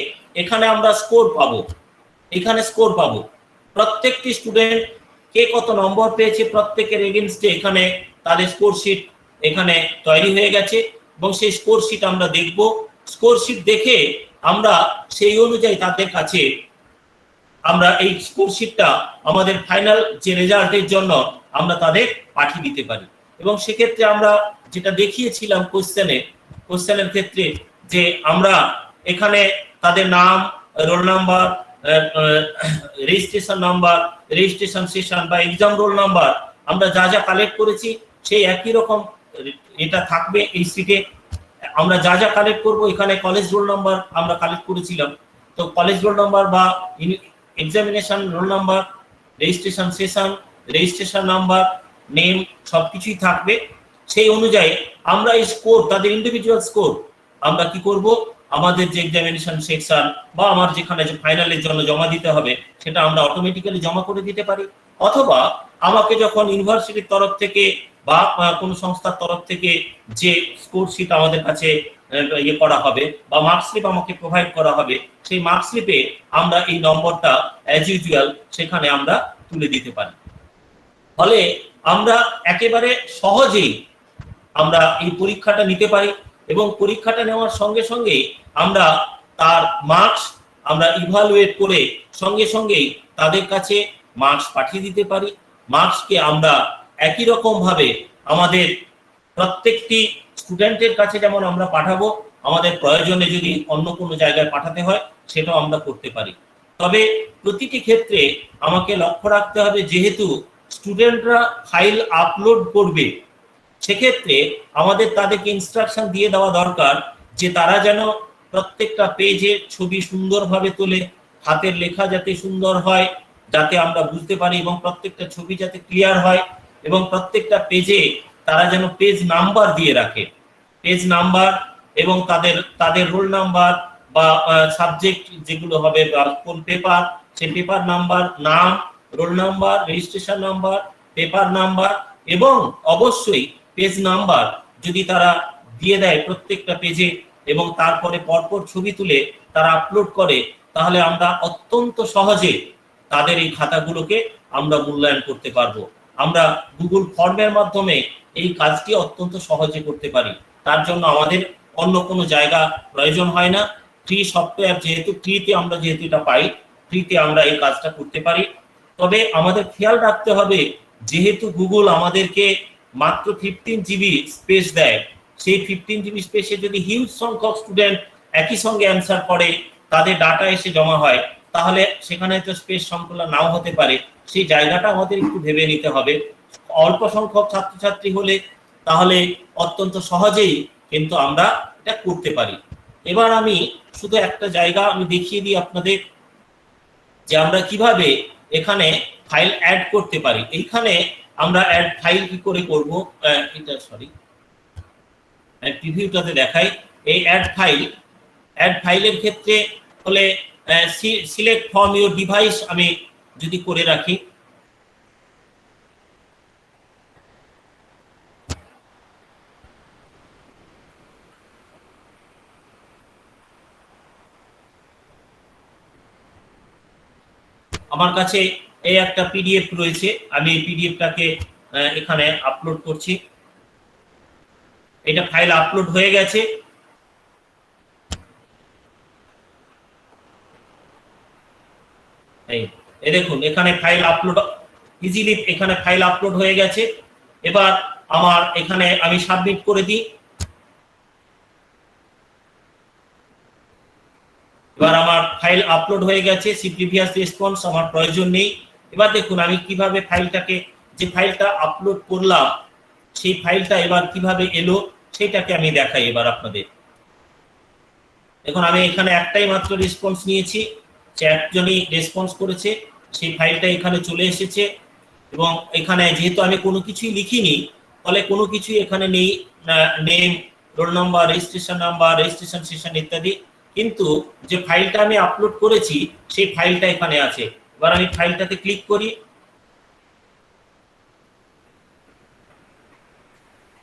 [SPEAKER 4] এখানে আমরা স্কোর পাবো। এখানে স্কোর পাবো প্রত্যেকটি স্টুডেন্ট কে কত নম্বর পেয়েছে প্রত্যেকের এগেইনস্টে এখানে তাদের স্কোর শিট এখানে তৈরি হয়ে গেছে এবং সেই স্কোর শিট আমরা দেখব। স্কোর শিট দেখে আমরা সেই অনুযায়ী তাদের কাছে আমরা এই স্কোর শিটটা আমাদের ফাইনাল যে রেজাল্টের জন্য আমরা তাদের পাঠিয়ে দিতে পারি। এবং সেক্ষেত্রে আমরা যেটা দেখিয়েছিলাম কোশ্চেনের ক্ষেত্রে যে আমরা এখানে তাদের নাম, roll number, registration number, registration session বা এক্সাম রোল নাম্বার আমরা যা যা কালেক্ট করেছি সেই একই রকম এটা থাকবে এই শিটে। আমরা যা যা কালেক্ট করব, এখানে কলেজ রোল নাম্বার আমরা কালেক্ট করেছিলাম, তো কলেজ রোল নাম্বার বা examination roll number, registration session, registration number, name সবকিছুই থাকবে। সেই অনুযায়ী আমরা এই স্কোর, তাদের ইন্ডিভিজুয়াল স্কোর আমরা কি করব, আমাদের যে এক্সামিনেশন সেকশন বা আমার যেখানে যে ফাইনালের জন্য জমা দিতে হবে সেটা আমরা অটোমেটিক্যালি জমা করে দিতে পারি। অথবা আমাকে যখন ইউনিভার্সিটির তরফ থেকে বা কোনো সংস্থার তরফ থেকে যে স্কোর শিট আমাদের কাছে ইয়ে করা হবে বা মার্কস্লিপ আমাকে প্রোভাইড করা হবে, সেই মার্কস্লিপে আমরা এই নম্বরটা অ্যাজ ইউজুয়াল সেখানে আমরা তুলে দিতে পারি। ফলে আমরা একেবারে সহজেই আমরা এই পরীক্ষাটা নিতে পারি এবং পরীক্ষাটা নেওয়ার সঙ্গে সঙ্গে আমরা তার মার্কস আমরা ইভালুয়েট করে সঙ্গে সঙ্গেই তাদের কাছে মার্কস পাঠিয়ে দিতে পারি। মার্কসকে আমরা একই রকম ভাবে আমাদের প্রত্যেকটি স্টুডেন্টের কাছে যেমন আমরা পাঠাবো, আমাদের প্রয়োজনে যদি অন্য কোনো জায়গায় পাঠাতে হয় সেটাও আমরা করতে পারি। তবে প্রতিটি ক্ষেত্রে আমাকে লক্ষ্য রাখতে হবে, যেহেতু স্টুডেন্টরা ফাইল আপলোড করবে সেক্ষেত্রে আমাদের তাদেরকে ইনস্ট্রাকশন দিয়ে দেওয়া দরকার যে তারা যেন প্রত্যেকটা পেজে ছবি সুন্দরভাবে তোলে, হাতের লেখা যাতে সুন্দর হয় যাতে আমরা বুঝতে পারি এবং প্রত্যেকটা ছবি যাতে ক্লিয়ার হয় এবং প্রত্যেকটা পেজে তারা যেন পেজ নাম্বার দিয়ে রাখে, পেজ নাম্বার এবং তাদের রোল নাম্বার বা সাবজেক্ট যেগুলো হবে বা কোন পেপার সেই পেপার নাম্বার, নাম, roll number, registration number, paper number এবং অবশ্যই পেজ নাম্বার যদি তারা দিয়ে দেয় প্রত্যেকটা পেজে এবং তারপরে পরপর ছবি তুলে তারা আপলোড করে, তাহলে আমরা অত্যন্ত সহজে তাদের এই খাতাগুলোকে আমরা মূল্যায়ন করতে পারবো। আমরা গুগল ফর্মের মাধ্যমে এই কাজটি অত্যন্ত সহজে করতে পারি। তার জন্য আমাদের অন্য কোনো জায়গা প্রয়োজন হয় না। ফ্রি সফটওয়্যার যেহেতু, ফ্রিতে আমরা যেহেতু এটা পাই, ফ্রিতে আমরা এই কাজটা করতে পারি। তবে আমাদের খেয়াল রাখতে হবে, যেহেতু গুগল আমাদেরকে মাত্র 15 জিবি স্পেস দেয়, সেই 15 জিবি স্পেসে যদি হিউজ সংখ্যক স্টুডেন্ট একই সঙ্গে অ্যান্সার করে তাদের ডাটা এসে জমা হয়, তাহলে সেখানে তো স্পেস সংকুলন নাও হতে পারে। সেই জায়গাটা আমাদের একটু ভেবে নিতে হবে। অল্প সংখ্যক ছাত্রছাত্রী হলে তাহলে অত্যন্ত সহজেই কিন্তু আমরা এটা করতে পারি। এবার আমি শুধু একটা জায়গা আমি দেখিয়ে দিই আপনাদের যে আমরা কিভাবে এখানে ফাইল অ্যাড করতে পারি। এইখানে আমরা অ্যাড ফাইল কি করে করব, এটা সরি প্রিভিউটাতে দেখাই। এই অ্যাড ফাইলের ক্ষেত্রে হলে সিলেক্ট ফ্রম ইউর ডিভাইস আমি যদি করে রাখি, আমার কাছে এই একটা পিডিএফ রয়েছে, আমি এই পিডিএফটাকে এখানে আপলোড করছি। এটা ফাইল আপলোড হয়ে গেছে। এই দেখুন এখানে ফাইল আপলোড, ইজিলি এখানে ফাইল আপলোড হয়ে গেছে। এবার আমার এখানে আমি সাবমিট করে দিই। এবার আমার ফাইল আপলোড হয়ে গেছে, সি প্রিভিয়াস রেসপন্স আমার প্রয়োজন নেই। এবার দেখুন আমি কিভাবে ফাইলটাকে, যে ফাইলটা আপলোড করলাম সেই ফাইলটা এবার কিভাবে এলো সেটাকে আমি দেখাই এবার আপনাদের। দেখুন আমি এখানে একটাই মাত্র রেসপন্স নিয়েছি, যে একজনই রেসপন্স করেছে, সেই ফাইলটা এখানে চলে এসেছে। এবং এখানে যেহেতু আমি কোনো কিছুই লিখিনি, ফলে কোনো কিছুই এখানে নেই, name, roll number, registration session ইত্যাদি। কিন্তু যে ফাইলটা আমি আপলোড করেছি সেই ফাইলটা এখানে আছে। এবার আমি ফাইলটাতে ক্লিক করি।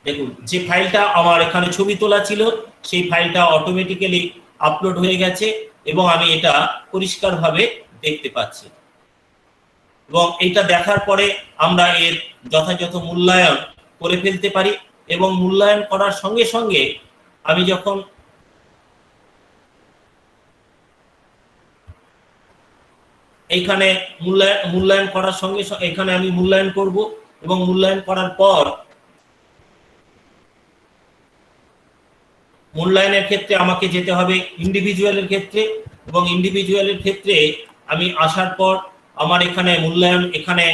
[SPEAKER 4] দেখুন যে ফাইলটা আমার এখানে ছবি তোলা ছিল সেই ফাইলটা অটোমেটিক্যালি আপলোড হয়ে গেছে এবং আমি এটা পরিষ্কারভাবে দেখতে পাচ্ছি। এবং এটা দেখার পরে আমরা এর যথাযথ মূল্যায়ন করে ফেলতে পারি। এবং মূল্যায়ন করার সঙ্গে সঙ্গে আমি যখন এইখানে মূল্যায়ন করার সঙ্গে এখানে আমি মূল্যায়ন করব এবং মূল্যায়ন করার পর মূল্যায়নের ক্ষেত্রে আমাকে যেতে হবে ইন্ডিভিজুয়ালের ক্ষেত্রে। এবং ইন্ডিভিজুয়ালের ক্ষেত্রে আমি আসার পর আমার এখানে মূল্যায়ন এখানে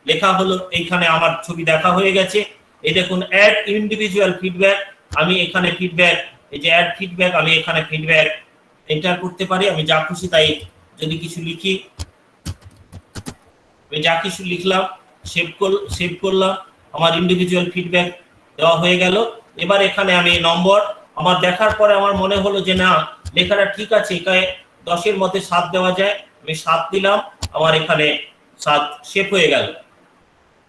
[SPEAKER 4] লেখা হলো, এইখানে আমার ছবি দেখা হয়ে গেছে। এই দেখুন অ্যাড ইন্ডিভিজুয়াল ফিডব্যাক, আমি এখানে ফিডব্যাক, এই যে অ্যাড ফিডব্যাক, আমি এখানে ফিডব্যাক এন্টার করতে পারি। আমি যা খুশি তাই যদি কিছু লিখি, আমি যা কিছু লিখলাম, সেভ করলাম, আমার ইন্ডিভিজুয়াল ফিডব্যাক দেওয়া হয়ে গেল। এবার এখানে আমি নম্বর আমার দেখার পরে আমার মনে হলো যে না, লেখাটা ঠিক আছে, এখানে 10-এর মধ্যে 7 দেওয়া যায়, আমি 7 দিলাম, আমার এখানে 7 সেভ হয়ে গেল।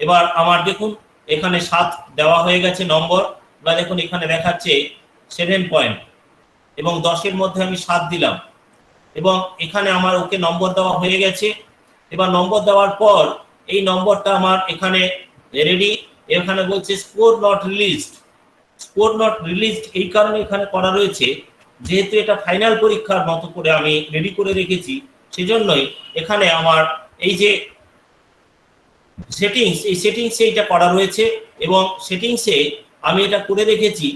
[SPEAKER 4] এবার আমার দেখুন এখানে 7 দেওয়া হয়ে গেছে নম্বর, বা দেখুন এখানে দেখাচ্ছে 7 পয়েন্ট এবং 10-এর মধ্যে আমি 7 দিলাম এবং এখানে আমার ওকে নম্বর দেওয়া হয়ে গেছে। এবার নম্বর দেওয়ার পর এই নম্বরটা আমার এখানে রেডি। এখানে বলছে score not released. Score not released এই কারণে এখানে করা রয়েছে, যেহেতু এটা ফাইনাল পরীক্ষার মতো করে আমি রেডি করে রেখেছি, সেজন্যই এখানে আমার এই যে সেটিংস, এই সেটিংসে এটা করা রয়েছে এবং সেটিংসে আমি এটা করে রেখেছি।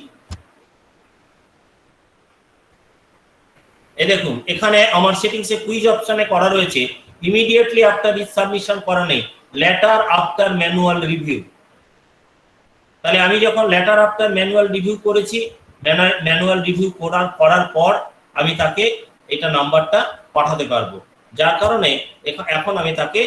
[SPEAKER 4] এই দেখুন এখানে আমার সেটিংসে কুইজ অপশনে করা রয়েছে ইমিডিয়েটলি আফটার ইজ সাবমিশন করা নেই, লেটার আফটার ম্যানুয়াল রিভিউ। তাহলে আমি যখন লেটার আফটার ম্যানুয়াল রিভিউ করেছি, ম্যানুয়াল রিভিউ করার পর আমি তাকে এটা নাম্বারটা পাঠাতে পারবো, যার কারণে এখন আমি তাকে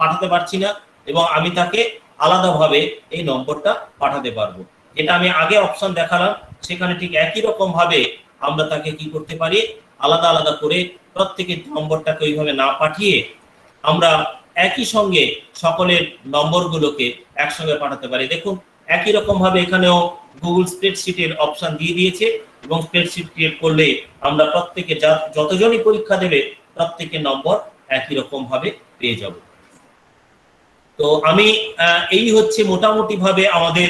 [SPEAKER 4] পাঠাতে পারছি না এবং আমি তাকে আলাদাভাবে এই নম্বরটা পাঠাতে পারবো। এটা আমি আগে অপশন দেখালাম, সেখানে ঠিক একই রকম ভাবে আমরা তাকে কি করতে পারি, আলাদা আলাদা করে প্রত্যেকের নম্বরটাকে ওইভাবে না পাঠিয়ে আমরা একই সঙ্গে সকলের নম্বরগুলোকে একসঙ্গে পাঠাতে পারি। দেখুন একই রকম ভাবে এখানেও গুগল স্প্রেডশিটের অপশন দিয়ে দিয়েছে এবং স্প্রেডশিট ক্রিয়েট করলে আমরা প্রত্যেকে যতজনই পরীক্ষা দেবে প্রত্যেকের নম্বর একই রকম ভাবে পেয়ে যাব। তো আমি এই হচ্ছে মোটামুটি ভাবে আমাদের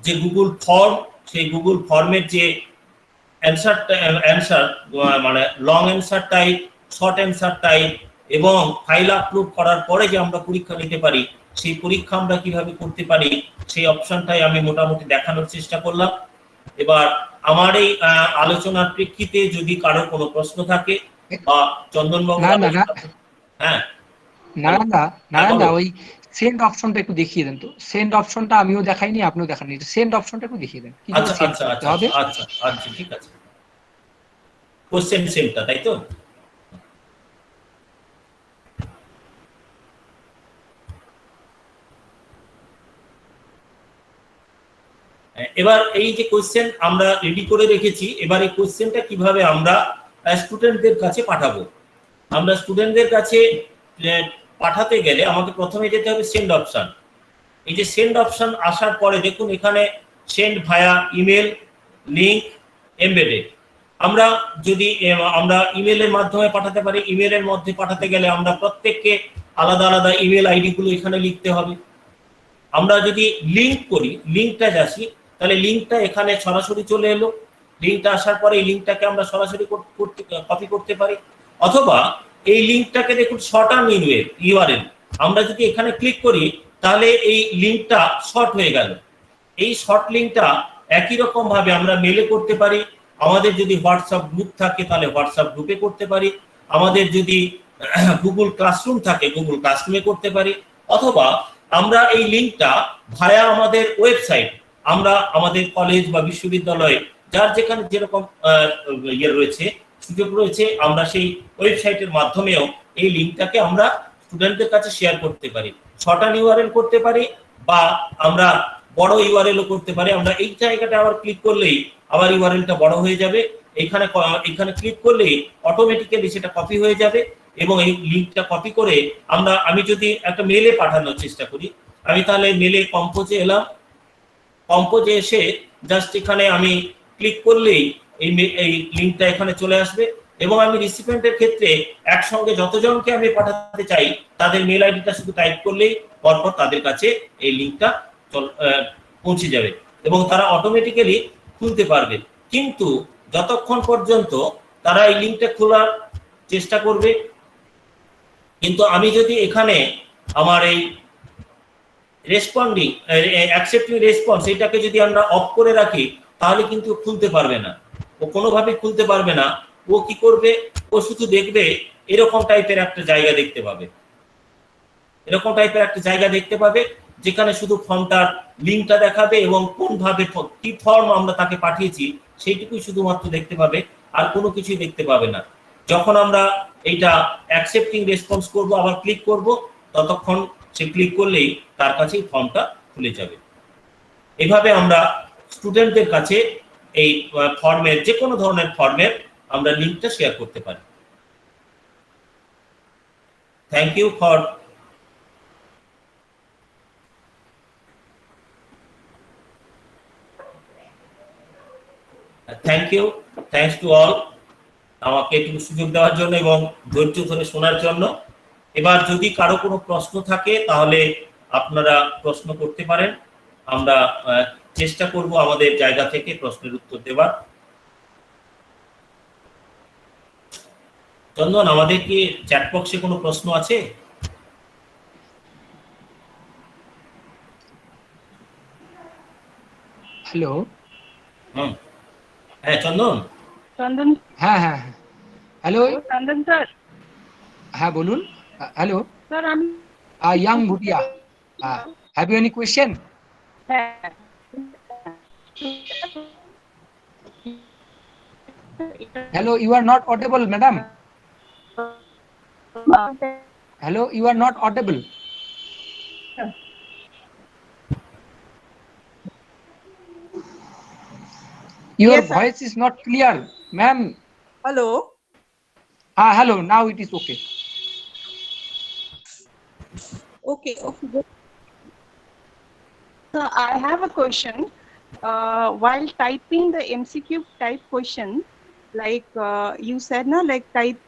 [SPEAKER 4] যে গুগল ফর্ম, সেই গুগল ফর্মের যে অ্যান্সার মানে long answer type, short answer type এবং ফাইল আপলোড করার পরে যে আমরা পরীক্ষা নিতে পারি, সেই পরীক্ষা আমরা কিভাবে করতে পারি সেই অপশনটাই আমি মোটামুটি দেখানোর চেষ্টা করলাম। এবার আমার এই আলোচনার প্রেক্ষিতে যদি কারো কোনো প্রশ্ন থাকে বা চন্দনবাবু, হ্যাঁ
[SPEAKER 1] না ওই সেন্ড অপশনটা একটু দেখিয়ে দেন তো। সেন্ড অপশনটা আমিও দেখাইনি, আপনিও দেখাননি, সেন্ড অপশনটা একটু দেখিয়ে দেন।
[SPEAKER 4] আচ্ছা ঠিক আছে, কোশ্চেন সেন্ডটা, তাই তো? এবার এই যে কোশ্চেন আমরা রেডি করে রেখেছি, এবার এই কোশ্চেনটা কিভাবে আমরা স্টুডেন্টদের কাছে পাঠাবো। আমরা স্টুডেন্টদের কাছে পাঠাতে গেলে আমাকে প্রথমে যেতে হবে সেন্ড অপশন। এই যে সেন্ড অপশন আসার পরে দেখুন এখানে সেন্ড ভায়া ইমেল, লিংক, এমবেডেড। আমরা যদি আমরা ইমেলের মাধ্যমে পাঠাতে পারি, ইমেলের মধ্যে পাঠাতে গেলে আমরা প্রত্যেককে আলাদা আলাদা ইমেল আইডি গুলো এখানে লিখতে হবে। আমরা যদি লিঙ্ক করি, লিঙ্কটা আসি, তাহলে লিঙ্কটা এখানে সরাসরি চলে এলো। লিঙ্কটা আসার পরে এই লিঙ্কটাকে আমরা সরাসরি কপি করতে পারি, অথবা এই লিঙ্কটাকে দেখুন শর্টার্ন ইউআরএল, আমরা যদি এখানে ক্লিক করি তাহলে এই লিঙ্কটা শর্ট হয়ে গেল। এই শর্ট লিঙ্কটা একই রকম ভাবে আমরা মেলে করতে পারি, আমাদের যদি হোয়াটসঅ্যাপ গ্রুপ থাকে তাহলে হোয়াটসঅ্যাপ গ্রুপে করতে পারি, আমাদের যদি গুগল ক্লাসরুম থাকে গুগল ক্লাসরুমে করতে পারি, অথবা আমরা এই লিঙ্কটা ভায়া আমাদের ওয়েবসাইট, আমরা আমাদের কলেজ বা বিশ্ববিদ্যালয়ে যার যেখানে যেরকম ইয়ে রয়েছে, সুযোগ রয়েছে, আমরা সেই ওয়েবসাইটের মাধ্যমেও এই লিঙ্কটাকে আমরা স্টুডেন্টদের কাছে শেয়ার করতে পারি। শর্টার্ন ইউআরএল করতে পারি বা আমরা বড় ইউআরএলও করতে পারি। আমরা এই জায়গাটা আবার ক্লিক করলেই আবার ইউআরএলটা বড় হয়ে যাবে, এখানে ক্লিক করলেই অটোমেটিক্যালি সেটা কপি হয়ে যাবে, এবং এই লিঙ্কটা কপি করে আমি যদি একটা মেলে পাঠানোর চেষ্টা করি, আমি তাহলে মেলে কম্পোজে এলাম, কম্পোজে এসে জাস্ট এখানে আমি ক্লিক করলেই এই লিঙ্কটা এখানে চলে আসবে, এবং আমি রিসিপিয়েন্টের ক্ষেত্রে একসঙ্গে যতজনকে আমি পাঠাতে চাই তাদের মেল আইডিটা শুধু টাইপ করলেই পরপর তাদের কাছে এই লিঙ্কটা পৌঁছে যাবে এবং তারা অটোমেটিক্যালি খুলতে পারবে। কিন্তু যতক্ষণ পর্যন্ত তারা এই লিঙ্কটা খোলার চেষ্টা করবে, কিন্তু আমি যদি এখানে আমার এই রেসপন্ডিং অ্যাকসেপ্টিং রেসপন্স এটাকে যদি আমরা অফ করে রাখি তাহলে কিন্তু খুলতে পারবে না, ও কোনোভাবে খুলতে পারবে না। ও কি করবে, ও শুধু দেখবে এরকম টাইপের একটা জায়গা দেখতে পাবে, এরকম টাইপের একটা জায়গা দেখতে পাবে যেখানে শুধু ফর্মটার লিঙ্কটা দেখাবে এবং কোনভাবে কি ফর্ম আমরা তাকে পাঠিয়েছি সেইটুকুই শুধুমাত্র দেখতে পাবে, আর কোনো কিছুই দেখতে পাবে না। যখন আমরা এইটা অ্যাকসেপ্টিং রেসপন্স করব, আবার ক্লিক করব, ততক্ষণ সে ক্লিক করলেই তার কাছেই ফর্মটা খুলে যাবে। এভাবে আমরা স্টুডেন্টদের কাছে এই ফর্মের যে কোনো ধরনের ফর্মের আমরা লিঙ্কটা শেয়ার করতে পারি। Thank you for thanks to all আমাকে একটু সুযোগ দেওয়ার জন্য এবং ধৈর্য ধরে শোনার জন্য। এবার যদি কারো কোনো প্রশ্ন থাকে তাহলে আপনারা প্রশ্ন করতে পারেন, আমরা চেষ্টা করব আমাদের জায়গা থেকে প্রশ্নের উত্তর দেওয়ার। চন্দন, আমাদের কি চ্যাট বক্সে কোনো প্রশ্ন আছে?
[SPEAKER 1] হ্যালো,
[SPEAKER 4] হ্যাঁ চন্দন।
[SPEAKER 1] হ্যাঁ হ্যাঁ হ্যালো,
[SPEAKER 5] চন্দন স্যার।
[SPEAKER 1] হ্যাঁ বলুন। হ্যালো
[SPEAKER 5] স্যার আমি
[SPEAKER 1] Yang Bhutia, have you any question? Hello, you are not audible, madam. Hello, you are not audible. Your
[SPEAKER 5] Yes, sir.
[SPEAKER 1] voice is not clear, ma'am.
[SPEAKER 5] Hello.
[SPEAKER 1] Hello, now it is okay.
[SPEAKER 5] Okay. Good. So I have a question. While typing the MCQ type question, like you said, na, like type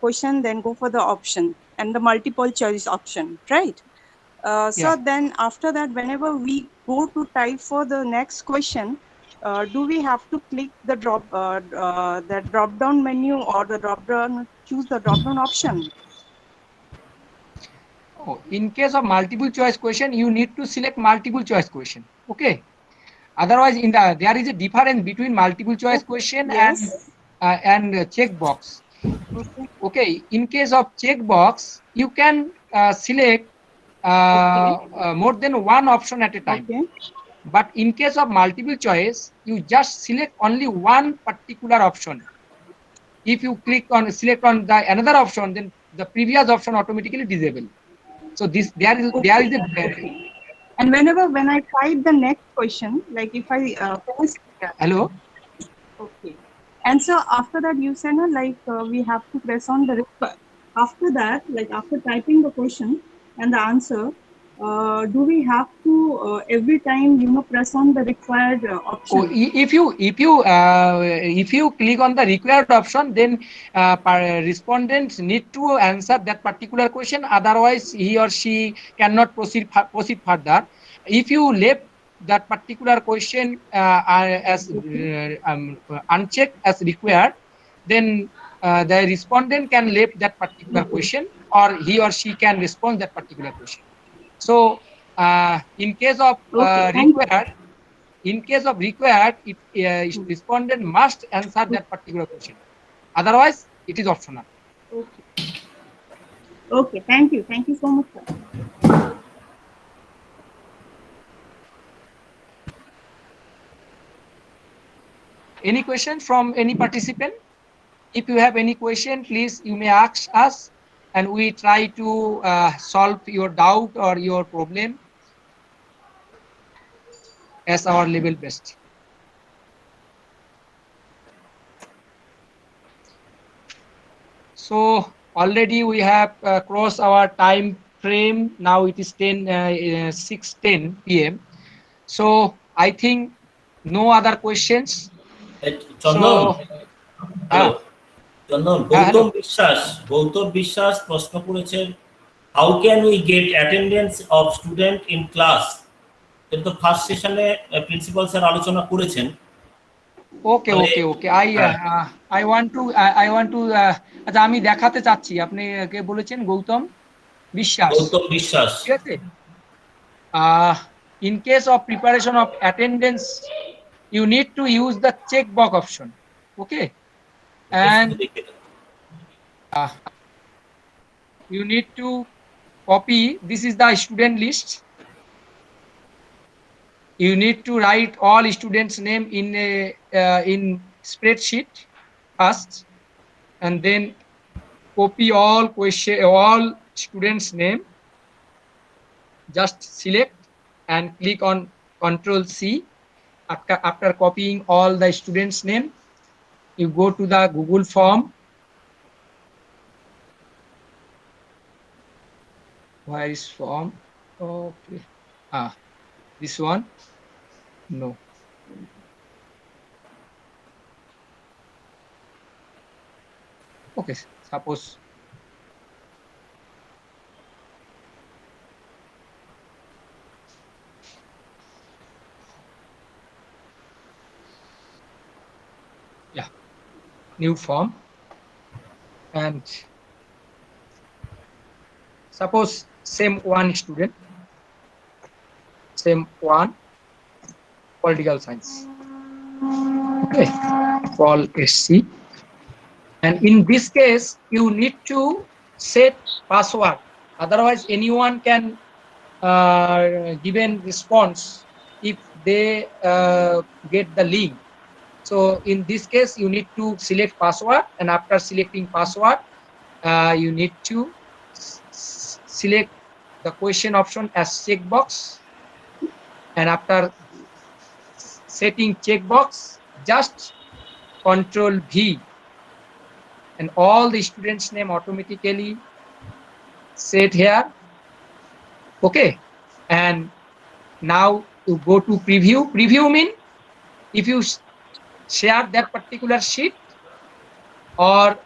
[SPEAKER 5] question, then go for the option and the multiple choice option, right? So
[SPEAKER 1] Yeah.
[SPEAKER 5] then after that, whenever we go to type for the next question, do we have to click the drop down menu or the choose the drop down option?
[SPEAKER 1] Oh, in case of multiple choice question, you need to select multiple choice question. Okay. Otherwise, there is a difference between multiple choice question
[SPEAKER 5] Yes.
[SPEAKER 1] and checkbox. Okay. In case of checkbox, you can select more than one option at a time.
[SPEAKER 5] Okay.
[SPEAKER 1] But in case of multiple choice, you just select only one particular option. If you select on another option, then the previous option automatically disable. So there is a
[SPEAKER 5] And when I type the next question, like if I press
[SPEAKER 1] hello.
[SPEAKER 5] okay, and so after that you said we have to press on the after that, like after typing the question and the answer, do we have to every time, press on the required option?
[SPEAKER 1] Oh, if you click on the required option, then respondents need to answer that particular question. Otherwise, he or she cannot proceed further. If you left that particular question as unchecked as required, then the respondent can leave that particular question, or he or she can respond that particular question. So, in case of
[SPEAKER 5] Okay, thank you.
[SPEAKER 1] required. In case of required, it respondent must answer that particular question. Otherwise, it is optional.
[SPEAKER 5] Okay. Okay, thank you. Thank you so much, sir.
[SPEAKER 1] Any question from any participant? If you have any question, please you may ask us, and we try to solve your doubt or your problem as our level best. So already we have crossed our time frame. Now it is 6:10 p.m. So I think no other questions.
[SPEAKER 4] Chandan, hello
[SPEAKER 1] Ah,
[SPEAKER 4] Chandan,
[SPEAKER 1] hello.
[SPEAKER 4] Gautam বিশ্বাস প্রশ্ন করেছেন, how can we get attendance of student in class? কিন্তু first সেশনে principal sir আলোচনা করেছেন।
[SPEAKER 1] ওকে
[SPEAKER 4] তাহলে
[SPEAKER 1] ওকে ওকে
[SPEAKER 4] হ্যাঁ,
[SPEAKER 1] I want to আচ্ছা, আমি দেখাতে চাচ্ছি। আপনি কে বলেছেন? গৌতম বিশ্বাস,
[SPEAKER 4] গৌতম বিশ্বাস।
[SPEAKER 1] ঠিক আছে। In case of preparation of attendance, you need to use the checkbox option. Okay,
[SPEAKER 4] এটা
[SPEAKER 1] and
[SPEAKER 4] শুধু দেখে দাও।
[SPEAKER 1] you need to copy. This is the student list. You need to write all students' name in a in spreadsheet first, and then copy all students' name. Just select and click on Control C. After copying all the students' name, you go to the Google form. Where is form? Okay. This one. No. Okay. Suppose new form, and suppose same one student, same one political science. Okay, Paul SC. And in this case, you need to set password. Otherwise, anyone can given response if they get the link. So in this case, you need to select password, and after selecting password, you need to select the question option as checkbox, and after setting checkbox, just Control V, and all the students' name automatically set here. Okay, and now you go to preview. Preview mean if you share that particular sheet, or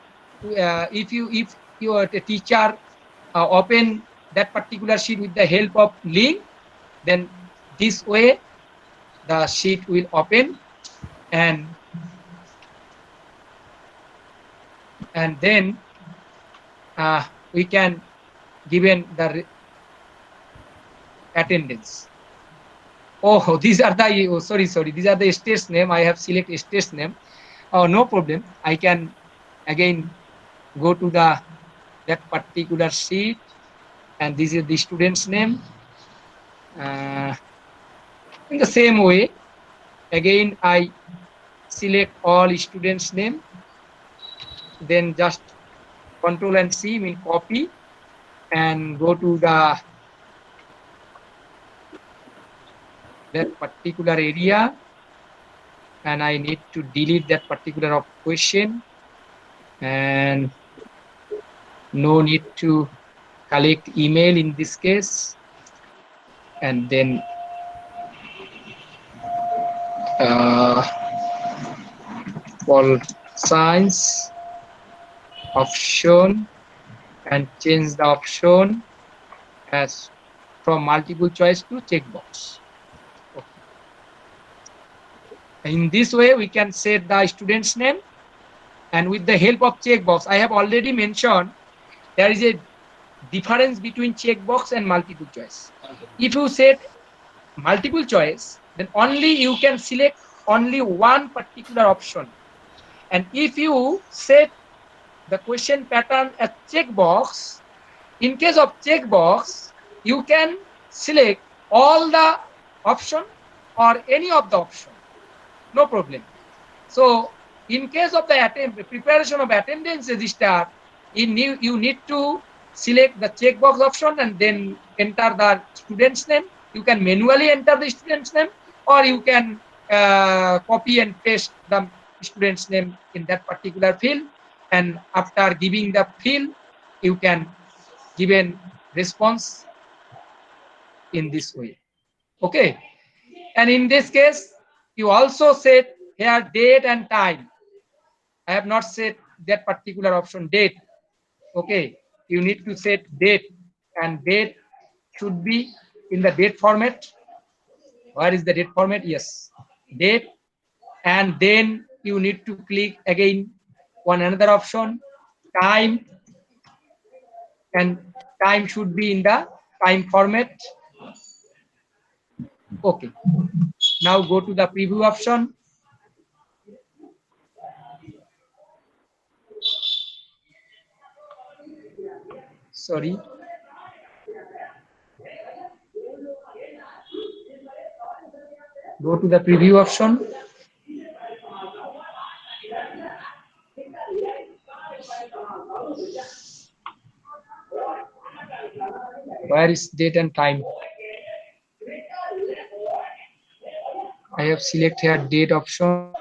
[SPEAKER 1] if your teacher open that particular sheet with the help of link, then this way the sheet will open, and then we can given the attendance. Oh, these are the sorry, these are the state's name. I have select state's name. Oh, no problem. I can again go to that particular sheet, and this is the student's name. In the same way, again I select all students' name, then just Control and C mean copy, and go to that particular area, and I need to delete that particular question, and no need to collect email in this case. and then for science option and change the option as from multiple choice to checkbox. Okay. In this way, we can set the student's name, and with the help of checkbox, I have already mentioned there is a difference between checkbox and multiple choice. If you set multiple choice, then only you can select only one particular option. And if you set the question pattern as checkbox, in case of checkbox, you can select all the option or any of the option, no problem. So in case of the preparation of attendance register, you need to select the checkbox option and then enter the student's name. You can manually enter the student's name, or you can copy and paste the student's name in that particular field, and after giving the field, you can give a response in this way. Okay, and in this case, you also set here date and time. I have not set that particular option, date. Okay, you need to set date, and date should be in the date format. Where is the date format? Yes, date, and then you need to click again one another option, time, and time should be in the time format. Okay, now go to the preview option. Sorry. Go to the preview option. Where is date and time? I have selected here date option,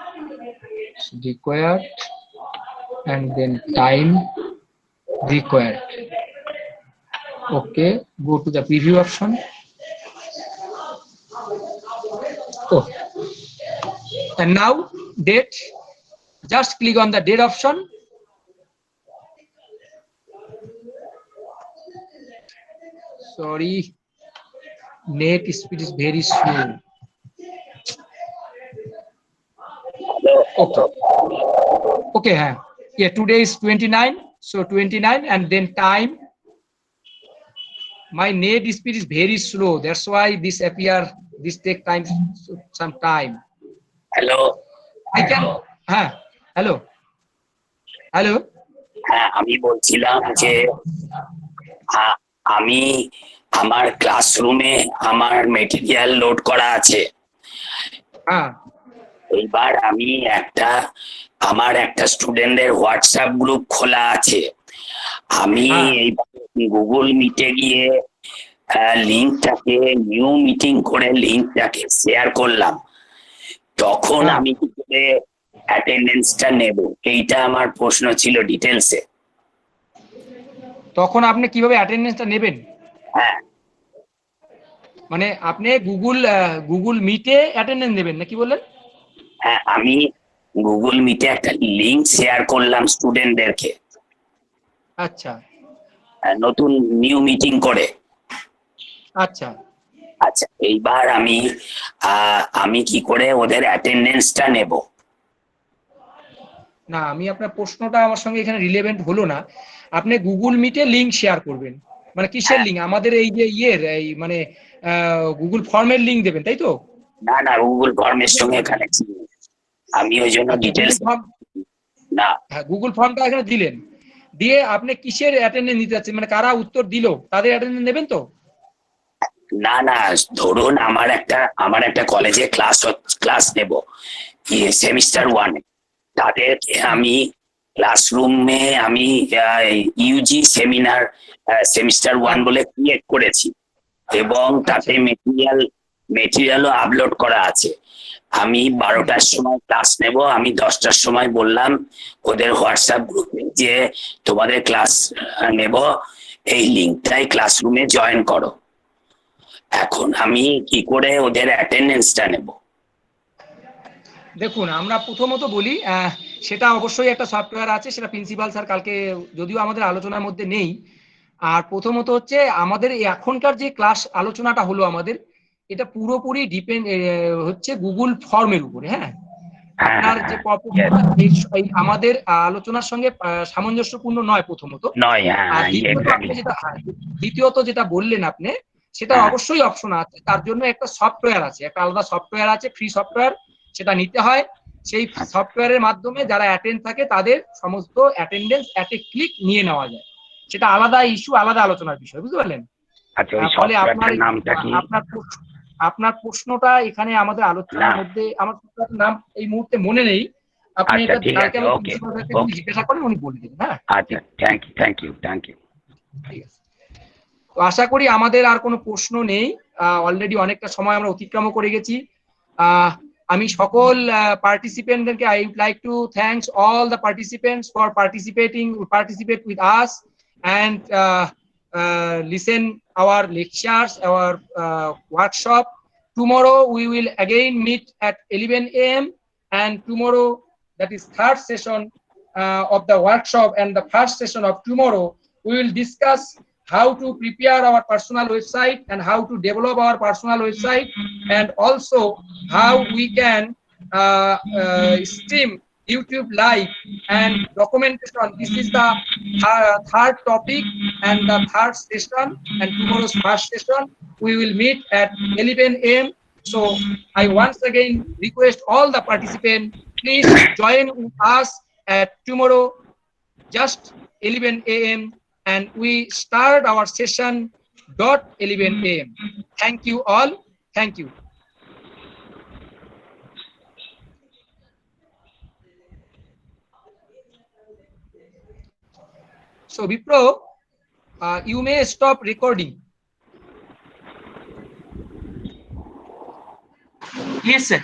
[SPEAKER 1] required, and then time required. Okay, go to the preview option. Oh, and now date. Just click on the date option. Sorry, net speed is very slow. Okay. Okay, yeah, today is 29. So 29, and then time. My net speed is very slow. That's why this appear. This take time, some time.
[SPEAKER 6] Hello.
[SPEAKER 1] I can. Hello. Hello.
[SPEAKER 6] হ্যাঁ, আমি বলছিলাম যে আমি আমার ক্লাসরুমে আমার material load করা আছে। এইবার আমি আমার একটা স্টুডেন্টদের হোয়াটসঅ্যাপ গ্রুপ খোলা আছে। আমি এইবার গুগল মিটে গিয়ে লিঙ্কটাকে নিউ মিটিং করে লিঙ্কটাকে শেয়ার করলাম। তখন আমি কি করে অ্যাটেন্ডেন্সটা নেব? এইটা আমার প্রশ্ন ছিল ডিটেলসে।
[SPEAKER 1] তখন আপনি কিভাবে অ্যাটেন্ডেন্সটা নেবেন?
[SPEAKER 6] হ্যাঁ,
[SPEAKER 1] মানে আপনি গুগল মিটে অ্যাটেন্ডেন্স নেবেন নাকি বললেন?
[SPEAKER 6] হ্যাঁ, আমি গুগল মিটে একটা লিংক শেয়ার করলাম স্টুডেন্টদেরকে।
[SPEAKER 1] আচ্ছা,
[SPEAKER 6] নতুন নিউ মিটিং করে।
[SPEAKER 1] আচ্ছা
[SPEAKER 6] আচ্ছা, এইবার আমি কি করে ওদের অ্যাটেন্ডেন্সটা নেব?
[SPEAKER 1] না, আমি আপনার প্রশ্নটা আমার সঙ্গে এখানে রিলেভেন্ট হলো না। আপনি গুগল মিটে লিংক শেয়ার করবেন, মানে কিসের লিংক? আমাদের এই যে এই মানে গুগল ফর্মের লিংক দেবেন, তাই তো?
[SPEAKER 6] না না, গুগল ফর্মের সঙ্গে কানেক্ট আমি ওই জন্য ডিটেইলস না।
[SPEAKER 1] হ্যাঁ, গুগল ফর্মটা এখানে দিলেন, দিয়ে আপনি কিসের অ্যাটেন্ডেন্স নিতে যাচ্ছেন? মানে কারা উত্তর দিল তাদের অ্যাটেন্ডেন্স নেবেন তো?
[SPEAKER 6] না না, ধরুন আমার একটা কলেজে ক্লাস নেব সেমিস্টার 1, তাদেরকে আমি ক্লাসরুমে আমি ইউজি সেমিনার সেমিস্টার 1 বলে ক্রিয়েট করেছি, এবং তাতে মেটেরিয়ালও আপলোড করা আছে। আমি 12টার সময় ক্লাস নেব, আমি 10টার সময় বললাম ওদের হোয়াটসঅ্যাপ গ্রুপে যে তোমাদের ক্লাস নেব, এই লিঙ্কটাই ক্লাসরুমে জয়েন করো। এখন আমি কি করে ওদের অ্যাটেন্ডেন্সটা নেব?
[SPEAKER 1] দেখুন, আমরা প্রথমত বলি সেটা অবশ্যই একটা সফটওয়্যার আছে, সেটা প্রিন্সিপাল স্যার কালকে যদিও আমাদের আলোচনার মধ্যে নেই। আর প্রথমত হচ্ছে আমাদের এখনকার যে ক্লাস আলোচনাটা হলো আমাদের, এটা পুরোপুরি ডিপেন্ড হচ্ছে গুগল ফর্মের উপরে। হ্যাঁ, আপনার যে আমাদের আলোচনার সঙ্গে সামঞ্জস্যপূর্ণ নয় প্রথমত।
[SPEAKER 6] নয়,
[SPEAKER 1] আর
[SPEAKER 6] হ্যাঁ,
[SPEAKER 1] দ্বিতীয়ত যেটা বললেন আপনি, সেটা অবশ্যই অপশন আছে, তার জন্য একটা সফটওয়্যার আছে, একটা আলাদা সফটওয়্যার আছে, ফ্রি সফটওয়্যার, সেটা নিতে হয়। সেই সফটওয়্যারের মাধ্যমে যারা অ্যাটেন্ড থাকে তাদের সমস্ত অ্যাটেন্ডেন্স এট এ ক্লিক নিয়ে নেওয়া যায়। সেটা আলাদা ইস্যু, আলাদা আলোচনার বিষয়, বুঝতে পারলেন?
[SPEAKER 6] আচ্ছা, ওই
[SPEAKER 1] ফলে আপনার
[SPEAKER 6] সফটওয়্যারটার নামটা কি?
[SPEAKER 1] আপনার প্রশ্নটা এখানে আমাদের আলোচনার মধ্যে, আমার নাম এই মুহূর্তে মনে নেই। আপনি
[SPEAKER 6] আচ্ছা,
[SPEAKER 1] এটা
[SPEAKER 6] ঠিক
[SPEAKER 1] কালকে
[SPEAKER 6] আছে,
[SPEAKER 1] আমার
[SPEAKER 6] ওকে,
[SPEAKER 1] প্রিন্সিপাল স্যারকে
[SPEAKER 6] ওকে,
[SPEAKER 1] জিজ্ঞাসা করেন, উনি বলে দেবেন। হ্যাঁ,
[SPEAKER 6] আচ্ছা, থ্যাংক ইউ।
[SPEAKER 1] ঠিক আছে। তো আশা করি আমাদের আর কোনো প্রশ্ন নেই। অলরেডি অনেকটা সময় আমরা অতিক্রম করে গেছি। আমি সকল পার্টিসিপেন্টদেরকে I would like to thanks all the participants for participate with us and listen our lectures, our workshop. Tomorrow we will again meet at 11 a.m. and tomorrow, that is third session of the workshop, and the first session of tomorrow we will discuss how to prepare our personal website and how to develop our personal website, and also how we can stream YouTube live and documentation. This is the third topic and the third session, and tomorrow's first session we will meet at 11 a.m. So I once again request all the participants, please join us at tomorrow just 11 a.m. and we start our session dot 11 a.m. Thank you all. Thank you. So Vipro, you may stop recording.
[SPEAKER 2] Yes, sir.